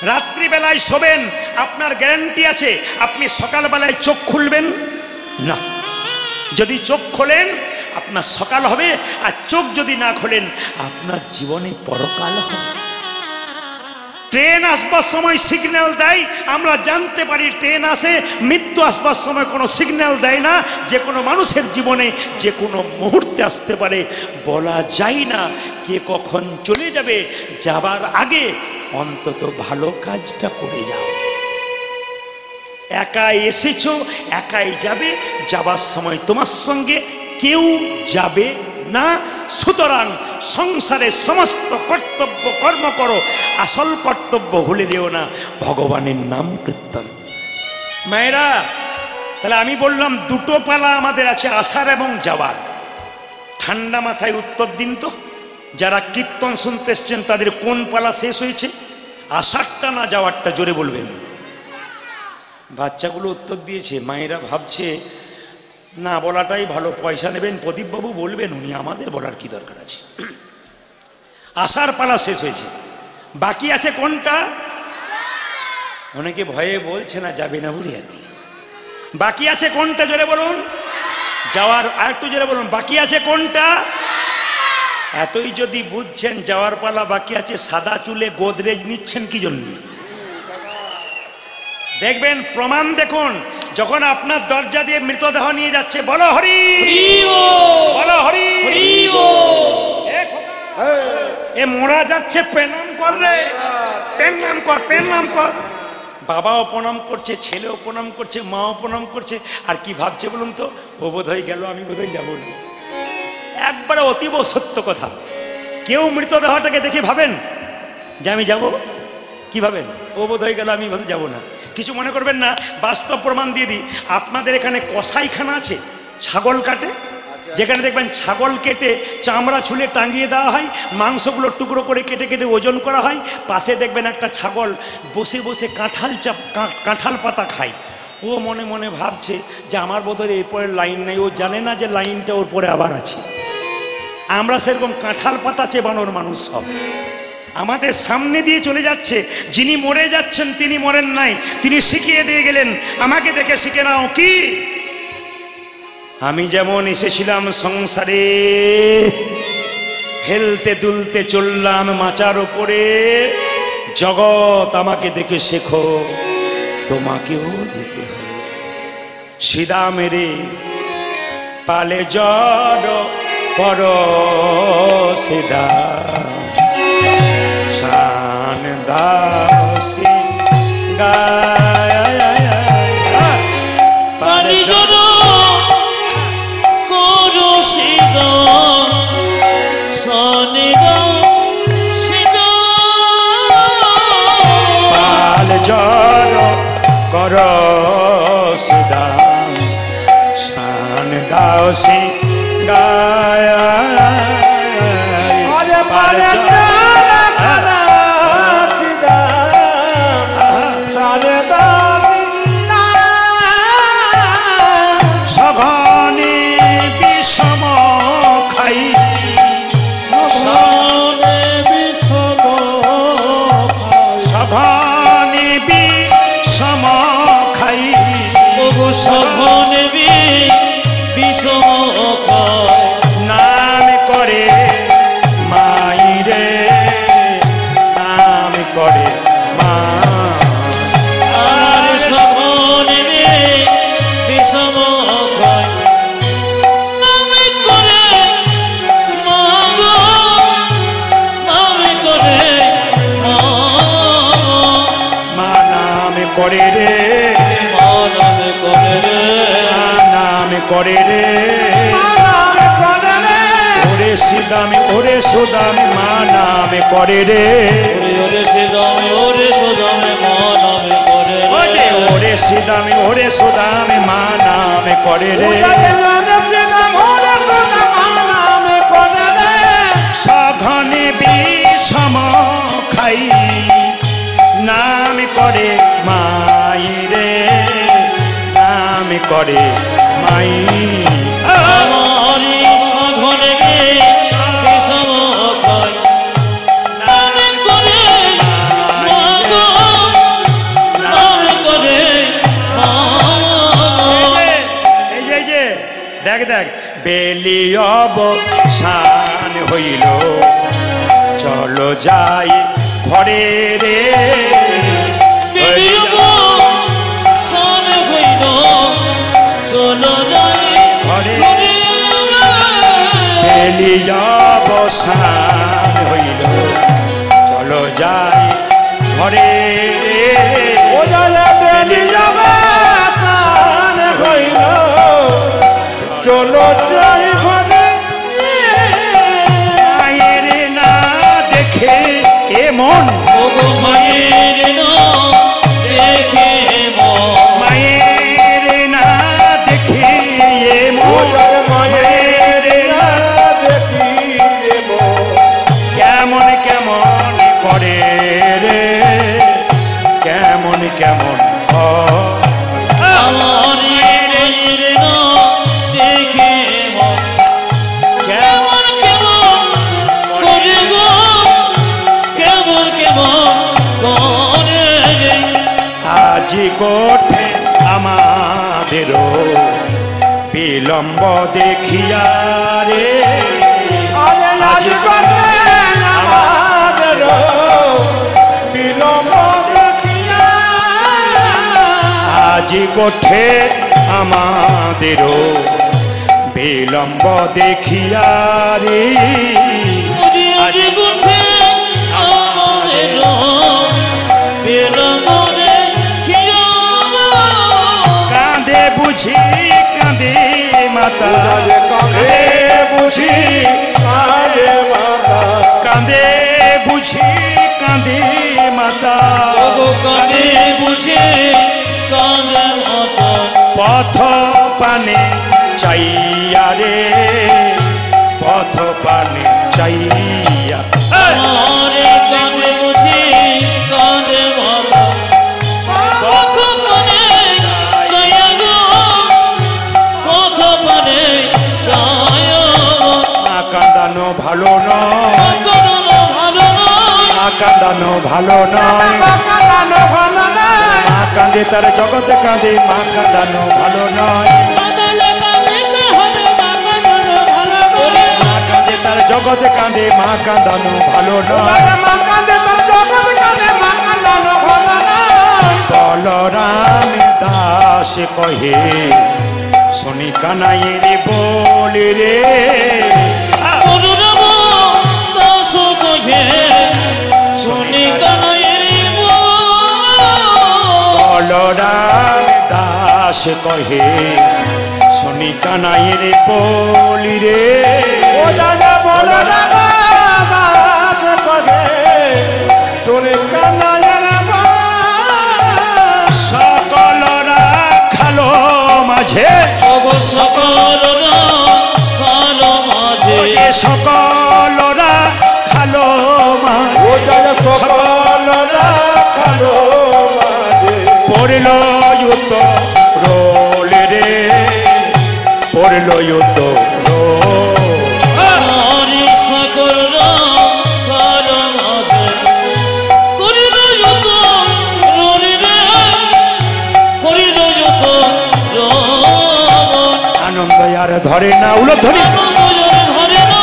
রাত্রিবেলায় শোবেন, আপনার গ্যারান্টি আছে আপনি সকালবেলায় চোখ খুলবেন না। যদি চোখ খোলেন আপনার সকাল হবে, আর চোখ যদি না খোলেন আপনার জীবনে পরকাল হবে। ট্রেন আসবার সময় সিগন্যাল দেয়, আমরা জানতে পারি ট্রেন আসে। মৃত্যু আসবার সময় কোনো সিগন্যাল দেয় না। যে কোনো মানুষের জীবনে যে কোনো মুহূর্তে আসতে পারে, বলা যায় না কে কখন চলে যাবে। যাবার আগে অন্তত ভালো কাজটা করে যাও। একাই এসেছো, একাই যাবে, যাবার সময় তোমার সঙ্গে কেউ যাবে না। সুতরাং সংসারে সমস্ত কর্তব্য কর্ম করো, আসল কর্তব্য ভুলে দিও না ভগবানের নাম কীর্তন। মায়েরা, তাহলে আমি বললাম দুটো পালা আমাদের আছে, আসার এবং যাওয়ার। ঠান্ডা মাথায় উত্তর দিন তো, যারা কীর্তন শুনতে এসছেন তাদের কোন পালা শেষ হয়েছে? আসারটা না যাওয়ারটা? জোরে বলবেন। বাচ্চাগুলো উত্তর দিয়েছে, মায়েরা ভাবছে না বলাটাই ভালো, পয়সা নেবেন প্রদীপবাবু বলবেন, উনি, আমাদের বলার কি দরকার আছে। আসার পালা শেষ হয়েছে, বাকি আছে কোনটা? অনেকে ভয়ে বলছে না যাবে না বলি আর কি। বাকি আছে কোনটা জোরে বলুন? যাওয়ার। আর একটু জোরে বলুন, বাকি আছে কোনটা? এতই যদি বুঝছেন যাওয়ার পালা বাকি আছে, সাদা চুলে গোদরেজ নিচ্ছেন কি জন্য? দেখবেন প্রমাণ দেখুন, যখন আপনার দরজা দিয়ে মৃতদেহ নিয়ে যাচ্ছে, বলো হরি বলো হরি। এ মোড়া যাচ্ছে, প্রণাম কর রে, প্রণাম কর, প্রণাম কর। বাবাও প্রণাম করছে, ছেলেও প্রণাম করছে, মাও প্রণাম করছে। আর কি ভাবছে বলুন তো? ও বোধ হয়ে গেল, আমি বোধ হয় যাবো না। একবারে অতীব সত্য কথা। কেউ মৃতদেহটাকে দেখে ভাবেন যে আমি যাব? কি ভাবেন? ও বোধ হয়ে গেল, আমি বোধহয় যাবো না। কিছু মনে করবেন না, বাস্তব প্রমাণ দিয়ে দিই। আপনাদের এখানে কসাইখানা আছে, ছাগল কাটে, যেখানে দেখবেন ছাগল কেটে চামড়া ছুলে টাঙিয়ে দেওয়া হয়, মাংসগুলো টুকরো করে কেটে কেটে ওজন করা হয়। পাশে দেখবেন একটা ছাগল বসে বসে কাঁঠাল পাতা খায়। ও মনে মনে ভাবছে যে আমার বোধহয় এরপরে লাইন নেই। ও জানে না যে লাইনটা ওর পরে আবার আছে। আমরা সেরকম কাঁঠাল পাতা চেবানোর মানুষ সব। আমাদের সামনে দিয়ে চলে যাচ্ছে, যিনি মরে যাচ্ছেন তিনি মরেন নাই, তিনি শিখিয়ে দিয়ে গেলেন আমাকে দেখে শিখে নাও। কি? আমি যেমন এসেছিলাম সংসারে, হেলতে দুলতে চললাম মাচার ওপরে, জগৎ আমাকে দেখে শেখো, তোমাকেও যেতে হবে। সিদা মেরে পালে জড় পর সিদা শান দাসী গায় পালে জড় করো সিদা শান দাসী পাল জড় কর সিদা শান দাসী গায় পাল জড় সঘনে বিষম খাই, সঘনে বিষম খাই, সঘনে বিষম খাই, নাম করে মাইরে, নাম করে মা। আর সঘনে বিষম খাই, নাম করে মা গো, নাম করে মা, মা নাম করে রে, মা নাম করে রে, মা নাম করে রে, ওরে সিদামি ওরে সুদামি মা নাম করে রে, ওরে সিদামে মা নাম করে রে, ওরে সিদামি ওরে সুদামি মা নাম করে রে। সঘনে বিষম খাই, নাম করে মাই রে, নাম করে মাই। আমারি সঘনে বিষম খাই, নাম করে মা গো, নাম করে মা। এই যে দেখ দেখ, বেলি অবসান হইল, চলো যাই ঘরে রে বেরিয়ে সান হইল চলো যাই ঘরে ঘরে বেলিয়া বসান হইল চলো যাই ঘরে রে ও জালে বেলিয়া বাতান হইল চলো যাই ঘরে মায়ের না দেখে এমন ওগো মায়ের নাম দেখে মন মায়ের না দেখে ও এমন জালে মায়ের না দেখি কেমন কেমন করে রে কেমন কেমন আমার মায়ের নাম দেখে মন কেমন কেমন করে গো কেমন কেমন করে যে আজি কোঠে আমাদেরও বিলম্ব দেখিয়া রে আরে আজ করে আমাদের বিলম্ব দেখিয়া আজি কোঠে আমাদেরও বিলম্ব দেখিয়া রে আজি আজি গুঠে আমাদের বিলম্বরে কিয়া কাঁদে বুঝি কাঁদে মাতা কাঁদে বুঝি আরে মাতা কাঁদে বুঝি কাঁদে মাতা ওগো কাঁদে বুঝে কাঁদে মাতা পথ পানে চাইয়া রে পথ পানে চাইয়া আমারে কাঁদে বুঝে কাঁদে মাতা পথ পানে জয়া গো পথ পানে জয়া মা কাঁদানো ভালো নয় করুণা ভালো নয় মা কাঁদানো ভালো নয় কাঁদানো ভালো না মা কাঁদে তার জগতে কাঁদে মা কাঁদানো ভালো নয় কাঁদলে কাঁদিতে হবে বাবা জন্য ভালো করে মা কাঁদে তার জগতে কাঁদে মা কাঁদানো ভালো নয় মা কাঁদে তোর জগৎ কাঁদে মা কাঁদানো ভালো না বলরাম দাস কহে শুনি কানাইয়ের বলে রে করুণাব দাস কহে শুনি কানাইয়ের বলরাম দাস কহে শুনি কানাইয়ের বলি রে ও জানে বলো না দাস কহে শুনে কান্নায়ের সকলরা খালো মাঝে অবশ্য সকলরা ভালো মাঝে ওরে সকলরা খালো মাঝে ও জানে সকলরা কালো মাঝে পড়ল যুদ্ধ রোল রে পড়ল যুদ্ধ নারী সকলরা ভালো মাঝে করিল যত ররি রে করিল যত রমন আনন্দ আর ধরে না উলধ্বনি আনন্দ জনে ধরে না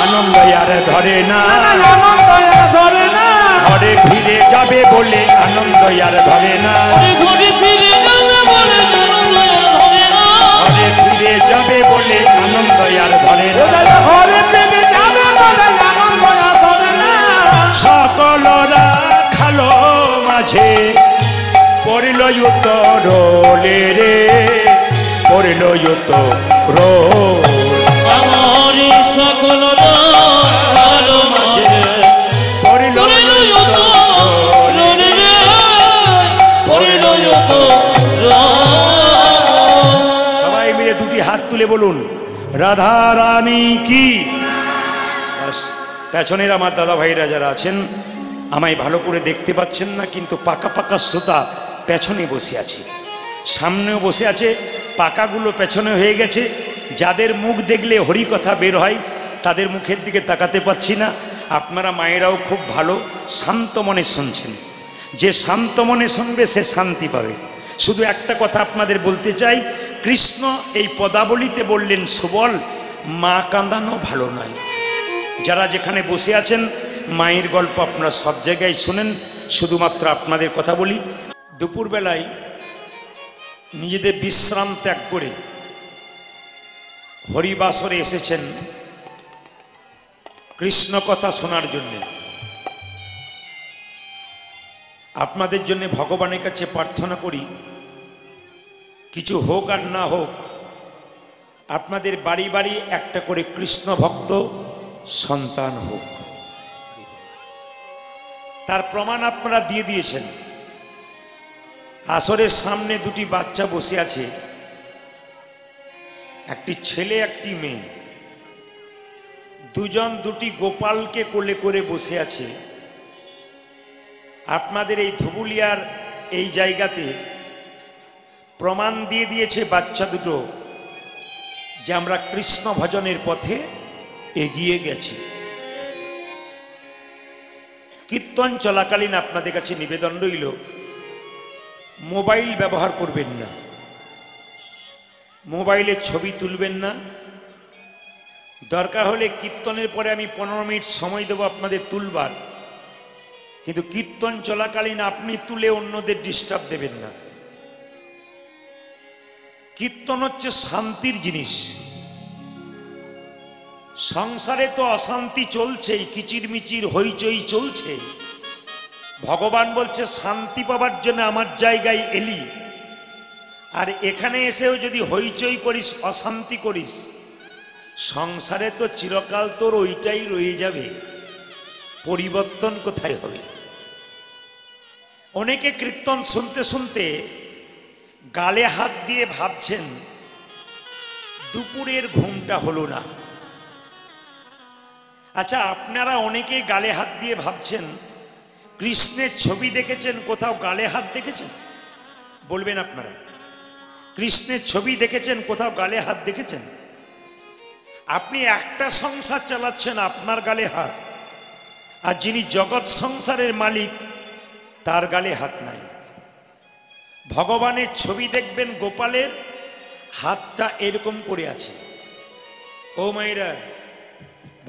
আনন্দ আর ধরে না আনন্দ ধরে না ঘরে ফিরে যাবে বলে আনন্দ আর ধরে না ঘরে ফিরে যাবে বলে আনন্দ ধরে না ঘরে ফিরে যাবে বলে আনন্দ আর ধরে ও না জানে হরে পেটে যাবে বলে আনন্দ ধরে না সকলরা খালো মাঝে পড়ল যুদ্ধ রোলে রে পড়ল যুদ্ধ রোল আমারি সকলরা ভালো মাঝে পড়ল করিল যুদ্ধ যত রোল ররি রে করিল যত সবাই মিলে দুটি হাত তুলে বলুন রাধা রানী কি ব্যাস, পেছনের আমার দাদা ভাইরা যারা আছেন আমায় ভালো করে দেখতে পাচ্ছেন না, কিন্তু পাকা পাকা শ্রোতা পেছনে বসে আছে, সামনেও বসে আছে, পাকাগুলো পেছনে হয়ে গেছে। যাদের মুখ দেখলে হরি কথা বের হয় তাদের মুখের দিকে তাকাতে পাচ্ছি না। আপনারা মায়েরাও খুব ভালো শান্ত মনে শুনছেন। যে শান্ত মনে শুনবে সে শান্তি পাবে। শুধু একটা কথা আপনাদের বলতে চাই, কৃষ্ণ এই পদাবলিতে বললেন সুবল, মা কাঁদানো ভালো নয়। যারা যেখানে বসে আছেন মায়ের গল্প আপনারা সব জায়গায় শুনেন, শুধুমাত্র আপনাদের কথা বলি। দুপুরবেলায় নিজেদের বিশ্রাম ত্যাগ করে হরিবাসরে এসেছেন কৃষ্ণ কথা শোনার জন্য। আপনাদের জন্য ভগবানের কাছে প্রার্থনা করি, কিছু হোক আর না হোক, আপনাদের বাড়ি বাড়ি একটা করে কৃষ্ণ ভক্ত সন্তান হোক। তার প্রমাণ আপনারা দিয়ে দিয়েছেন। আসরের সামনে দুটি বাচ্চা বসে আছে, একটি ছেলে একটি মেয়ে, দুজন দুটি গোপালকে কোলে করে বসে আছে। আপনাদের এই ধুবুলিয়ার এই জায়গাতে প্রমাণ দিয়ে দিয়েছে বাচ্চা দুটো যে আমরা কৃষ্ণ ভজনের পথে এগিয়ে গেছি। কীর্তন চলাকালীন আপনাদের কাছে নিবেদন রইল, মোবাইল ব্যবহার করবেন না, মোবাইলে ছবি তুলবেন না। দরকার হলে কীর্তনের পরে আমি 15 মিনিট সময় দেব আপনাদের তুলবার, কিন্তু কীর্তন চলাকালীন আপনি তুলে অন্যদের ডিস্টার্ব দেবেন না। কীর্তন হচ্ছে শান্তির জিনিস। সংসারে তো অশান্তি চলছেই, কিচিরমিচির হইচই চলছে। ভগবান বলছে শান্তি পাবার জন্য আমার জায়গায় এলি, আর এখানে এসেও যদি হইচই করিস, অশান্তি করিস, সংসারে তো চিরকাল তোর ওইটাই রয়ে যাবে, পরিবর্তন কোথায় হবে? অনেকে কীর্তন শুনতে শুনতে গালে হাত দিয়ে ভাবছেন দুপুরের ঘুমটা হলো না। আচ্ছা, আপনারা অনেকে গালে হাত দিয়ে ভাবছেন কৃষ্ণের ছবি দেখেছেন, কোথাও গালে হাত দেখেছেন? বলবেন আপনারা, কৃষ্ণের ছবি দেখেছেন, কোথাও গালে হাত দেখেছেন? আপনি একটা সংসার চালাচ্ছেন, আপনার গালে হাত, আর যিনি জগৎ সংসারের মালিক তার গালে হাত নাই। ভগবানের ছবি দেখবেন, গোপালের হাতটা এরকম করে আছে। ও মায়েরা,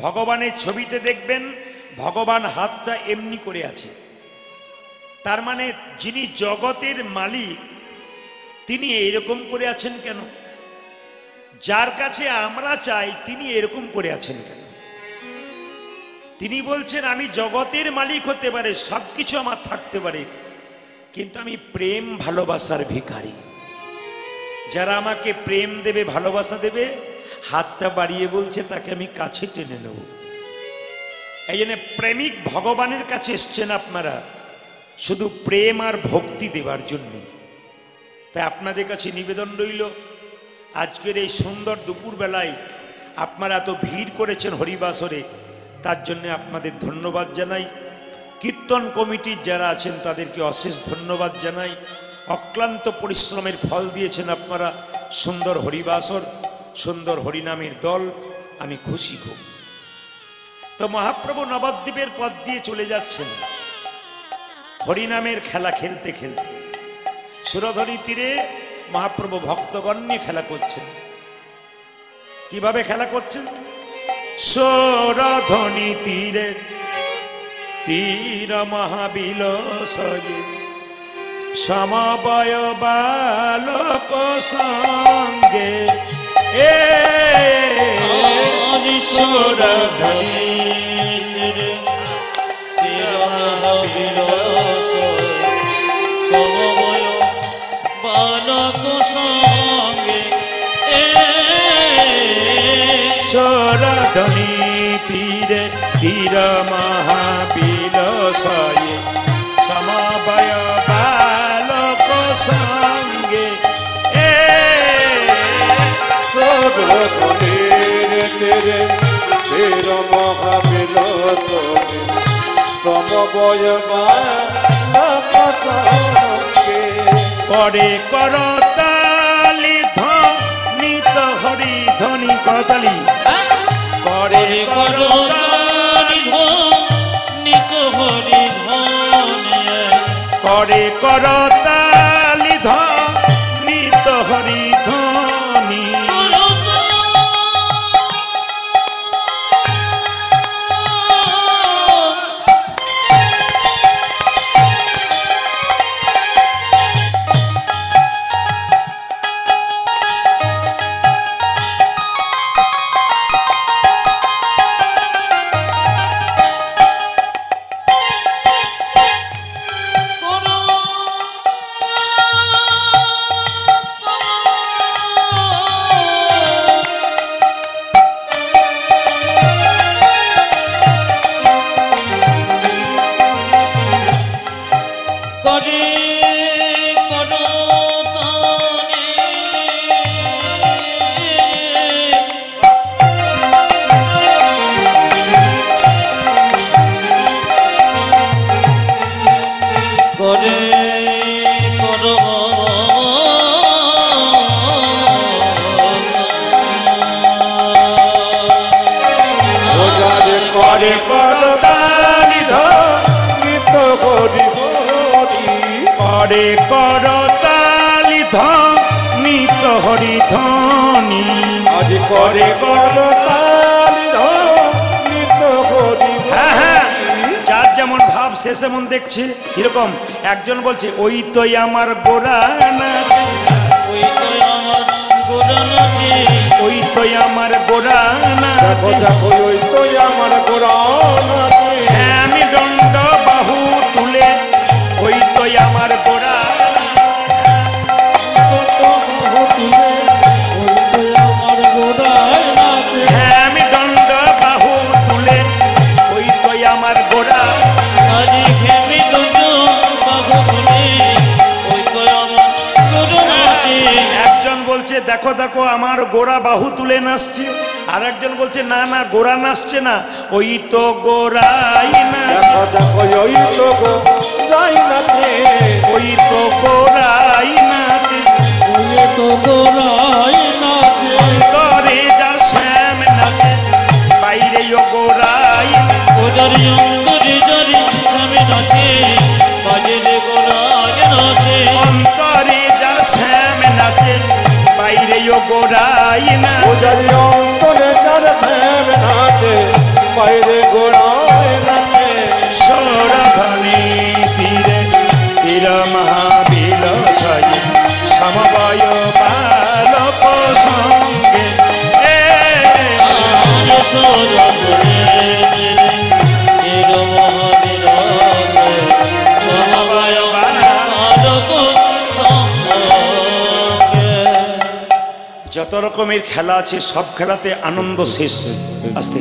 ভগবানের ছবিতে দেখবেন ভগবান হাতটা এমনি করে আছে। তার মানে যিনি জগতের মালিক তিনি এরকম করে আছেন কেন? যার কাছে আমরা চাই তিনি এরকম করে আছেন কেন? তিনি বলছেন আমি জগতের মালিক হতে পারে, সবকিছু আমার থাকতে পারে, কিন্তু আমি প্রেম ভালোবাসার ভিখারি। যারা আমাকে প্রেম দেবে, ভালোবাসা দেবে, হাতটা বাড়িয়ে বলছে তাকে আমি কাছে টেনে নেব। এই জন্য প্রেমিক ভগবানের কাছে এসছেন আপনারা শুধু প্রেম আর ভক্তি দেবার জন্য। তাই আপনাদের কাছে নিবেদন রইল, আজকের এই সুন্দর দুপুরবেলায় আপনারা এত ভিড় করেছেন হরিবাসরে, তার জন্য আপনাদের ধন্যবাদ জানাই। কীর্তন কমিটির যারা আছেন তাদেরকে অশেষ ধন্যবাদ জানাই। অক্লান্ত পরিশ্রমের ফল দিয়েছেন আপনারা। সুন্দর হরিবাসর, সুন্দর হরিনামের দল, আমি খুশি খুব। তো মহাপ্রভু নবদ্বীপের পথ দিয়ে চলে যাচ্ছেন হরিনামের খেলা খেলতে খেলতে। সুরধনী তীরে মহাপ্রভু ভক্তগণ নিয়ে খেলা করছেন। কিভাবে খেলা করছেন? সুরধনী তীরে তীর মহাবিলসয়ে সমবয় বালক সঙ্গে সুরধনী সমবয় বালক সঙ্গে সুরধনী তীরে তীর মহাবিলসয়ে সমবয় বালক সঙ্গে সুরধনীর তীরে তীর মহাবিলসয়ে সমবয় বালক সঙ্গে পরে করতালি ধ্বনিত হরি ধ্বনি করতালি পরে করতালি নিত হরি ধ্বনি করে করতালি ধ্বনিত হরি ধ্বনি করে করতালি করে করব ওজারে করে করতালি গীত হরি হরি করে করতালি নিত হরি ধ্বনি আজ করে করতালি গীত হরি হ্যাঁ হ্যাঁ, হরি যার যেমন ভাব সে সেমন দেখছে। এরকম একজন বলছে ওই তোই আমার গোরা নাচে, ওই তো আমার গোরা নাচে ওই তোই আমার গোরা দেখো নাচে। দেখো ওই তো আমার গোরানাতে হ্যাঁ আমি দণ্ড বাহু তুলে ওই তোই আমার গোরা। হ্যাঁ আমি দণ্ড বাহু তুলে ওই তোই আমার গোরা। আজি খেমি দুটো বাহু তুলে ওই তো আমার গোরা নাচে একজন বলছে দেখো দেখো আমার গোরা বাহু তুলে নাচছে, আর একজন বলছে না না গোরা নাচছে না, ওই তো গোরাই নাচে, দেখো দেখো ওই তো গো যাই নাতে ওই তো গোরাই নাচে। অন্তরে যার শ্যাম নাচে বাইরে ও গোরাই নাচে। ওজারি অন্তরে জারি স্বামী নাচে বাজেরে গোরাজ নাচে অন্তরে যার শ্যাম নাচে বাইরে ও গোরাই নাচে। ওজারি অন্তরে যার প্রেম নাচে বাইরে গোড়ায় নাচে সৌরধনী তীরে তীর মহাবীর সয় সমবায় বালক সঙ্গে যত রকমের খেলা আছে সব খেলাতে আনন্দ শেষ। আস্তে